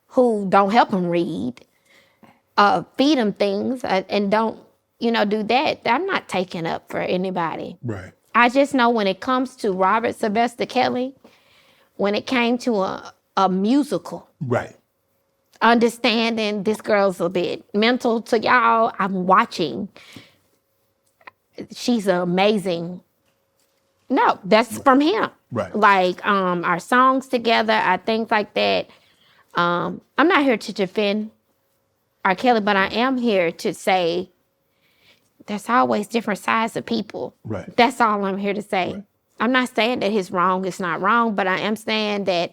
Speaker 2: who don't help him read, feed him things, and don't, do that. I'm not taking up for anybody.
Speaker 1: Right.
Speaker 2: I just know when it comes to Robert Sylvester Kelly, when it came to a musical,
Speaker 1: Right.
Speaker 2: understanding this girl's a bit mental to y'all, I'm watching. She's amazing. No, that's from him.
Speaker 1: Right.
Speaker 2: Like, our songs together, things like that. I'm not here to defend R. Kelly, but I am here to say there's always different sides of people.
Speaker 1: Right.
Speaker 2: That's all I'm here to say.
Speaker 1: Right.
Speaker 2: I'm not saying that his wrong is not wrong, but I am saying that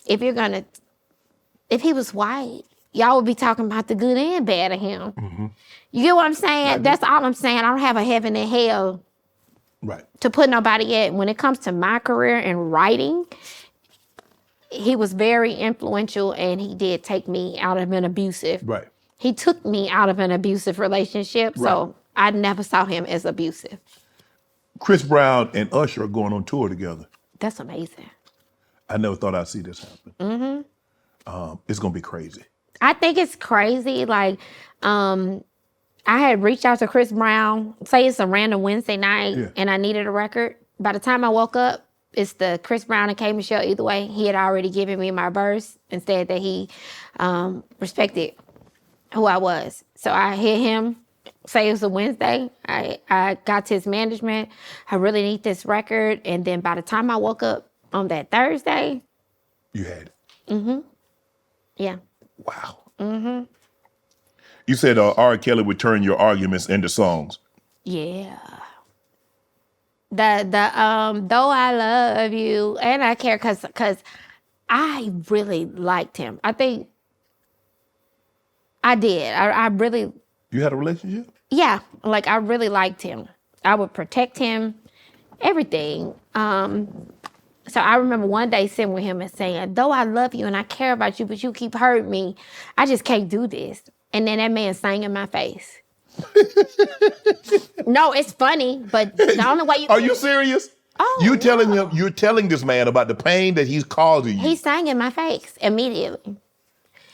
Speaker 2: if he was white, y'all would be talking about the good and bad of him. You get what I'm saying? That's all I'm saying. I don't have a heaven and hell
Speaker 1: Right.
Speaker 2: to put nobody at. When it comes to my career and writing, he was very influential, and he did take me out of an abusive.
Speaker 1: Right.
Speaker 2: He took me out of an abusive relationship, so
Speaker 1: Right.
Speaker 2: I never saw him as abusive.
Speaker 1: Chris Brown and Usher are going on tour together.
Speaker 2: That's amazing.
Speaker 1: I never thought I'd see this happen. It's going to be crazy.
Speaker 2: I think it's crazy. Like, I had reached out to Chris Brown, say it's a random Wednesday night, and I needed a record. By the time I woke up, it's the Chris Brown and K. Michelle. Either way, he had already given me my verse and said that he respected who I was. So I hit him, say it was a Wednesday. I got to his management. I really need this record. And then by the time I woke up on that Thursday.
Speaker 1: You had it.
Speaker 2: Yeah.
Speaker 1: Wow. You said R. Kelly would turn your arguments into songs.
Speaker 2: Yeah. The though I love you and I care cause I really liked him. I think I did. I really,
Speaker 1: You had a relationship?
Speaker 2: yeah, like I really liked him. I would protect him, everything. So I remember one day sitting with him and saying, though I love you and I care about you, but you keep hurting me, I just can't do this. And then that man sang in my face. No, it's funny, but the only way you
Speaker 1: Are you serious?
Speaker 2: Oh,
Speaker 1: you're telling this man about the pain that he's causing you.
Speaker 2: He sang in my face immediately.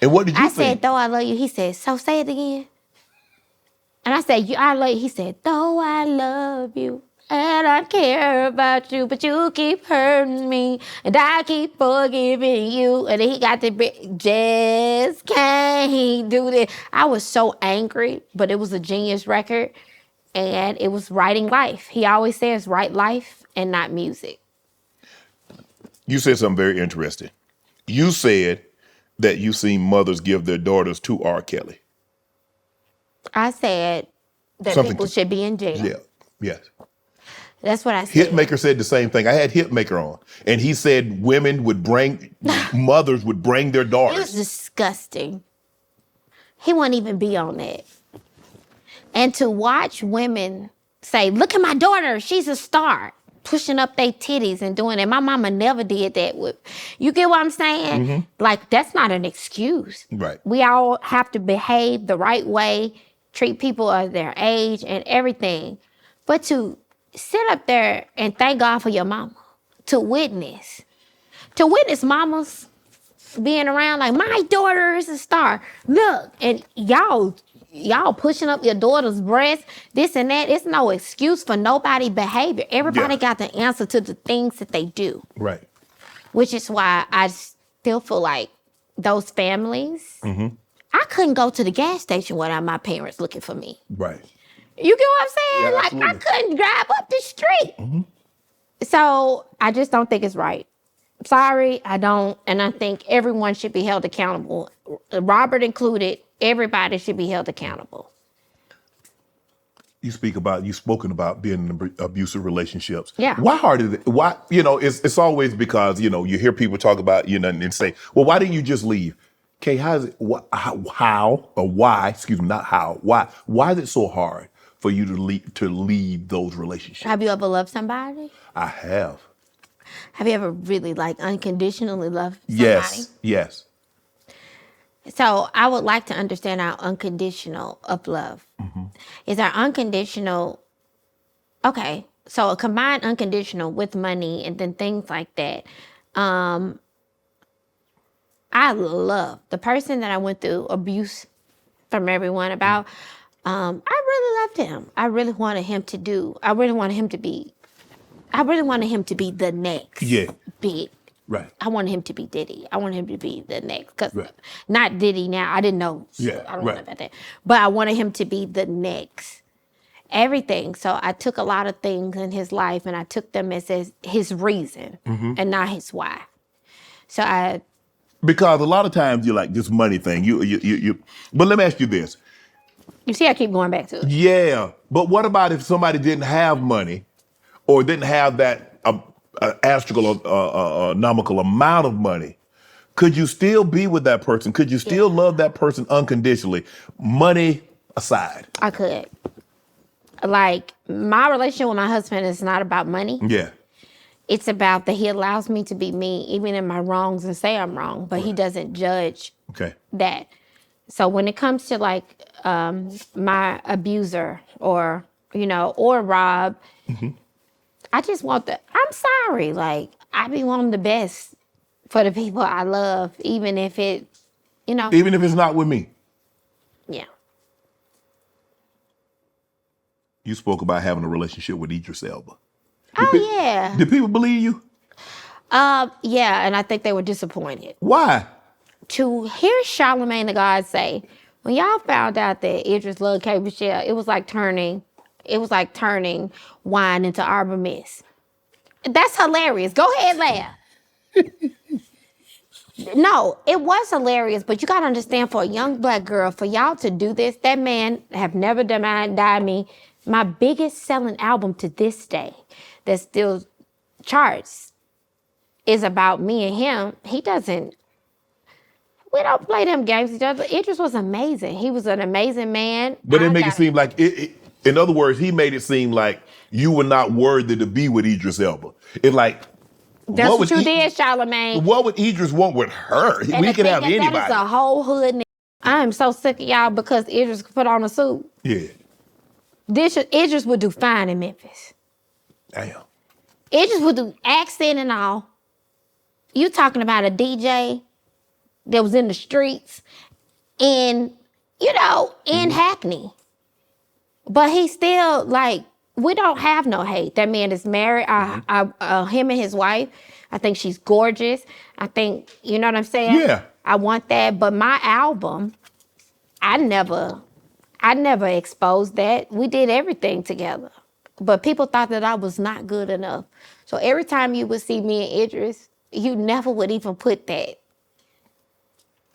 Speaker 1: And what did you
Speaker 2: I
Speaker 1: think?
Speaker 2: said, though I love you. He said, so say it again. And I said, I love you. He said, though I love you and I care about you, but you keep hurting me and I keep forgiving you. And then he got the just can't do this. I was so angry, but it was a genius record and it was writing life. He always says write life and not music.
Speaker 1: You said something very interesting. You said that you seen mothers give their daughters to R. Kelly.
Speaker 2: I said that
Speaker 1: Something
Speaker 2: people should be in jail.
Speaker 1: Yeah. Yes.
Speaker 2: That's what I said.
Speaker 1: Hitmaker said the same thing. I had Hitmaker on, and he said mothers would bring their
Speaker 2: It was
Speaker 1: daughters.
Speaker 2: disgusting. He wouldn't even be on that. And to watch women say, look at my daughter, she's a star, pushing up their titties and doing it. My mama never did that. You get what I'm saying?
Speaker 1: Mm-hmm.
Speaker 2: Like, that's not an excuse.
Speaker 1: Right.
Speaker 2: We all have to behave the right way, treat people of their age and everything. But to sit up there and thank God for your mama, to witness mamas being around like, my daughter is a star. Look, and y'all pushing up your daughter's breast, this and that. It's no excuse for nobody behavior. Everybody got the answer to the things that they do.
Speaker 1: Right.
Speaker 2: Which is why I still feel like those families, I couldn't go to the gas station without my parents looking for me.
Speaker 1: Right.
Speaker 2: You get what I'm saying?
Speaker 1: Yeah,
Speaker 2: like,
Speaker 1: absolutely.
Speaker 2: I couldn't drive up the street. So I just don't think it's right. Sorry, I don't. And I think everyone should be held accountable. Robert included, everybody should be held accountable.
Speaker 1: You've spoken about being in abusive relationships.
Speaker 2: Yeah.
Speaker 1: Why hard is it? Why, it's always because, you hear people talk about, and say, well, why didn't you just leave? Okay, how is it, why, excuse me, not how, why is it so hard for you to leave those relationships?
Speaker 2: Have you ever loved somebody?
Speaker 1: I have.
Speaker 2: Have you ever really unconditionally loved somebody?
Speaker 1: Yes.
Speaker 2: So I would like to understand our unconditional of love. Is our unconditional, okay, so a combined unconditional with money and then things like that. I love the person that I went through abuse from everyone about. I really loved him. I really wanted him to be the next big.
Speaker 1: Right.
Speaker 2: I wanted him to be Diddy. I wanted him to be the next. Because not Diddy now. I didn't know.
Speaker 1: Yeah,
Speaker 2: I don't know about that. But I wanted him to be the next. Everything. So I took a lot of things in his life and I took them as his reason and not his why. So
Speaker 1: because a lot of times you're like this money thing. But let me ask you this.
Speaker 2: You see, I keep going back to it.
Speaker 1: Yeah. But what if somebody didn't have money or didn't have that astronomical amount of money? Could you still be with that person? Could you still love that person unconditionally? Money aside.
Speaker 2: I could. Like, my relationship with my husband is not about money.
Speaker 1: Yeah.
Speaker 2: It's about that he allows me to be me, even in my wrongs, and say I'm wrong, but he doesn't judge that. So when it comes to my abuser or Rob, I just want I'm sorry. Like, I be wanting the best for the people I love, even if it's
Speaker 1: not with me.
Speaker 2: Yeah.
Speaker 1: You spoke about having a relationship with Idris Elba.
Speaker 2: Yeah.
Speaker 1: Did people believe you?
Speaker 2: Yeah, and I think they were disappointed.
Speaker 1: Why?
Speaker 2: To hear Charlamagne the God say, when y'all found out that Idris loved K. Michelle, it was like turning wine into Arbor Mist. That's hilarious. Go ahead, laugh. No, it was hilarious, but you got to understand, for a young Black girl, for y'all to do this, that man have never denied me my biggest selling album to this day that still charts is about me and him. We don't play them games with each other. Idris was amazing. He was an amazing man.
Speaker 1: But it made it seem like, in other words, he made it seem like you were not worthy to be with Idris Elba. It's like,
Speaker 2: that's what you did, Charlamagne.
Speaker 1: What would Idris want with her?
Speaker 2: And
Speaker 1: we could have anybody.
Speaker 2: That is a whole hood nigga. I am so sick of y'all because Idris could put on a suit.
Speaker 1: Yeah.
Speaker 2: Idris would do fine in Memphis.
Speaker 1: Damn.
Speaker 2: Idris would do accent and all. You talking about a DJ that was in the streets in Hackney. But he still, we don't have no hate. That man is married. Him and his wife, I think she's gorgeous. I think, you know what I'm saying?
Speaker 1: Yeah.
Speaker 2: I want that. But my album, I never exposed that. We did everything together. But people thought that I was not good enough. So every time you would see me and Idris, you never would even put that.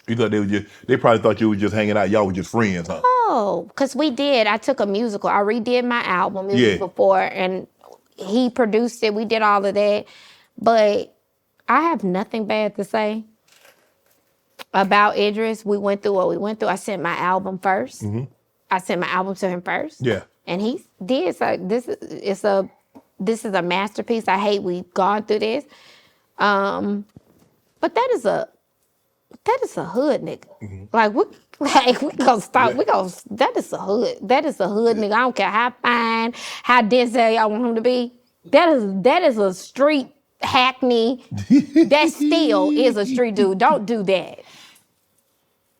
Speaker 1: You thought they probably thought you were just hanging out. Y'all were just friends, huh?
Speaker 2: No, because I took a musical. I redid my album before, and he produced it. We did all of that. But I have nothing bad to say about Idris. We went through what we went through. I sent my album first.
Speaker 1: Mm-hmm.
Speaker 2: I sent my album to him first.
Speaker 1: Yeah.
Speaker 2: And he did. So this is a masterpiece. I hate we've gone through this. But that is a hood nigga.
Speaker 1: Mm-hmm.
Speaker 2: We gonna stop.
Speaker 1: Yeah.
Speaker 2: That is a hood. That is a hood nigga. I don't care how fine, how dense y'all want him to be. That is a street hackney. That still is a street dude. Don't do that.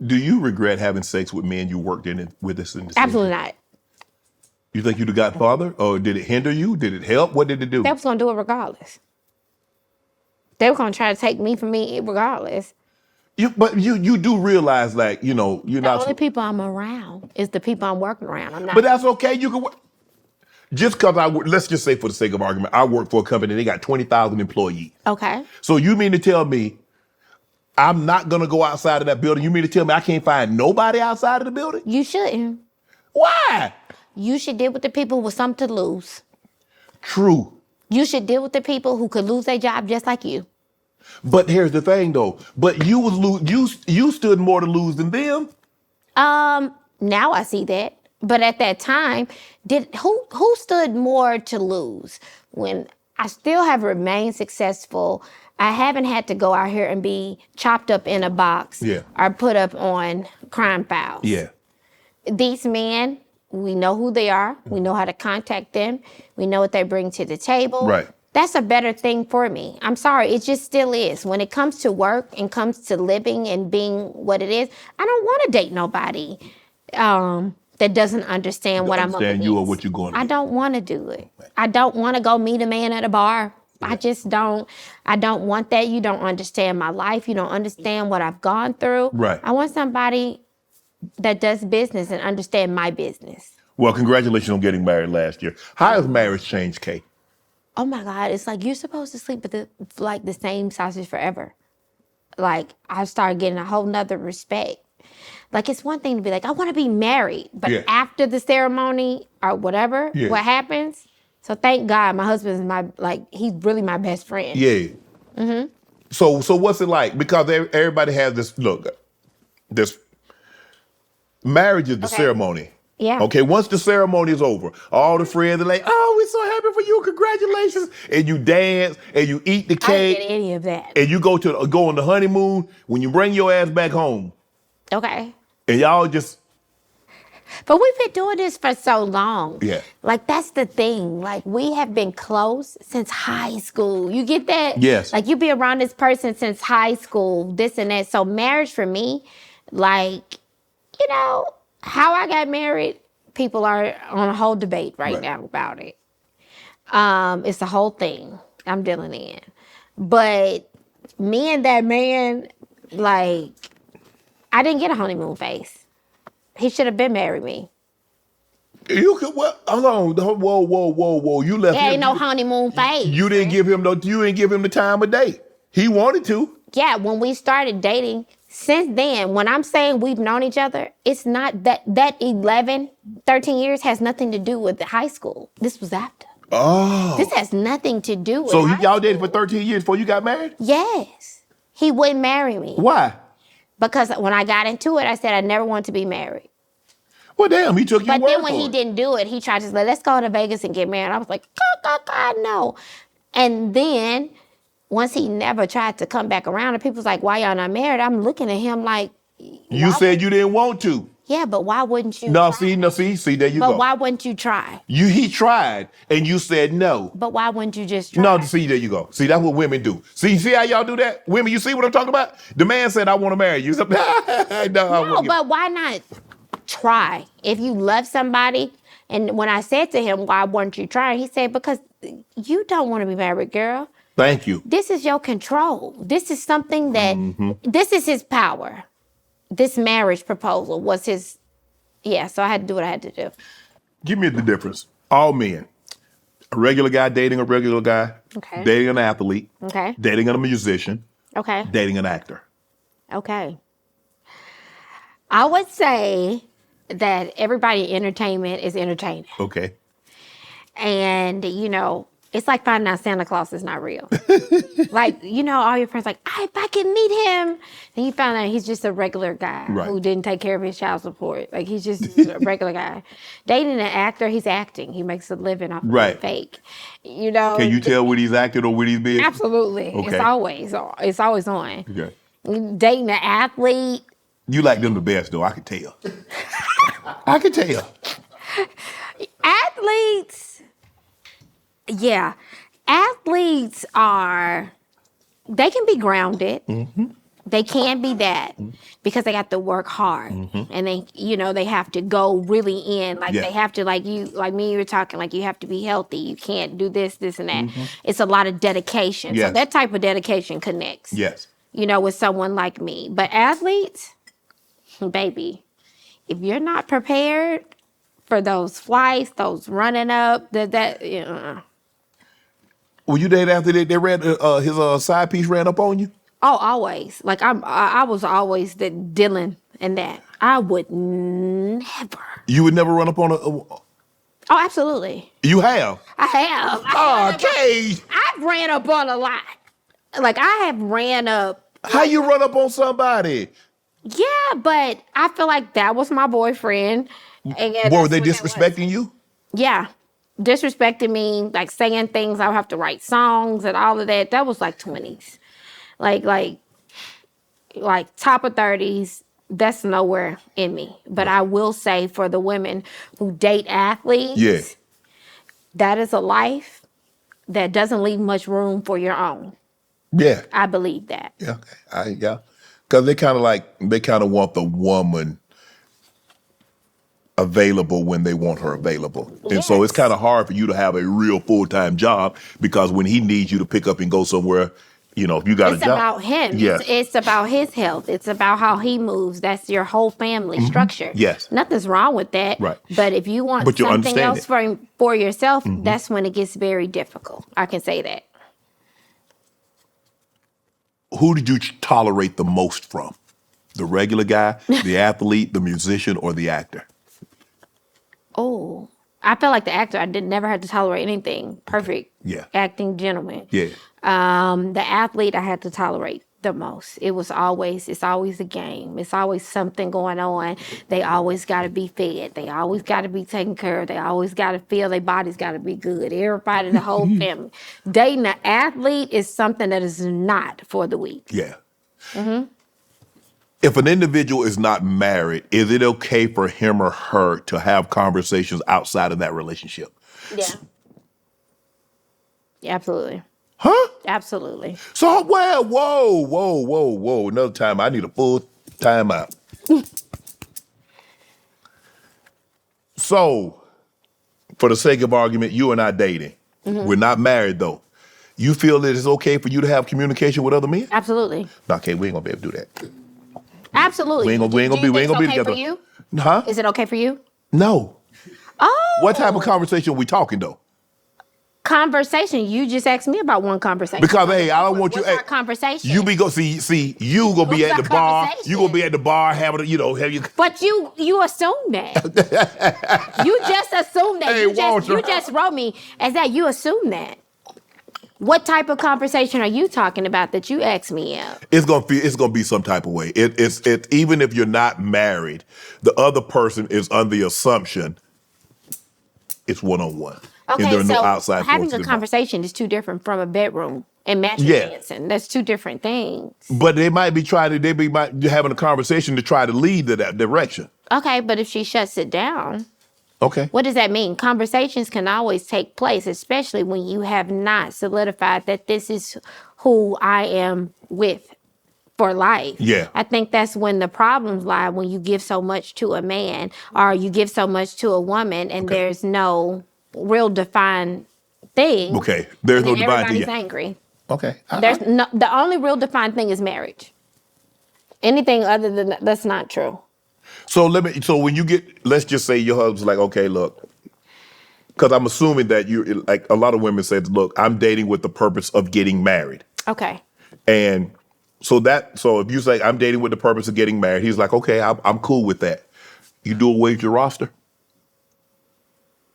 Speaker 1: Do you regret having sex with men you worked with us in the
Speaker 2: Absolutely not.
Speaker 1: You think you'd have got farther, or did it hinder you? Did it help? What did it do?
Speaker 2: They was gonna do it regardless. They were gonna try to take me from me regardless.
Speaker 1: But you do realize, like, you're
Speaker 2: The
Speaker 1: not.
Speaker 2: only people I'm around is the people I'm working around. I'm not.
Speaker 1: But that's okay. You can. Just because let's just say for the sake of argument, I work for a company, they got 20,000 employees.
Speaker 2: Okay.
Speaker 1: So you mean to tell me I'm not going to go outside of that building? You mean to tell me I can't find nobody outside of the building?
Speaker 2: You shouldn't.
Speaker 1: Why?
Speaker 2: You should deal with the people with something to lose.
Speaker 1: True.
Speaker 2: You should deal with the people who could lose their job just like you.
Speaker 1: But here's the thing, though. But you stood more to lose than them.
Speaker 2: Now I see that. But at that time, who stood more to lose? When I still have remained successful, I haven't had to go out here and be chopped up in a box or put up on crime files.
Speaker 1: Yeah.
Speaker 2: These men, we know who they are. We know how to contact them. We know what they bring to the table.
Speaker 1: Right.
Speaker 2: That's a better thing for me. I'm sorry, it just still is. When it comes to work and comes to living and being what it is, I don't want to date nobody that doesn't understand what I'm up against.
Speaker 1: You or what you're going to do.
Speaker 2: I don't want to do it. I don't want to go meet a man at a bar. Yeah. I just don't. I don't want that. You don't understand my life. You don't understand what I've gone through.
Speaker 1: Right.
Speaker 2: I want somebody that does business and understand my business.
Speaker 1: Well, congratulations on getting married last year. How has marriage changed, Kay?
Speaker 2: Oh my God, it's like you're supposed to sleep with the same sausage forever. Like, I started getting a whole nother respect. Like, it's one thing to be like, I want to be married. But after the ceremony or whatever, what happens? So thank God my husband is he's really my best friend.
Speaker 1: Yeah. Mm-hmm. So what's it like? Because everybody has this marriage is the ceremony.
Speaker 2: Yeah.
Speaker 1: Okay, once the ceremony is over, all the friends are like, oh, we're so happy for you, congratulations. And you dance, and you eat the cake.
Speaker 2: I didn't get any of that.
Speaker 1: And you go on the honeymoon when you bring your ass back home.
Speaker 2: Okay.
Speaker 1: And y'all just...
Speaker 2: But we've been doing this for so long.
Speaker 1: Yeah.
Speaker 2: Like, that's the thing. Like, we have been close since high school. You get that?
Speaker 1: Yes.
Speaker 2: Like, you be around this person since high school, this and that. So marriage for me, like, how I got married, people are on a whole debate right now about it. It's the whole thing I'm dealing in. But me and that man, like, I didn't get a honeymoon phase. He should have been married me.
Speaker 1: You could, hold on, whoa. You left him.
Speaker 2: There ain't no honeymoon phase.
Speaker 1: You didn't give him the time of day. He wanted to.
Speaker 2: Yeah, when we started dating, since then, when I'm saying we've known each other, it's not that 11, 13 years has nothing to do with the high school. This was after.
Speaker 1: Oh.
Speaker 2: This has nothing to do with
Speaker 1: So
Speaker 2: high
Speaker 1: y'all
Speaker 2: school.
Speaker 1: dated for 13 years before you got married?
Speaker 2: Yes. He wouldn't marry me.
Speaker 1: Why?
Speaker 2: Because when I got into it, I said I never want to be married.
Speaker 1: Well, damn, he took your
Speaker 2: But
Speaker 1: word
Speaker 2: then when
Speaker 1: for
Speaker 2: he
Speaker 1: it.
Speaker 2: didn't do it, he tried to say, let's go to Vegas and get married. I was like, God, no. And then once he never tried to come back around, and people was like, why y'all not married? I'm looking at him like,
Speaker 1: you said you didn't want to.
Speaker 2: Yeah, but why wouldn't you
Speaker 1: No,
Speaker 2: try?
Speaker 1: see, there you go.
Speaker 2: But why wouldn't you try?
Speaker 1: He tried, and you said no.
Speaker 2: But why wouldn't you just try?
Speaker 1: No, see, there you go. See, that's what women do. See how y'all do that? Women, you see what I'm talking about? The man said, I want to marry you.
Speaker 2: No, but why not try? If you love somebody, and when I said to him, why weren't you trying? He said, because you don't want to be married, girl.
Speaker 1: Thank you.
Speaker 2: This is your control. This is something that, this is his power. This marriage proposal was his, so I had to do what I had to do.
Speaker 1: Give me the difference. All men. A regular guy dating a regular guy.
Speaker 2: Okay.
Speaker 1: Dating an athlete.
Speaker 2: Okay.
Speaker 1: Dating a musician.
Speaker 2: Okay.
Speaker 1: Dating an actor.
Speaker 2: Okay. I would say that everybody in entertainment is entertaining.
Speaker 1: Okay.
Speaker 2: And, you know, it's like finding out Santa Claus is not real. Like, you know, all your friends like, if I can meet him. And you found out he's just a regular guy who didn't take care of his child support. Like, he's just a regular guy. Dating an actor, he's acting. He makes a living off of being fake. You know.
Speaker 1: Can you tell when he's acting or when he's being?
Speaker 2: Absolutely.
Speaker 1: Okay.
Speaker 2: It's always on.
Speaker 1: Okay.
Speaker 2: Dating an athlete.
Speaker 1: You like them the best, though. I can tell. I can tell.
Speaker 2: Athletes. Yeah. Athletes they can be grounded. Mm-hmm. They can be that because they have to work hard and they have to go really in. Like they have to, like me and you were talking, like you have to be healthy. You can't do this and that. Mm-hmm. It's a lot of dedication. Yes. So that type of dedication connects. Yes. You know, with someone like me. But athletes, baby, if you're not prepared for those flights, those running up,
Speaker 1: Were you dating after they ran his side piece ran up on you?
Speaker 2: Oh, always. Like I was always the Dylan in that. I would never.
Speaker 1: You would never run up on a.
Speaker 2: Oh, absolutely.
Speaker 1: You have.
Speaker 2: I have.
Speaker 1: Oh, okay.
Speaker 2: I've ran up on a lot. Like I have ran up.
Speaker 1: How you run up on somebody?
Speaker 2: Yeah, but I feel like that was my boyfriend. And
Speaker 1: were they disrespecting you?
Speaker 2: Yeah. Disrespecting me, like saying things. I would have to write songs and all of that. That was like 20s. Like top of 30s, that's nowhere in me. But I will say for the women who date athletes, that is a life that doesn't leave much room for your own.
Speaker 1: Yeah.
Speaker 2: I believe that.
Speaker 1: Yeah. Okay. Because they kind of want the woman available when they want her available. And so it's kind of hard for you to have a real full-time job because when he needs you to pick up and go somewhere, you know, if you got a job. It's
Speaker 2: about him.
Speaker 1: Yes.
Speaker 2: It's about his health. It's about how he moves. That's your whole family structure.
Speaker 1: Yes.
Speaker 2: Nothing's wrong with that.
Speaker 1: Right.
Speaker 2: But if you want something else for yourself, that's when it gets very difficult. I can say that.
Speaker 1: Who did you tolerate the most from? The regular guy, the athlete, the musician, or the actor?
Speaker 2: Oh, I felt like the actor. I never had to tolerate anything. Perfect.
Speaker 1: Yeah.
Speaker 2: Acting gentleman.
Speaker 1: Yeah.
Speaker 2: The athlete I had to tolerate the most. It's always a game. It's always something going on. They always got to be fed. They always got to be taken care of. They always got to feel their body's got to be good. Everybody, the whole family. Dating an athlete is something that is not for the weak.
Speaker 1: Yeah. Mm-hmm. If an individual is not married, is it okay for him or her to have conversations outside of that relationship?
Speaker 2: Yeah. Absolutely.
Speaker 1: Huh?
Speaker 2: Absolutely.
Speaker 1: So, well, whoa. Another time, I need a full time out. So, for the sake of argument, you and I dating. Mm-hmm. We're not married, though. You feel that it's okay for you to have communication with other men?
Speaker 2: Absolutely.
Speaker 1: Okay, we ain't gonna be able to do that.
Speaker 2: Absolutely.
Speaker 1: We ain't gonna be together.
Speaker 2: For you?
Speaker 1: Huh?
Speaker 2: Is it okay for you?
Speaker 1: No.
Speaker 2: Oh.
Speaker 1: What type of conversation are we talking, though?
Speaker 2: Conversation. You just asked me about one conversation.
Speaker 1: Because hey, I don't want you.
Speaker 2: What's our conversation?
Speaker 1: You be go see. You gonna be at the bar. You gonna be at the bar having have you.
Speaker 2: But you assume that. You just assume that.
Speaker 1: Hey,
Speaker 2: you just wrote me as that. You assume that. What type of conversation are you talking about that you asked me out?
Speaker 1: It's gonna be some type of way. It's even if you're not married, the other person is under the assumption it's one-on-one.
Speaker 2: Okay,
Speaker 1: and there are
Speaker 2: so
Speaker 1: no outside
Speaker 2: having a conversation is too different from a bedroom and matching dancing. That's two different things.
Speaker 1: But they might be having a conversation to try to lead to that direction.
Speaker 2: Okay, but if she shuts it down.
Speaker 1: Okay.
Speaker 2: What does that mean? Conversations can always take place, especially when you have not solidified that this is who I am with for life.
Speaker 1: Yeah.
Speaker 2: I think that's when the problems lie, when you give so much to a man or you give so much to a woman and there's no real defined thing.
Speaker 1: Okay. There's no defined thing.
Speaker 2: Everybody's angry.
Speaker 1: Okay.
Speaker 2: The only real defined thing is marriage. Anything other than that's not true.
Speaker 1: So when you let's just say your husband's like, okay, look, because I'm assuming that you, like a lot of women say, look, I'm dating with the purpose of getting married.
Speaker 2: Okay.
Speaker 1: And so if you say I'm dating with the purpose of getting married, he's like, okay, I'm cool with that. You do away with your roster?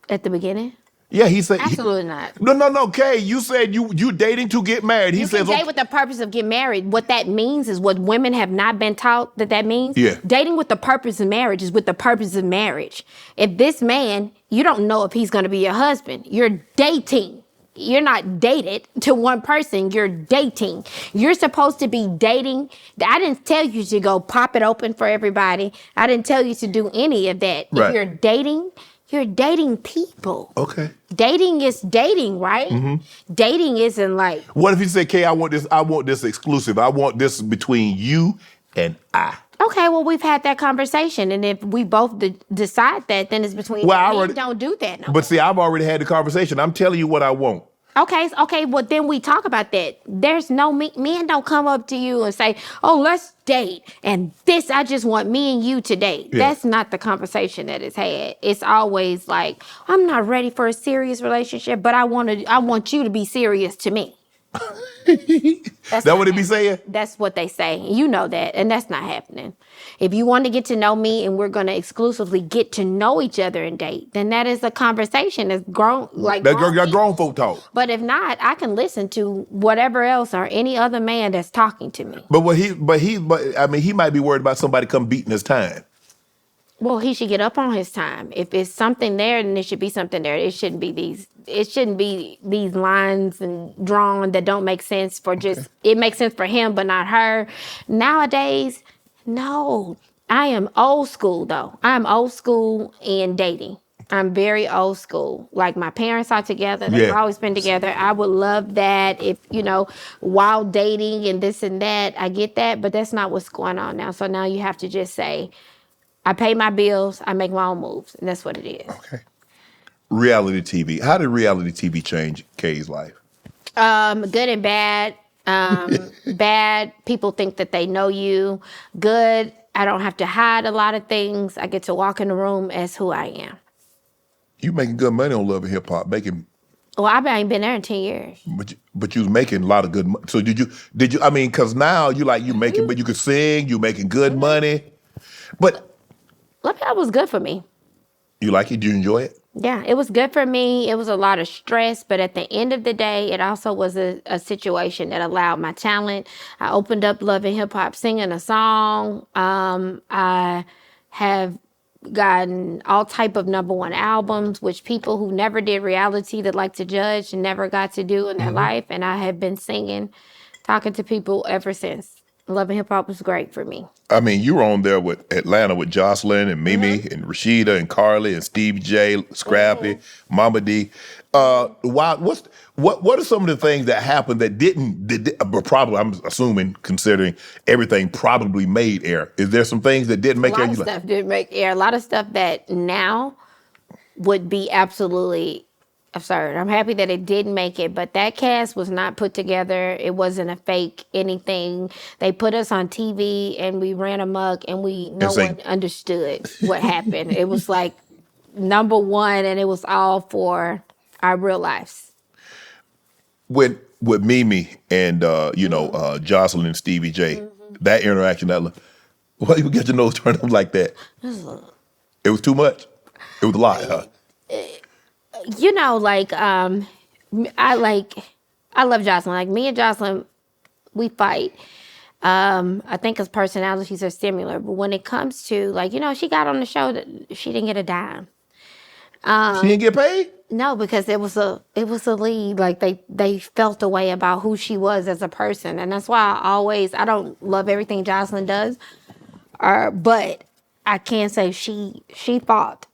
Speaker 2: At the beginning?
Speaker 1: Yeah, he said.
Speaker 2: Absolutely not.
Speaker 1: No, Kay. You said you dating to get married. He
Speaker 2: You
Speaker 1: says
Speaker 2: can date with the purpose of getting married. What that means is what women have not been taught that means.
Speaker 1: Yeah.
Speaker 2: Dating with the purpose of marriage is with the purpose of marriage. If this man, you don't know if he's going to be your husband. You're dating. You're not dated to one person. You're dating. You're supposed to be dating. I didn't tell you to go pop it open for everybody. I didn't tell you to do any of that.
Speaker 1: Right.
Speaker 2: If you're dating people.
Speaker 1: Okay.
Speaker 2: Dating is dating, right?
Speaker 1: Mm-hmm.
Speaker 2: Dating isn't like.
Speaker 1: What if he said, Kay, I want this exclusive. I want this between you and I.
Speaker 2: Okay, well, we've had that conversation, and if we both decide that, then it's between me. Don't do that. No.
Speaker 1: But see, I've already had the conversation. I'm telling you what I want.
Speaker 2: Okay, well, then we talk about that. There's no men don't come up to you and say, oh, let's date, and I just want me and you to date.
Speaker 1: Yeah.
Speaker 2: That's not the conversation that is had. It's always like, I'm not ready for a serious relationship, but I want you to be serious to me.
Speaker 1: That's what it be saying?
Speaker 2: That's what they say. You know that, and that's not happening. If you want to get to know me and we're going to exclusively get to know each other and date, then that is a conversation that's grown.
Speaker 1: Grown folk talk.
Speaker 2: But if not, I can listen to whatever else or any other man that's talking to me.
Speaker 1: But he might be worried about somebody come beating his time.
Speaker 2: Well, he should get up on his time. If it's something there, then it should be something there. It shouldn't be these lines and drawn that don't make sense for just, it makes sense for him, but not her. Nowadays, no. I am old school though. I'm old school in dating. I'm very old school. Like my parents are together. They've always been together. I would love that if, while dating and this and that, I get that, but that's not what's going on now. So now you have to just say, I pay my bills, I make my own moves, and that's what it is.
Speaker 1: Okay. Reality TV. How did reality TV change Kay's life?
Speaker 2: Good and bad. Bad, people think that they know you. Good, I don't have to hide a lot of things. I get to walk in the room as who I am.
Speaker 1: You making good money on Love and Hip Hop,
Speaker 2: Well, I ain't been there in 10 years.
Speaker 1: But you was making a lot of good money. So did you, I mean, because now you making, but you could sing, you making good money. But
Speaker 2: Look, that was good for me.
Speaker 1: you like it? Do you enjoy it?
Speaker 2: Yeah, it was good for me. It was a lot of stress, but at the end of the day, it also was a situation that allowed my talent. I opened up Love and Hip Hop singing a song. I have gotten all type of #1 albums, which people who never did reality that like to judge never got to do in their life. And I have been singing, talking to people ever since. Love and Hip Hop was great for me.
Speaker 1: I mean, you were on there with Atlanta with Jocelyn and Mimi and Rashida and Carly and Stevie J, Scrappy, Mama D. What are some of the things that happened that probably, I'm assuming, considering everything probably made air. Is there some things that didn't make air?
Speaker 2: A lot of stuff didn't make air. A lot of stuff that now would be absolutely absurd. I'm happy that it didn't make it, but that cast was not put together. It wasn't a fake anything. They put us on TV and we ran amok and no one understood what happened. It was like #1 and it was all for our real lives.
Speaker 1: With Mimi and Jocelyn and Stevie J, that interaction, why you get your nose turned up like that? It was too much. It was a lot, huh?
Speaker 2: I love Jocelyn. Like me and Jocelyn, we fight. I think his personalities are similar, but when it comes to she got on the show that she didn't get a dime.
Speaker 1: She didn't get paid?
Speaker 2: No, because it was a lead. Like they felt a way about who she was as a person, and that's why I don't love everything Jocelyn does, but I can say she fought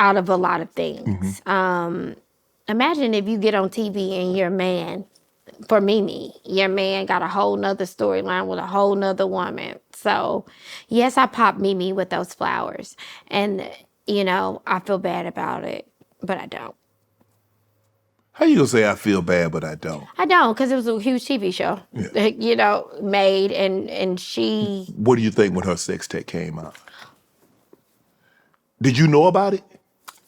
Speaker 2: out of a lot of things. Imagine if you get on TV and your man, for Mimi, your man got a whole nother storyline with a whole nother woman. So yes, I popped Mimi with those flowers. And, I feel bad about it, but I don't.
Speaker 1: How you gonna say I feel bad, but I don't?
Speaker 2: I don't, because it was a huge TV show, made and she...
Speaker 1: What do you think when her sex tape came out? Did you know about it?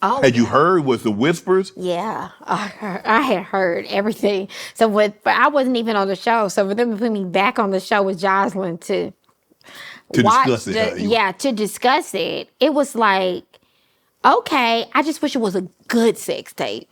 Speaker 2: Oh,
Speaker 1: had you heard? Was the whispers?
Speaker 2: Yeah, I had heard everything. So but I wasn't even on the show. So for them to put me back on the show with Jocelyn to
Speaker 1: To
Speaker 2: watched
Speaker 1: discuss it,
Speaker 2: to discuss it, it was like, okay, I just wish it was a good sex tape.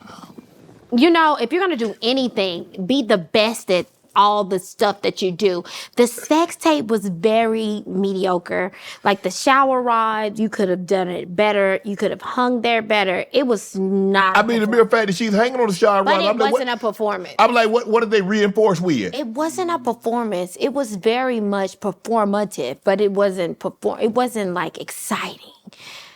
Speaker 2: You know, if you're gonna do anything, be the best at all the stuff that you do. The sex tape was very mediocre. Like the shower rod, you could have done it better. You could have hung there better. It was not.
Speaker 1: I mean, the mere fact that she's hanging on the shower
Speaker 2: but
Speaker 1: rod.
Speaker 2: it
Speaker 1: I'm like,
Speaker 2: wasn't a performance.
Speaker 1: I'm like, what did they reinforce with?
Speaker 2: It wasn't a performance. It was very much performative, but it wasn't It wasn't like exciting.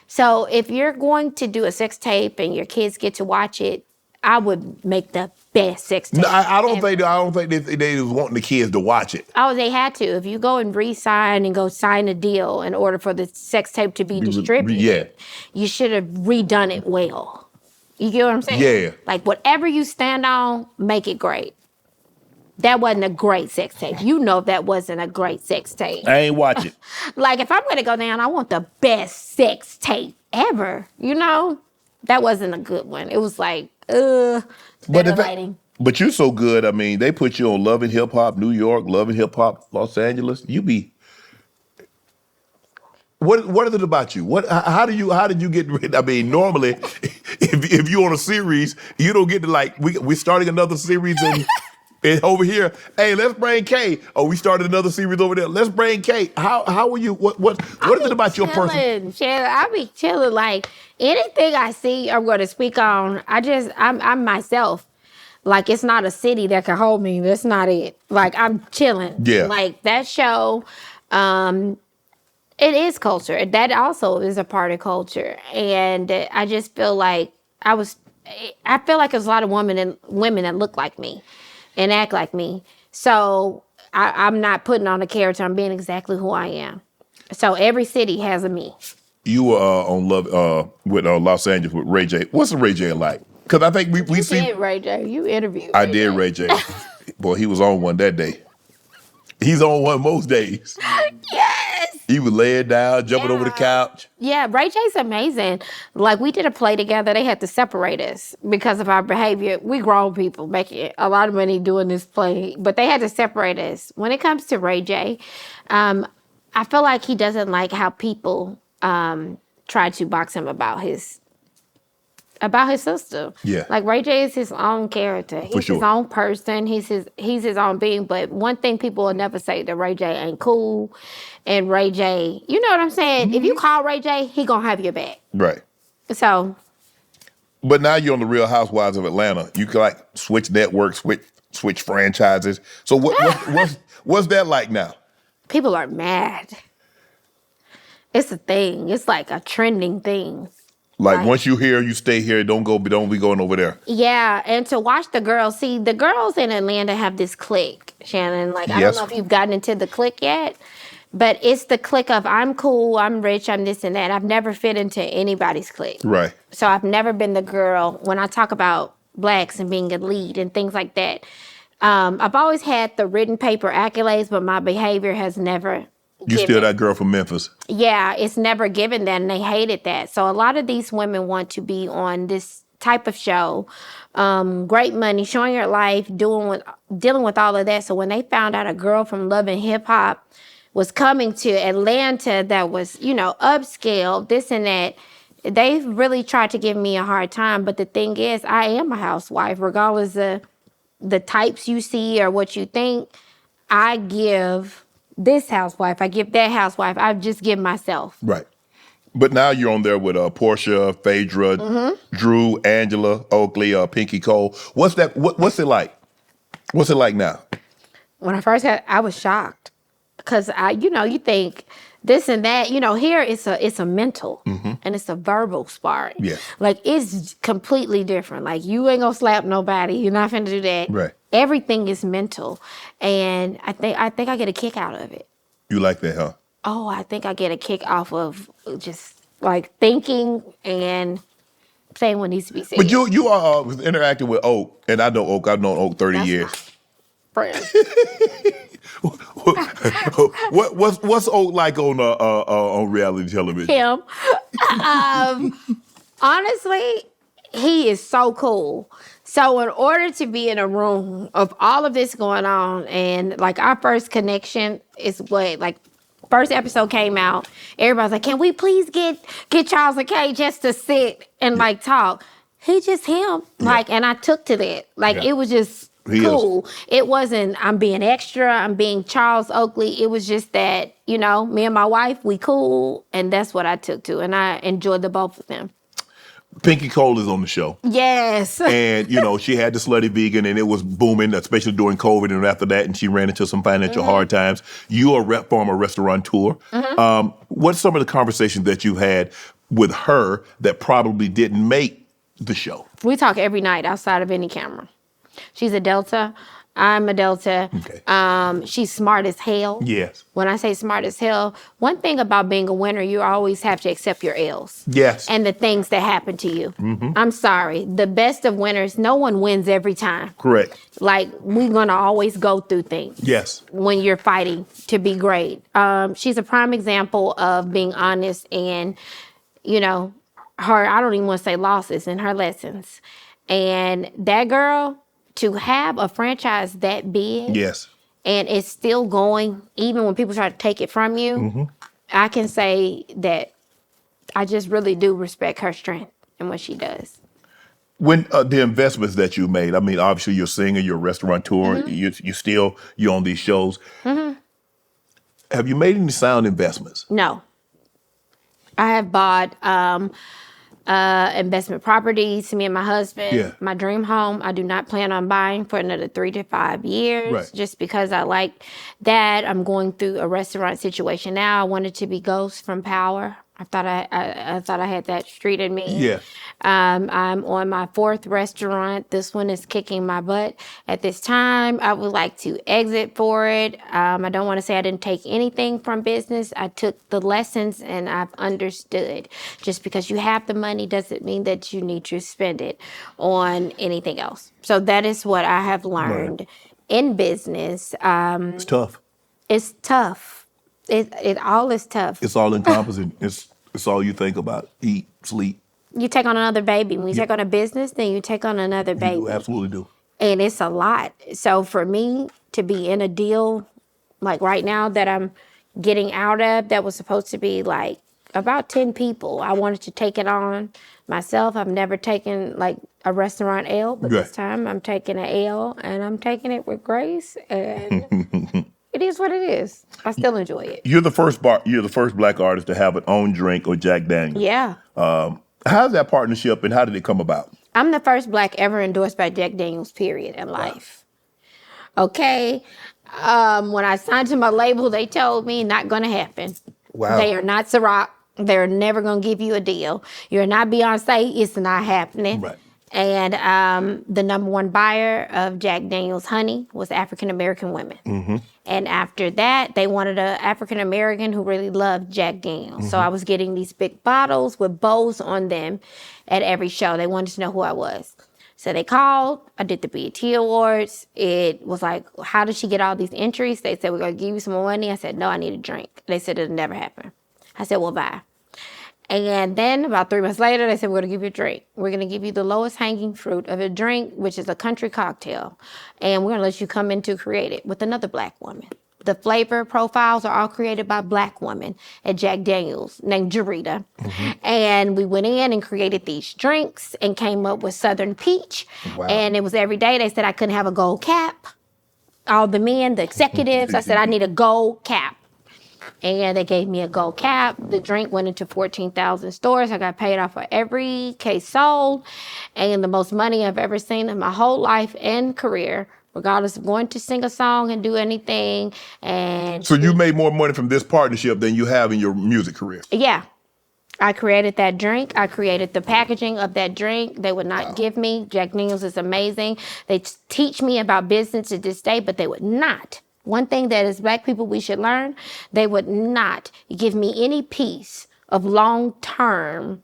Speaker 2: So if you're going to do a sex tape and your kids get to watch it, I would make the best sex tape.
Speaker 1: No, I don't think they was wanting the kids to watch it.
Speaker 2: Oh, they had to. If you go and re-sign and go sign a deal in order for the sex tape to be distributed, you should have redone it well. You get what I'm saying?
Speaker 1: Yeah.
Speaker 2: Like whatever you stand on, make it great. That wasn't a great sex tape. You know that wasn't a great sex tape.
Speaker 1: I ain't watch it.
Speaker 2: Like if I'm gonna go down, I want the best sex tape ever. You know? That wasn't a good one. It was like,
Speaker 1: but you're so good. I mean, they put you on Love and Hip Hop New York, Love and Hip Hop Los Angeles. You be. What is it about you? How did you get rid? I mean, normally, if you're on a series, you don't get to like we're starting another series and over here. Hey, let's bring Kay. Oh, we started another series over there. Let's bring Kay. How are you? What is it about your person?
Speaker 2: Shannon, I be chilling. Like anything I see, I'm going to speak on. I'm myself. Like it's not a city that can hold me. That's not it. Like I'm chilling.
Speaker 1: Yeah.
Speaker 2: Like that show. It is culture. That also is a part of culture. And I just feel like I feel like there's a lot of women that look like me and act like me. So I'm not putting on a character. I'm being exactly who I am. So every city has a me.
Speaker 1: You were on Love with Los Angeles with Ray J. What's the Ray J like? Because I think we
Speaker 2: You
Speaker 1: see
Speaker 2: did Ray J. You interviewed
Speaker 1: I did Ray J. Boy, he was on one that day. He's on one most days.
Speaker 2: Yes.
Speaker 1: He was laying down, jumping over the couch.
Speaker 2: Yeah, Ray J's amazing. Like we did a play together. They had to separate us because of our behavior. We grown people making a lot of money doing this play, but they had to separate us. When it comes to Ray J, I feel like he doesn't like how people try to box him about his sister.
Speaker 1: Yeah.
Speaker 2: Like Ray J is his own character. He's his own person. He's his own being. But one thing people will never say that Ray J ain't cool. And Ray J, you know what I'm saying? Mm-hmm. If you call Ray J, he gonna have your back.
Speaker 1: Right.
Speaker 2: So.
Speaker 1: But now you're on the Real Housewives of Atlanta. You can like switch networks, switch franchises. So what's that like now?
Speaker 2: People are mad. It's a thing. It's like a trending thing.
Speaker 1: Like once you here, you stay here. Don't be going over there.
Speaker 2: Yeah, and to watch the girls. See, the girls in Atlanta have this clique, Shannon. Like, I don't know if you've gotten into the clique yet, but it's the clique of I'm cool, I'm rich, I'm this and that. I've never fit into anybody's clique.
Speaker 1: Right.
Speaker 2: So I've never been the girl. When I talk about blacks and being a lead and things like that, I've always had the written paper accolades, but my behavior has never
Speaker 1: You still that girl from Memphis.
Speaker 2: Yeah, it's never given that, and they hated that. So a lot of these women want to be on this type of show, great money, showing your life, dealing with all of that. So when they found out a girl from Love and Hip Hop was coming to Atlanta that was, upscale, this and that, they really tried to give me a hard time. But the thing is, I am a housewife, regardless of the types you see or what you think. I give this housewife, I give that housewife, I just give myself.
Speaker 1: Right. But now you're on there with Portia, Phaedra, Drew, Angela, Oakley, Pinky Cole. What's that? What's it like? What's it like now?
Speaker 2: When I first I was shocked because you think this and that. Here it's a mental and it's a verbal sparring.
Speaker 1: Yeah.
Speaker 2: Like it's completely different. Like you ain't gonna slap nobody. You're not finna do that.
Speaker 1: Right.
Speaker 2: Everything is mental, and I think I get a kick out of it.
Speaker 1: You like that, huh?
Speaker 2: Oh, I think I get a kick off of just like thinking and saying what needs to be said.
Speaker 1: But you are interacting with Oak, and I know Oak. I've known Oak 30 years.
Speaker 2: Friend.
Speaker 1: What's Oak like on reality television?
Speaker 2: Him. Honestly, he is so cool. So in order to be in a room of all of this going on, and like our first connection is what, like First episode came out. Everybody's like, "Can we please get Charles and Kay just to sit and like talk?" He just him. Like, and I took to that. Like, it was just cool. It wasn't, I'm being extra, I'm being Charles Oakley. It was just that, you know, me and my wife, we cool. And that's what I took to. And I enjoyed the both of them.
Speaker 1: Pinky Cole is on the show.
Speaker 2: Yes.
Speaker 1: And, you know, she had the Slutty Vegan and it was booming, especially during COVID and after that. And she ran into some financial hard times. You are a former restaurateur. What's some of the conversations that you had with her that probably didn't make the show?
Speaker 2: We talk every night outside of any camera. She's a Delta. I'm a Delta.
Speaker 1: Okay.
Speaker 2: She's smart as hell.
Speaker 1: Yes.
Speaker 2: When I say smart as hell, one thing about being a winner, you always have to accept your L's.
Speaker 1: Yes.
Speaker 2: And the things that happen to you. I'm sorry. The best of winners, no one wins every time.
Speaker 1: Correct.
Speaker 2: Like, we're going to always go through things.
Speaker 1: Yes.
Speaker 2: When you're fighting to be great. She's a prime example of being honest and, you know, her, I don't even want to say losses, and her lessons. And that girl, to have a franchise that big,
Speaker 1: Yes,
Speaker 2: and it's still going, even when people try to take it from you, I can say that I just really do respect her strength and what she does.
Speaker 1: when the investments that you made, I mean, obviously you're a singer, you're a restaurateur, you're on these shows. Have you made any sound investments?
Speaker 2: No. I have bought investment properties, me and my husband, my dream home. I do not plan on buying for another 3 to 5 years, just because I like that. I'm going through a restaurant situation now. I wanted to be Ghost from Power. I thought I had that street in me.
Speaker 1: Yeah.
Speaker 2: I'm on my 4th restaurant. This one is kicking my butt at this time. I would like to exit for it. I don't want to say I didn't take anything from business. I took the lessons and I've understood. Just because you have the money doesn't mean that you need to spend it on anything else. So that is what I have learned in business.
Speaker 1: It's tough.
Speaker 2: It's tough. It all is tough.
Speaker 1: It's all encompassing. It's all you think about. Eat, sleep.
Speaker 2: You take on another baby. When you take on a business, then you take on another baby.
Speaker 1: You absolutely do.
Speaker 2: And it's a lot. So for me to be in a deal like right now that I'm getting out of, that was supposed to be like about 10 people. I wanted to take it on myself. I've never taken like a restaurant L, but this time I'm taking an L and I'm taking it with grace, and it is what it is. I still enjoy it.
Speaker 1: You're the first Black artist to have an own drink or Jack Daniels.
Speaker 2: Yeah.
Speaker 1: How's that partnership and how did it come about?
Speaker 2: I'm the first Black ever endorsed by Jack Daniels, period, in life. Okay. When I signed to my label, they told me not going to happen.
Speaker 1: Wow.
Speaker 2: They are not Ciroc. They're never going to give you a deal. You're not Beyonce. It's not happening.
Speaker 1: Right.
Speaker 2: And the number one buyer of Jack Daniels honey was African-American women. And after that, they wanted an African-American who really loved Jack Daniels. So I was getting these big bottles with bows on them at every show. They wanted to know who I was. So they called. I did the BET Awards. It was like, how did she get all these entries? They said, we're going to give you some more money. I said, no, I need a drink. They said, it'll never happen. I said, well, bye. And then about 3 months later, they said, we're going to give you a drink. We're going to give you the lowest hanging fruit of a drink, which is a country cocktail. And we're going to let you come in to create it with another Black woman. The flavor profiles are all created by Black women at Jack Daniels named Jarita. And we went in and created these drinks and came up with Southern Peach. Wow. And it was every day. They said I couldn't have a gold cap. All the men, the executives, I said I need a gold cap. And they gave me a gold cap. The drink went into 14,000 stores. I got paid off for every case sold. And the most money I've ever seen in my whole life and career, regardless of going to sing a song and do anything. And
Speaker 1: so you made more money from this partnership than you have in your music career?
Speaker 2: Yeah. I created that drink. I created the packaging of that drink. They would not give me. Jack Daniels is amazing. They teach me about business to this day, but they would not. One thing that as Black people we should learn, they would not give me any piece of long-term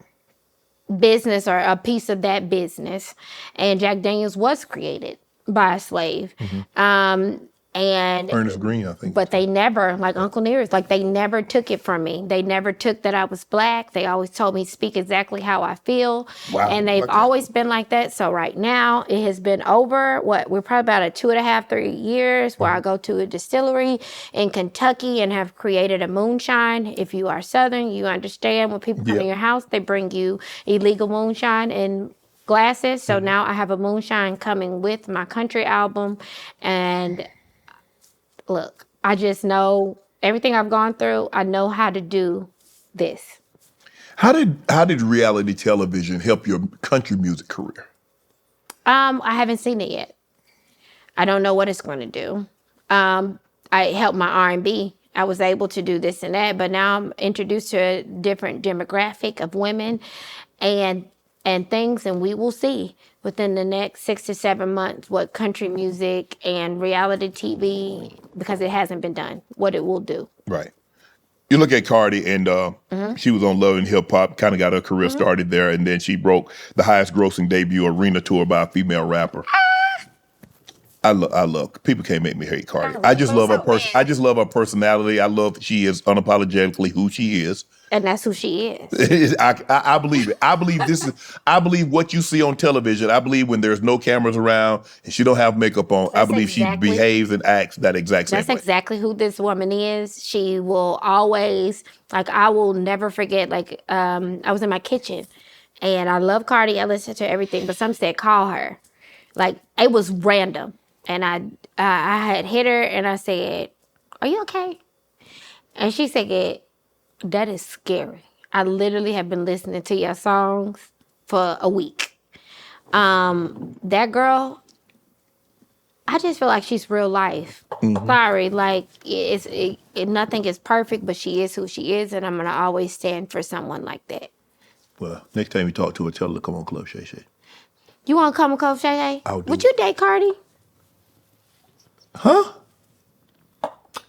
Speaker 2: business or a piece of that business. And Jack Daniels was created by a slave. And And
Speaker 1: Ernest Green, I think.
Speaker 2: but they never, like Uncle Nearest, like they never took it from me. They never took that I was Black. They always told me speak exactly how I feel.
Speaker 1: Wow.
Speaker 2: And they've always been like that. So right now it has been over, we're probably about a 2.5, 3 years where I go to a distillery in Kentucky and have created a moonshine. If you are Southern, you understand when people come to your house, they bring you illegal moonshine in glasses. So now I have a moonshine coming with my country album. And look, I just know everything I've gone through. I know how to do this.
Speaker 1: How did reality television help your country music career?
Speaker 2: I haven't seen it yet. I don't know what it's going to do. I helped my R&B. I was able to do this and that, but now I'm introduced to a different demographic of women and things, and we will see within the next 6 to 7 months what country music and reality TV, because it hasn't been done, what it will do.
Speaker 1: Right. You look at Cardi, and she was on Love and Hip Hop, kind of got her career started there, and then she broke the highest grossing debut arena tour by a female rapper. I love. People can't make me hate Cardi. I just love her person. I just love her personality. I love she is unapologetically who she is.
Speaker 2: And that's who she is.
Speaker 1: I believe it. I believe what you see on television. I believe when there's no cameras around and she don't have makeup on, I believe she behaves and acts that exact same way.
Speaker 2: That's exactly who this woman is. She will always, I will never forget, I was in my kitchen and I love Cardi. I listen to everything, but some said call her. It was random. And I had hit her and I said, "Are you okay?" And she said, "That is scary. I literally have been listening to your songs for a week." That girl, I just feel like she's real life. Sorry, nothing is perfect, but she is who she is, and I'm gonna always stand for someone like that.
Speaker 1: Well, next time you talk to her, tell her to come on Club Shay Shay.
Speaker 2: You want to come on Club Shay Shay?
Speaker 1: I'll do
Speaker 2: Would you date Cardi?
Speaker 1: Huh?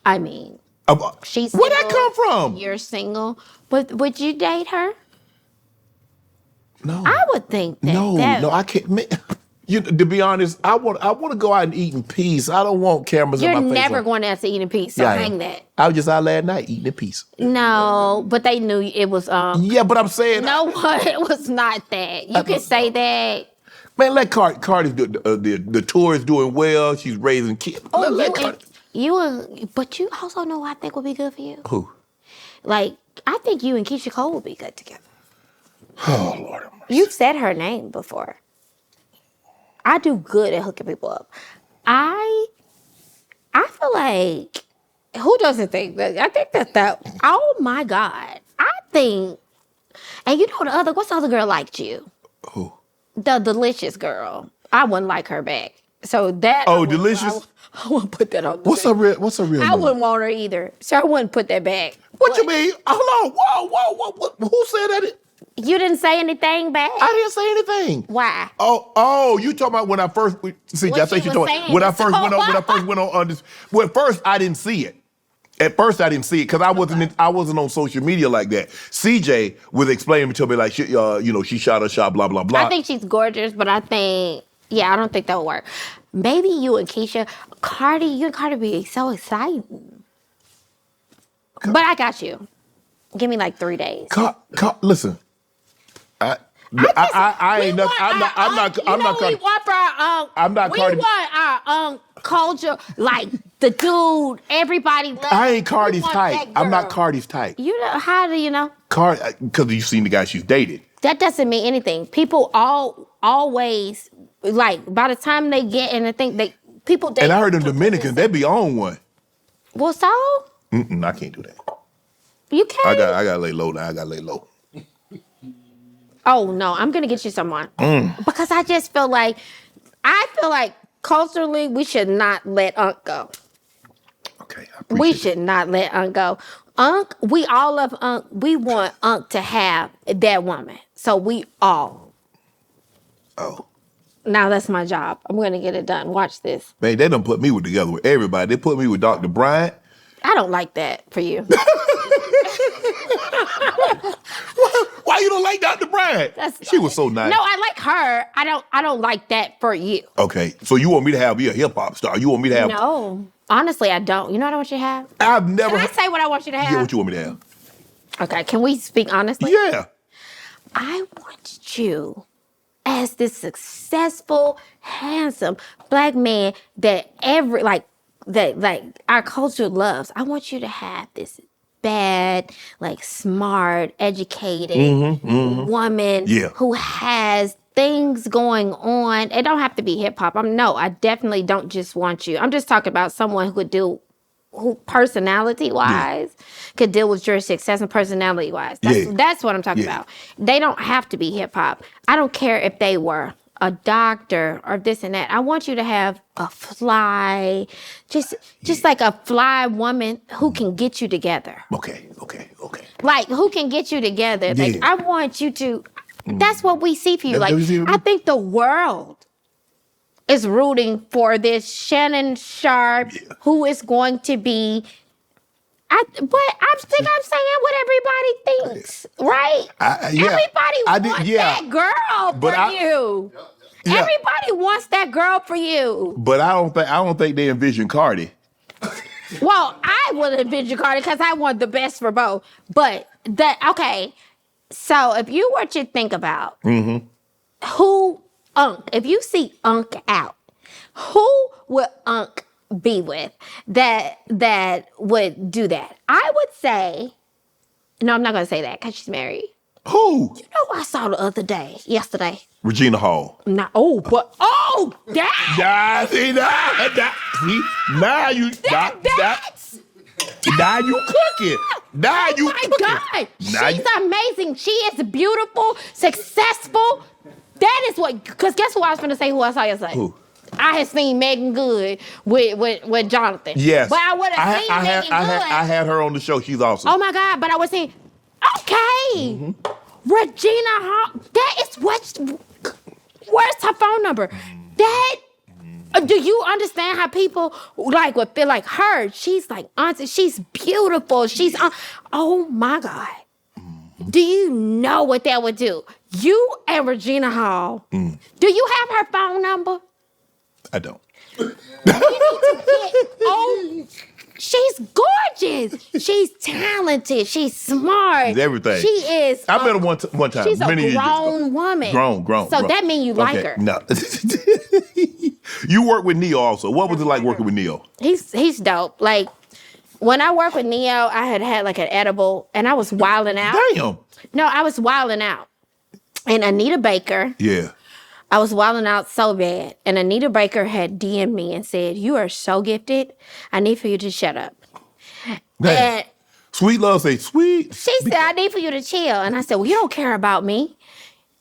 Speaker 2: I mean, she's
Speaker 1: where'd that come from?
Speaker 2: You're single, but would you date her?
Speaker 1: No,
Speaker 2: I would think that.
Speaker 1: No, I can't. Man, to be honest, I want to go out and eat in peace. I don't want cameras in my face.
Speaker 2: You're never going out to eat in peace, so hang that.
Speaker 1: I was just out last night eating in peace.
Speaker 2: No, but they knew it was.
Speaker 1: Yeah, but I'm saying.
Speaker 2: No, it was not that. You can say that.
Speaker 1: Man, let Cardi do the tour is doing well. She's raising kids. Let Cardi.
Speaker 2: But you also know who I think would be good for you.
Speaker 1: Who?
Speaker 2: I think you and Keisha Cole would be good together.
Speaker 1: Oh, Lord have mercy.
Speaker 2: You've said her name before. I do good at hooking people up. I feel like, who doesn't think that? I think that, oh my God. I think, and you know what's the other girl liked you?
Speaker 1: Who?
Speaker 2: The Delicious girl. I wouldn't like her back. So that.
Speaker 1: Oh, Delicious?
Speaker 2: I wouldn't put that on.
Speaker 1: What's her real
Speaker 2: I
Speaker 1: name?
Speaker 2: wouldn't want her either. So I wouldn't put that back.
Speaker 1: What you mean? Hold on. Whoa. Who said that?
Speaker 2: You didn't say anything back?
Speaker 1: I didn't say anything.
Speaker 2: Why?
Speaker 1: Oh, you talking about when I first see?
Speaker 2: What
Speaker 1: I think
Speaker 2: she
Speaker 1: you
Speaker 2: was
Speaker 1: talking
Speaker 2: saying.
Speaker 1: when I first went on this. Well, at first I didn't see it. At first I didn't see it because I wasn't on social media like that. CJ was explaining to me like she shot her shot, blah blah blah.
Speaker 2: I think she's gorgeous, but I don't think that would work. Maybe you and Keisha, you and Cardi be so exciting. But I got you. Give me 3 days.
Speaker 1: Listen. I ain't nothing. I'm not Cardi.
Speaker 2: We want our culture, the dude, everybody loves.
Speaker 1: I ain't Cardi's type. I'm not Cardi's type.
Speaker 2: You know, how do you know?
Speaker 1: Cardi, because you've seen the guy she's dated.
Speaker 2: That doesn't mean anything. People always, by the time they get in, I think people date.
Speaker 1: And I heard them Dominicans, they be on one.
Speaker 2: Well, so?
Speaker 1: I can't do that.
Speaker 2: You can't?
Speaker 1: I gotta lay low now. I gotta lay low.
Speaker 2: Oh, no, I'm going to get you someone. Because I just feel like, culturally, we should not let Unc go.
Speaker 1: Okay,
Speaker 2: We should not let Unc go. Unc, we all love Unc. We want Unc to have that woman. So we all.
Speaker 1: Oh.
Speaker 2: Now that's my job. I'm going to get it done. Watch this.
Speaker 1: Man, they done put me together with everybody. They put me with Dr. Bryant.
Speaker 2: I don't like that for you.
Speaker 1: Why you don't like Dr. Bryant? She was so nice.
Speaker 2: No, I like her. I don't like that for you.
Speaker 1: Okay, so you want me to have me a hip hop star? You want me to have?
Speaker 2: No, honestly, I don't. You know what I want you to have?
Speaker 1: I've never.
Speaker 2: Can I say what I want you to have?
Speaker 1: Yeah, what you want me to have?
Speaker 2: Okay, can we speak honestly?
Speaker 1: Yeah.
Speaker 2: I want you as this successful, handsome black man that our culture loves. I want you to have this bad, like smart, educated woman who has things going on. It don't have to be hip hop. I definitely don't just want you. I'm just talking about someone who could do, who personality wise could deal with your success and personality wise. That's what I'm talking about. They don't have to be hip hop. I don't care if they were a doctor or this and that. I want you to have a fly, just like a fly woman who can get you together.
Speaker 1: Okay.
Speaker 2: Like who can get you together. Like I want you to, that's what we see for you. Like I think the world is rooting for this Shannon Sharpe, who is going to be. I'm saying what everybody thinks, right? Everybody wants that girl for you. Yeah. Everybody wants that girl for you.
Speaker 1: But I don't think they envision Cardi.
Speaker 2: Well, I would envision Cardi because I want the best for both. But okay. So if you were to think about who if you see Unc out, who would Unc be with that would do that? I would say, no, I'm not going to say that because she's married.
Speaker 1: Who?
Speaker 2: You know who I saw yesterday?
Speaker 1: Regina Hall.
Speaker 2: That.
Speaker 1: Now you cooking. Now you cooking.
Speaker 2: Oh my God. She's amazing. She is beautiful, successful. That is what, because guess who I was going to say who I saw yesterday?
Speaker 1: Who?
Speaker 2: I had seen Megan Good with Jonathan.
Speaker 1: Yes.
Speaker 2: But I would have seen Megan Good.
Speaker 1: I had her on the show. She's awesome.
Speaker 2: Oh my God, but I was saying, okay. Regina Hall, that is where's her phone number? Do you understand how people like would feel like her? She's like auntie, she's beautiful. She's oh my God. Do you know what that would do? You and Regina Hall. Do you have her phone number?
Speaker 1: I don't.
Speaker 2: She's gorgeous. She's talented. She's smart.
Speaker 1: She's everything.
Speaker 2: She is.
Speaker 1: I met her one time.
Speaker 2: She's a grown woman.
Speaker 1: Grown.
Speaker 2: So that means you like her.
Speaker 1: No. You work with Neo also. What was it like working with Neo?
Speaker 2: He's dope. Like when I worked with Neo, I had like an edible and I was wilding out.
Speaker 1: Damn.
Speaker 2: No, I was wilding out. And Anita Baker.
Speaker 1: Yeah.
Speaker 2: I was wilding out so bad. And Anita Baker had DM'd me and said, "You are so gifted. I need for you to shut up." And
Speaker 1: Sweet Love say, sweet.
Speaker 2: she said, "I need for you to chill." And I said, "Well, you don't care about me."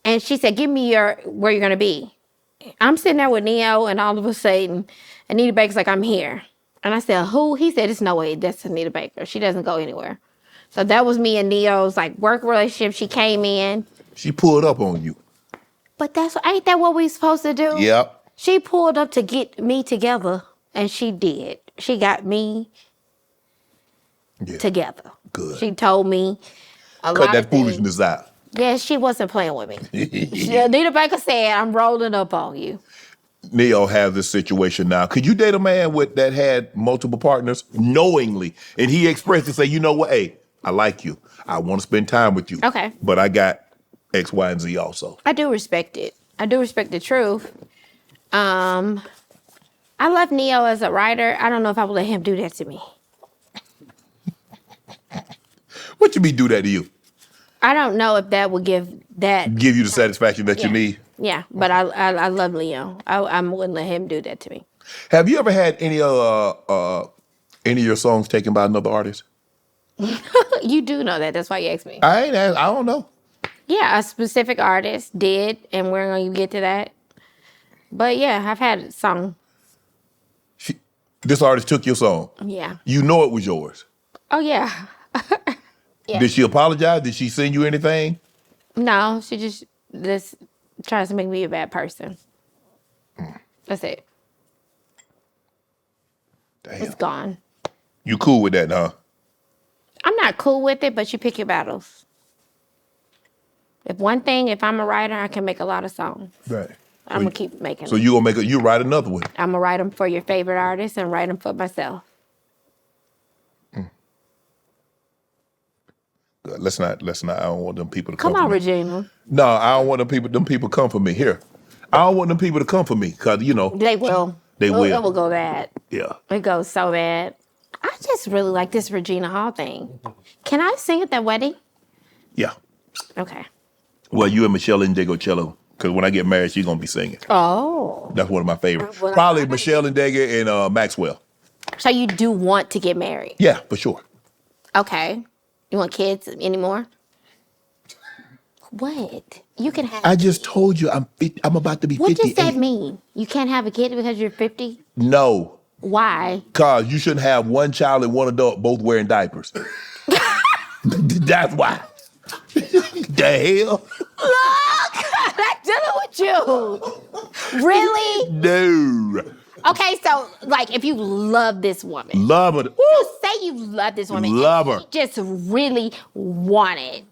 Speaker 2: And she said, "Give me where you're going to be." I'm sitting there with Neo and all of a sudden, Anita Baker's like, "I'm here." And I said, "Who?" He said, "There's no way that's Anita Baker. She doesn't go anywhere." So that was me and Neo's like work relationship. She came in.
Speaker 1: She pulled up on you.
Speaker 2: But ain't that what we supposed to do?
Speaker 1: Yep.
Speaker 2: She pulled up to get me together, and she did. She got me together.
Speaker 1: Good.
Speaker 2: She told me a lot
Speaker 1: Cut that
Speaker 2: of things.
Speaker 1: foolishness out.
Speaker 2: Yeah, she wasn't playing with me. Anita Baker said, "I'm rolling up on you."
Speaker 1: Neo has this situation now. Could you date a man that had multiple partners knowingly? And he expressed to say, "You know what? Hey, I like you. I want to spend time with you.
Speaker 2: Okay.
Speaker 1: But I got X, Y, and Z also."
Speaker 2: I do respect it. I do respect the truth. I love Neo as a writer. I don't know if I would let him do that to me.
Speaker 1: What you mean do that to you?
Speaker 2: I don't know if that would give you
Speaker 1: the satisfaction that you need?
Speaker 2: Yeah, but I love Leo. I wouldn't let him do that to me.
Speaker 1: Have you ever had any of your songs taken by another artist?
Speaker 2: You do know that. That's why you asked me.
Speaker 1: I don't know.
Speaker 2: Yeah, a specific artist did, and we're going to get to that. But yeah, I've had a song.
Speaker 1: This artist took your song.
Speaker 2: Yeah.
Speaker 1: You know it was yours.
Speaker 2: Oh, yeah. Yeah.
Speaker 1: Did she apologize? Did she send you anything?
Speaker 2: No, she just tries to make me a bad person. That's it.
Speaker 1: Damn.
Speaker 2: It's gone.
Speaker 1: You cool with that, huh?
Speaker 2: I'm not cool with it, but you pick your battles. If I'm a writer, I can make a lot of songs.
Speaker 1: Right.
Speaker 2: I'm gonna keep making
Speaker 1: So
Speaker 2: them.
Speaker 1: you write another one.
Speaker 2: I'm gonna write them for your favorite artist and write them for myself.
Speaker 1: Let's not. I don't want them people to
Speaker 2: Come
Speaker 1: come
Speaker 2: on,
Speaker 1: for me.
Speaker 2: Regina.
Speaker 1: No, I don't want them people come for me. Here. I don't want them people to come for me because,
Speaker 2: They will.
Speaker 1: They will.
Speaker 2: It will go bad.
Speaker 1: Yeah.
Speaker 2: It goes so bad. I just really like this Regina Hall thing. Can I sing at that wedding?
Speaker 1: Yeah.
Speaker 2: Okay.
Speaker 1: Well, you and Michelle and Diego cello, because when I get married, she's going to be singing.
Speaker 2: Oh.
Speaker 1: That's one of my favorites.
Speaker 2: Well,
Speaker 1: Probably Michelle and Diego and Maxwell.
Speaker 2: So you do want to get married?
Speaker 1: Yeah, for sure.
Speaker 2: Okay. You want kids anymore? What? You can have.
Speaker 1: I just told you I'm about to be 58.
Speaker 2: What does that mean? You can't have a kid because you're 50?
Speaker 1: No.
Speaker 2: Why?
Speaker 1: Because you shouldn't have one child and one adult both wearing diapers. That's why. The hell?
Speaker 2: Look! I'm dealing with you. Really?
Speaker 1: No.
Speaker 2: Okay, so, like, if you love this woman.
Speaker 1: Love her.
Speaker 2: So say you love this woman.
Speaker 1: Love
Speaker 2: and
Speaker 1: her.
Speaker 2: you just really wanted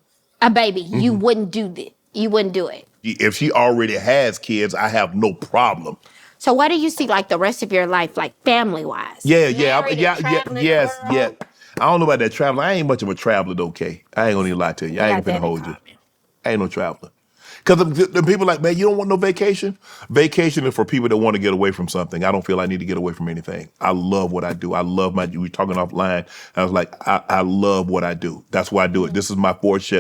Speaker 2: a baby. You wouldn't do this. You wouldn't do it.
Speaker 1: If she already has kids, I have no problem.
Speaker 2: So what do you see, like, the rest of your life, like, family-wise?
Speaker 1: Yes. I don't know about that traveling. I ain't much of a traveler, though, Kay. I ain't gonna even lie to you. I ain't gonna hold you. I ain't no traveler. Because the people like, man, you don't want no vacation? Vacation is for people that want to get away from something. I don't feel I need to get away from anything. I love what I do. I love we were talking offline. I was like, I love what I do. That's why I do it. This is my fourth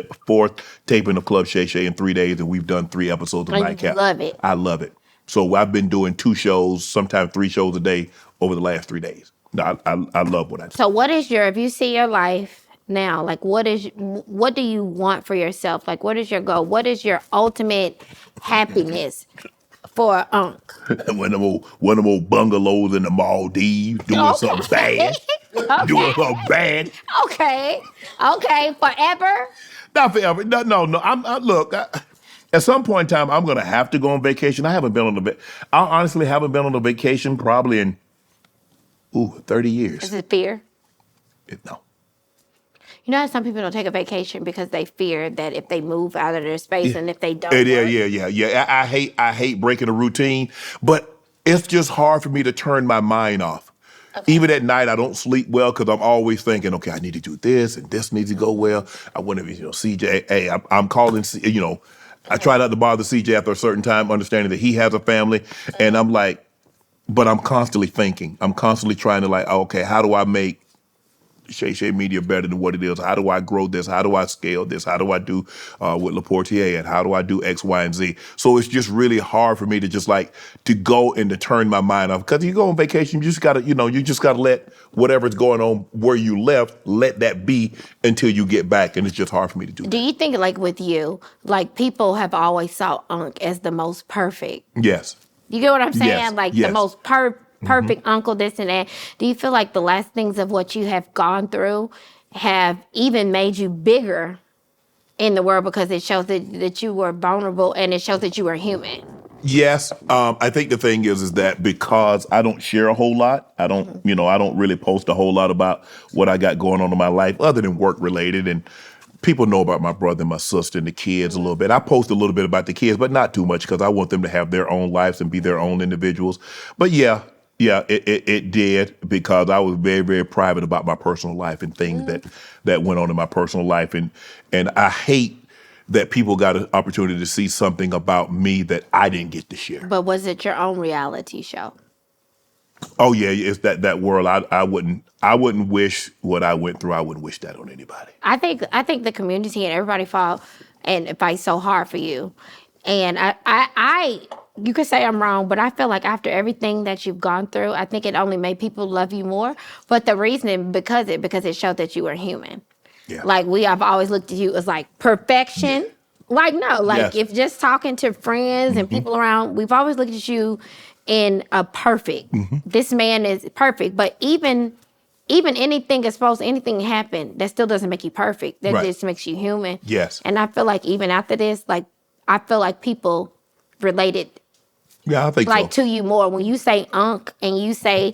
Speaker 1: taping of Club Shay Shay in 3 days, and we've done 3 episodes of Nightcap.
Speaker 2: I love it.
Speaker 1: I love it. So I've been doing 2 shows, sometimes 3 shows a day over the last 3 days. No, I love what I do.
Speaker 2: So what is if you see your life now, like what do you want for yourself? Like what is your goal? What is your ultimate happiness for Unc?
Speaker 1: One of them old bungalows in the Maldives, doing something bad. Doing something bad.
Speaker 2: Okay. Forever?
Speaker 1: Not forever. No. Look, at some point in time, I'm going to have to go on vacation. I honestly haven't been on a vacation probably in 30 years.
Speaker 2: Is it fear?
Speaker 1: No.
Speaker 2: You know how some people don't take a vacation because they fear that if they move out of their space and if they don't
Speaker 1: Yeah. I hate breaking a routine, but it's just hard for me to turn my mind off. Okay. Even at night, I don't sleep well because I'm always thinking, okay, I need to do this and this needs to go well. I want to be, CJ, hey, I'm calling, I try not to bother CJ after a certain time, understanding that he has a family. And I'm like, but I'm constantly thinking. I'm constantly trying to okay, how do I make Shay Shay Media better than what it is? How do I grow this? How do I scale this? How do I do with LaPortier? And how do I do X, Y, and Z? So it's just really hard for me to just to go and to turn my mind off. Because you go on vacation, you just gotta, let whatever's going on where you left, let that be until you get back. And it's just hard for me to do that.
Speaker 2: Do you think with you, people have always saw Unc as the most perfect?
Speaker 1: Yes.
Speaker 2: You get what I'm saying?
Speaker 1: Yes.
Speaker 2: The most perfect uncle, this and that. Do you feel like the last things of what you have gone through have even made you bigger in the world because it shows that you were vulnerable and it shows that you were human?
Speaker 1: Yes. I think the thing is that because I don't share a whole lot, I don't really post a whole lot about what I got going on in my life other than work related. And people know about my brother and my sister and the kids a little bit. I post a little bit about the kids, but not too much because I want them to have their own lives and be their own individuals. But yeah, it did because I was very, very private about my personal life and things that went on in my personal life. And I hate that people got an opportunity to see something about me that I didn't get to share.
Speaker 2: But was it your own reality show?
Speaker 1: Oh yeah, it's that world. I wouldn't wish what I went through. I wouldn't wish that on anybody.
Speaker 2: I think the community and everybody fought and fight so hard for you. And I you could say I'm wrong, but I feel like after everything that you've gone through, I think it only made people love you more. But the reason because it showed that you were human. Yeah. I've always looked at you as perfection. Yeah. If just talking to friends and people around, we've always looked at you in a perfect. This man is perfect, but even anything anything happen, that still doesn't make you perfect. That just makes you human.
Speaker 1: Yes.
Speaker 2: And I feel like even after this, I feel like people related.
Speaker 1: Yeah, I think so.
Speaker 2: To you more when you say Unc and you say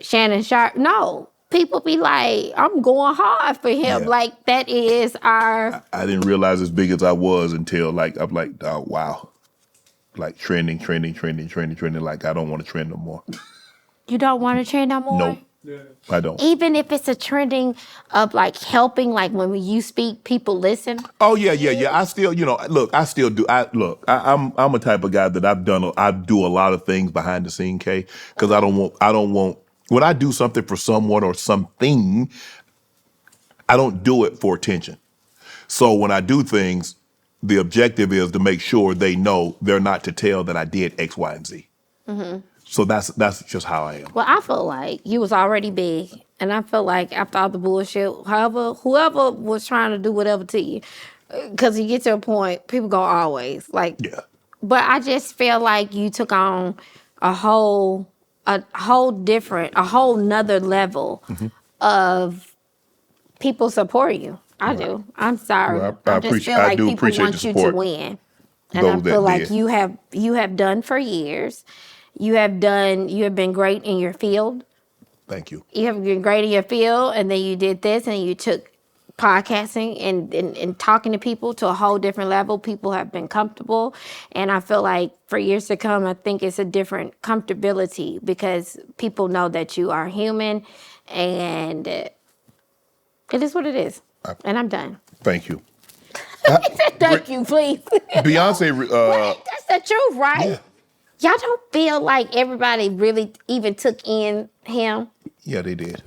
Speaker 2: Shannon Sharp. No, people be like, I'm going hard for him.
Speaker 1: Yeah.
Speaker 2: Like, that is our...
Speaker 1: I didn't realize as big as I was until like, I'm like, oh, wow. Like trending. Like, I don't want to trend no more.
Speaker 2: You don't want to trend no more?
Speaker 1: No, I don't.
Speaker 2: Even if it's a trending of like helping, like when you speak, people listen.
Speaker 1: Oh yeah. I still, look, I still do. I'm a type of guy that I do a lot of things behind the scene, Kay, because I don't want, when I do something for someone or something, I don't do it for attention. So when I do things, the objective is to make sure they know they're not to tell that I did X, Y, and Z. Mm-hmm. So that's just how I am.
Speaker 2: Well, I feel like you was already big, and I feel like after all the bullshit, whoever was trying to do whatever to you, because you get to a point, people go always like.
Speaker 1: Yeah.
Speaker 2: But I just feel like you took on a whole nother level of people support you. I do. I'm sorry.
Speaker 1: Well,
Speaker 2: I just feel like people want you to win, and I feel like you have done for years. You have been great in your field.
Speaker 1: Thank you.
Speaker 2: You have been great in your field, and then you did this, and you took podcasting and talking to people to a whole different level. People have been comfortable, and I feel like for years to come, I think it's a different comfortability because people know that you are human, and it is what it is. And I'm done.
Speaker 1: Thank you.
Speaker 2: Thank you, please.
Speaker 1: Beyonce.
Speaker 2: That's the truth, right?
Speaker 1: Yeah.
Speaker 2: Y'all don't feel like everybody really even took in him?
Speaker 1: Yeah, they did.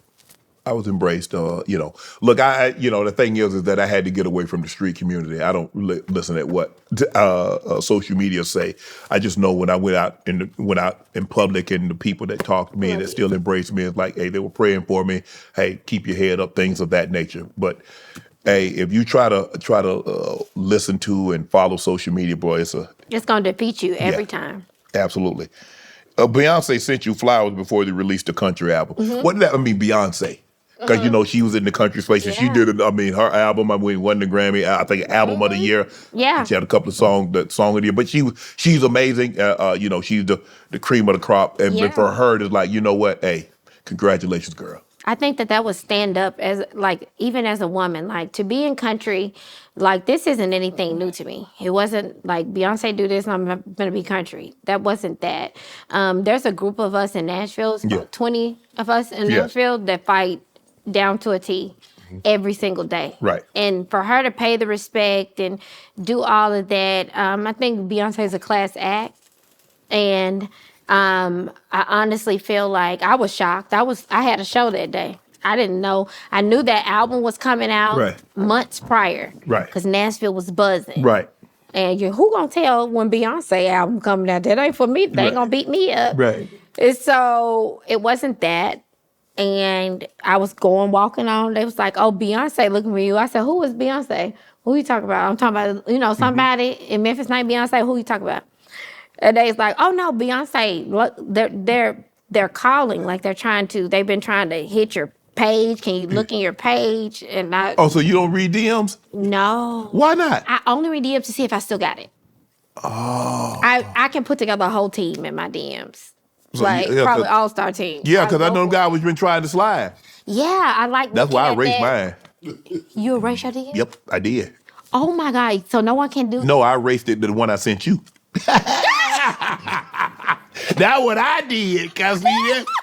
Speaker 1: I was embraced. Look, the thing is that I had to get away from the street community. I don't listen at what social media say. I just know when I went out in public and the people that talked to me and that still embraced me, it's like, hey, they were praying for me. Hey, keep your head up, things of that nature. But hey, if you try to listen to and follow social media, boy,
Speaker 2: it's gonna defeat you every time.
Speaker 1: Absolutely. Beyonce sent you flowers before they released the country album.
Speaker 2: Mm-hmm.
Speaker 1: What did that mean, Beyonce? Because, she was in the country space and she did it. I mean, her album, won the Grammy, I think, album of the year.
Speaker 2: Yeah.
Speaker 1: She had a couple of songs, the song of the year. But she's amazing. She's the cream of the crop. And but for her, it's like, you know what? Hey, congratulations, girl.
Speaker 2: I think that would stand up as, like, even as a woman, like, to be in country, like, this isn't anything new to me. It wasn't like Beyonce do this and I'm going to be country. That wasn't that. There's a group of us in Nashville, 20 of us in Nashville that fight down to a T every single day.
Speaker 1: Right.
Speaker 2: And for her to pay the respect and do all of that, I think Beyonce is a class act. And I honestly feel like I was shocked. I had a show that day. I didn't know. I knew that album was coming out months prior.
Speaker 1: Right.
Speaker 2: Because Nashville was buzzing.
Speaker 1: Right.
Speaker 2: And who gonna tell when Beyonce album coming out? That ain't for me. They ain't gonna beat me up.
Speaker 1: Right.
Speaker 2: And so it wasn't that. And I was walking on. They was like, oh, Beyonce looking for you. I said, who is Beyonce? Who you talking about? I'm talking about, somebody in Memphis named Beyonce. Who you talking about? And they was like, oh no, Beyonce, look, they're calling, like they've been trying to hit your page. Can you look in your page? And
Speaker 1: so you don't read DMs?
Speaker 2: No.
Speaker 1: Why not?
Speaker 2: I only read DMs to see if I still got it.
Speaker 1: Oh.
Speaker 2: I can put together a whole team in my DMs.
Speaker 1: So,
Speaker 2: probably all-star team.
Speaker 1: Yeah, because I know the guy was been trying to slide.
Speaker 2: Yeah, I like
Speaker 1: That's why I erased mine.
Speaker 2: You erased your DM?
Speaker 1: Yep, I did.
Speaker 2: Oh my God, so no one can do
Speaker 1: No, I erased it, the one I sent you. That's what I did, because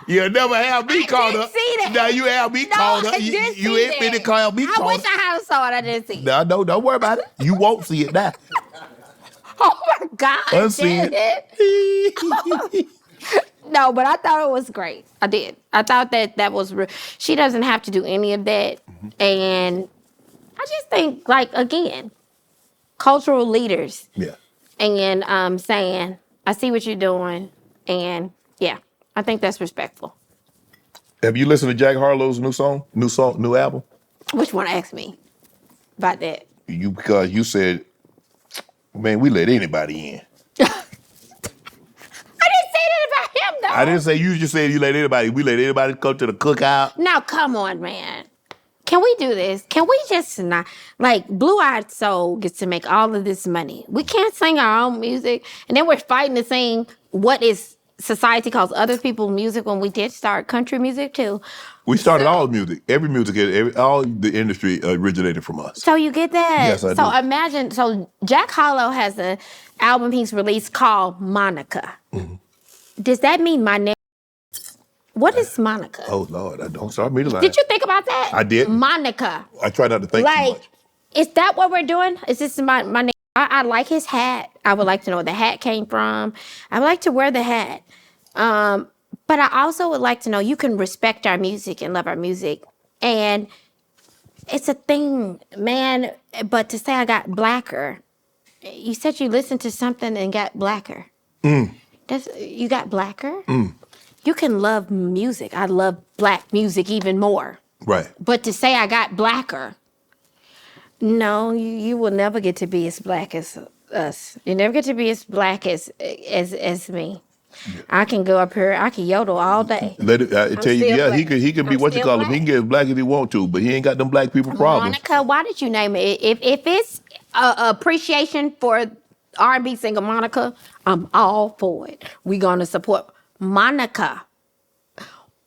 Speaker 1: you'll never have me caught up.
Speaker 2: See that.
Speaker 1: Now you have me caught up. You ain't finna call me caught up.
Speaker 2: I wish I had saw it. I didn't see it.
Speaker 1: No, don't worry about it. You won't see it now.
Speaker 2: Oh my God.
Speaker 1: Unseen
Speaker 2: it. No, but I thought it was great. I did. I thought that was real. She doesn't have to do any of that. And I just think, like, again, cultural leaders.
Speaker 1: Yeah.
Speaker 2: And saying, I see what you're doing. And yeah, I think that's respectful.
Speaker 1: Have you listened to Jack Harlow's new album?
Speaker 2: Which one asked me about that?
Speaker 1: Because you said, man, we let anybody in. I didn't say, you just said you let anybody. We let anybody come to the cookout.
Speaker 2: Now, come on, man. Can we do this? Can we just not, like, Blue Eyed Soul gets to make all of this money. We can't sing our own music, and then we're fighting to sing what is society calls other people's music when we did start country music too.
Speaker 1: We started all music. Every music, all the industry originated from us.
Speaker 2: So you get that?
Speaker 1: Yes, I
Speaker 2: so
Speaker 1: do.
Speaker 2: Imagine, so Jack Harlow has an album he's released called Monica.
Speaker 1: Mm-hmm.
Speaker 2: Does that mean my name? What is Monica?
Speaker 1: Oh, Lord, don't start me to lie.
Speaker 2: Did you think about that?
Speaker 1: I did.
Speaker 2: Monica.
Speaker 1: I try not to think too much.
Speaker 2: Is that what we're doing? Is this my name? I like his hat. I would like to know where the hat came from. I would like to wear the hat. But I also would like to know you can respect our music and love our music. And it's a thing, man. But to say I got blacker, you said you listened to something and got blacker. You got blacker? You can love music. I love black music even more.
Speaker 1: Right.
Speaker 2: But to say I got blacker, no, you will never get to be as black as us. You never get to be as black as me. Yeah. I can go up here, I can yodel all day.
Speaker 1: I tell you, yeah, black. he could be what you call him. He can get as black as he want to, but he ain't got them black people problems.
Speaker 2: Monica, why did you name it? If it's appreciation for R&B singer Monica, I'm all for it. We're gonna support Monica.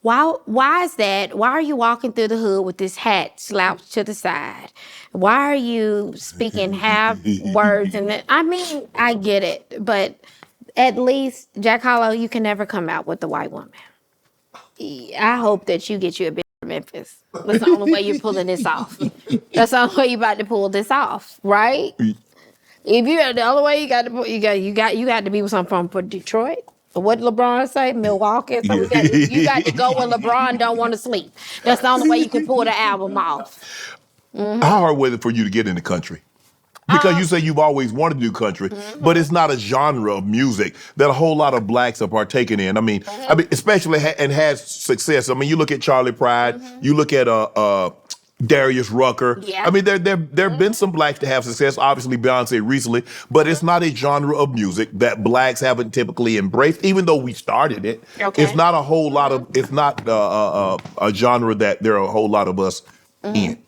Speaker 2: Why is that? Why are you walking through the hood with this hat slouched to the side? Why are you speaking half words? I mean, I get it, but at least, Jack Harlow, you can never come out with the white woman. I hope that you get you a bitch from Memphis. That's the only way you're pulling this off. That's the only way you're about to pull this off, right? If you the only way you got to be with someone from Detroit. What did LeBron say? Milwaukee. So you got to go when LeBron don't want to sleep. That's the only way you can pull the album off.
Speaker 1: How hard was it for you to get in the country? Because you say you've always wanted to do country, but it's not a genre of music that a whole lot of blacks are partaking in. I mean, especially and has success. I mean, you look at Charlie Pride, you look at Darius Rucker.
Speaker 2: Yeah.
Speaker 1: I mean, there have been some blacks that have success. Obviously, Beyonce recently, but it's not a genre of music that blacks haven't typically embraced. Even though we started it, it's not a whole lot of. It's not a genre that there are a whole lot of us in.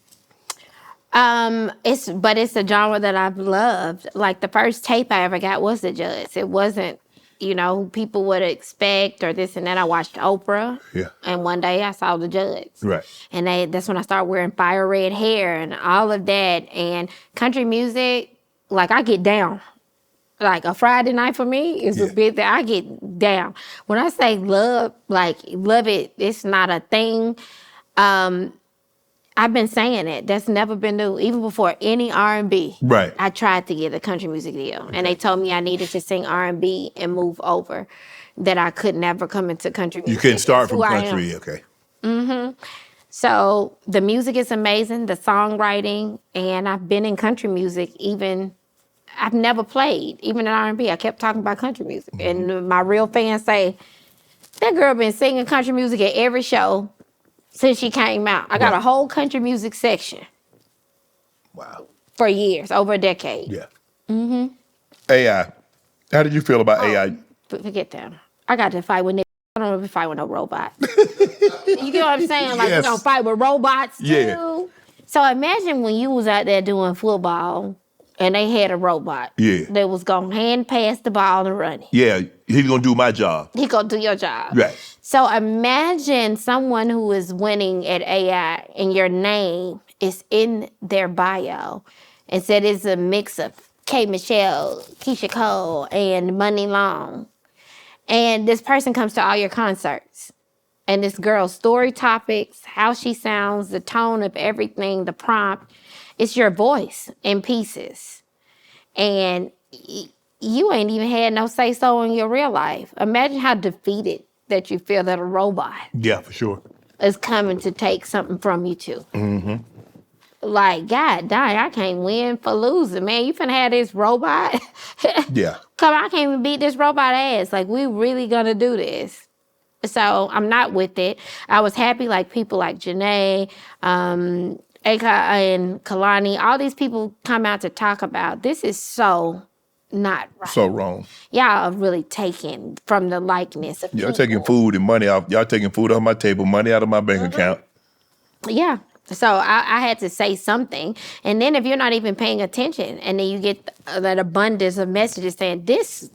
Speaker 2: It's a genre that I've loved. Like the first tape I ever got was The Judds. It wasn't, people would expect or this and that. I watched Oprah.
Speaker 1: Yeah.
Speaker 2: And one day I saw The Judds.
Speaker 1: Right.
Speaker 2: And that's when I started wearing fire red hair and all of that. And country music, like I get down. Like a Friday night for me is a big thing. I get down. When I say love, like love it, it's not a thing. I've been saying it. That's never been new. Even before any R&B.
Speaker 1: Right.
Speaker 2: I tried to get a country music deal. Okay. And they told me I needed to sing R&B and move over. That I could never come into country music.
Speaker 1: You couldn't start from country, okay.
Speaker 2: So the music is amazing, the songwriting, and I've been in country music I've never played, even in R&B. I kept talking about country music. And my real fans say, that girl been singing country music at every show since she came out. I got a whole country music section.
Speaker 1: Wow.
Speaker 2: For years, over a decade.
Speaker 1: Yeah. AI. How did you feel about AI?
Speaker 2: Forget that. I got to fight with niggas. I don't ever fight with no robot. You get what I'm saying? Like, we don't fight with robots, too.
Speaker 1: Yeah.
Speaker 2: So imagine when you was out there doing football and they had a robot.
Speaker 1: Yeah.
Speaker 2: That was going to hand pass the ball and run it.
Speaker 1: Yeah, he's going to do my job.
Speaker 2: He going to do your job.
Speaker 1: Right.
Speaker 2: So imagine someone who is winning at AI and your name is in their bio and said it's a mix of K. Michelle, Keisha Cole, and Money Long. And this person comes to all your concerts. And this girl's story topics, how she sounds, the tone of everything, the prompt, it's your voice in pieces. And you ain't even had no say-so in your real life. Imagine how defeated that you feel that a robot
Speaker 1: for sure
Speaker 2: is coming to take something from you too. Like, God dang, I can't win for losing, man. You finna have this robot? Come on, I can't even beat this robot ass. Like, we really gonna do this. So I'm not with it. I was happy like people like Janae, Aka and Kalani, all these people come out to talk about this is so not right.
Speaker 1: So wrong.
Speaker 2: Y'all are really taking from the likeness of
Speaker 1: Y'all
Speaker 2: people.
Speaker 1: taking food and money off. Y'all taking food off my table, money out of my bank account.
Speaker 2: Yeah. So I had to say something. And then if you're not even paying attention, and then you get that abundance of messages saying, this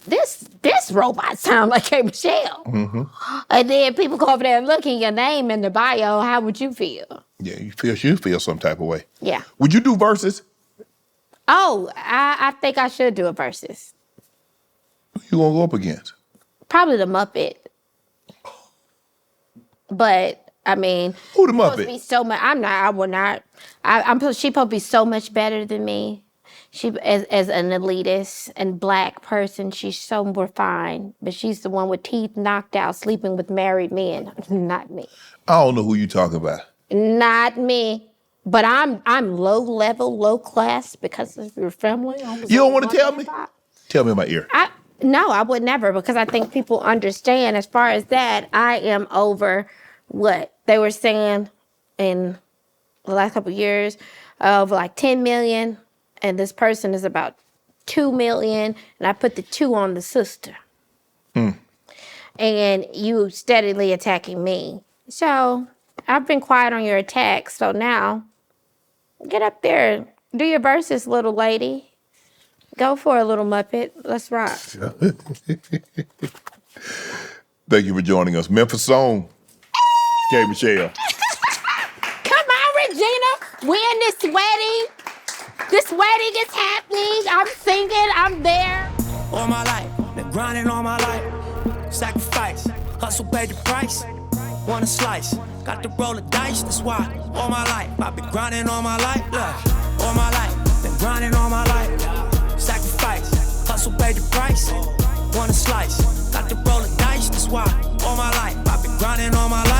Speaker 2: robot sounds like K. Michelle.
Speaker 1: Mm-hmm.
Speaker 2: And then people go over there and look at your name in the bio, how would you feel?
Speaker 1: Yeah, you feel some type of way.
Speaker 2: Yeah.
Speaker 1: Would you do verses?
Speaker 2: Oh, I think I should do a versus.
Speaker 1: Who you gonna go up against?
Speaker 2: Probably the Muppet. But I mean,
Speaker 1: Who the
Speaker 2: she's supposed to
Speaker 1: Muppet?
Speaker 2: be so much. I will not. She supposed to be so much better than me. She as an elitist and black person, she's so refined. But she's the one with teeth knocked out, sleeping with married men. Not me.
Speaker 1: I don't know who you talking about.
Speaker 2: Not me. But I'm low level, low class because of your family.
Speaker 1: You don't want to tell me? Tell me in my ear.
Speaker 2: No, I would never, because I think people understand. As far as that, I am over what they were saying in the last couple of years of like 10 million, and this person is about 2 million, and I put the 2 on the sister. And you steadily attacking me. So I've been quiet on your attacks, so now get up there, do your verses, little lady. Go for a little Muppet. Let's rock.
Speaker 1: Thank you for joining us. Memphis song, K. Michelle.
Speaker 2: Come on, Regina. We in this wedding. This wedding is happening. I'm singing. I'm there.
Speaker 3: All my life, been grinding all my life. Sacrifice, hustle paid the price. Want a slice, got to roll the dice. That's why all my life I've been grinding all my life. Look, all my life, been grinding all my life. Sacrifice, hustle paid the price. Want a slice, got to roll the dice. That's why all my life I've been grinding all my life.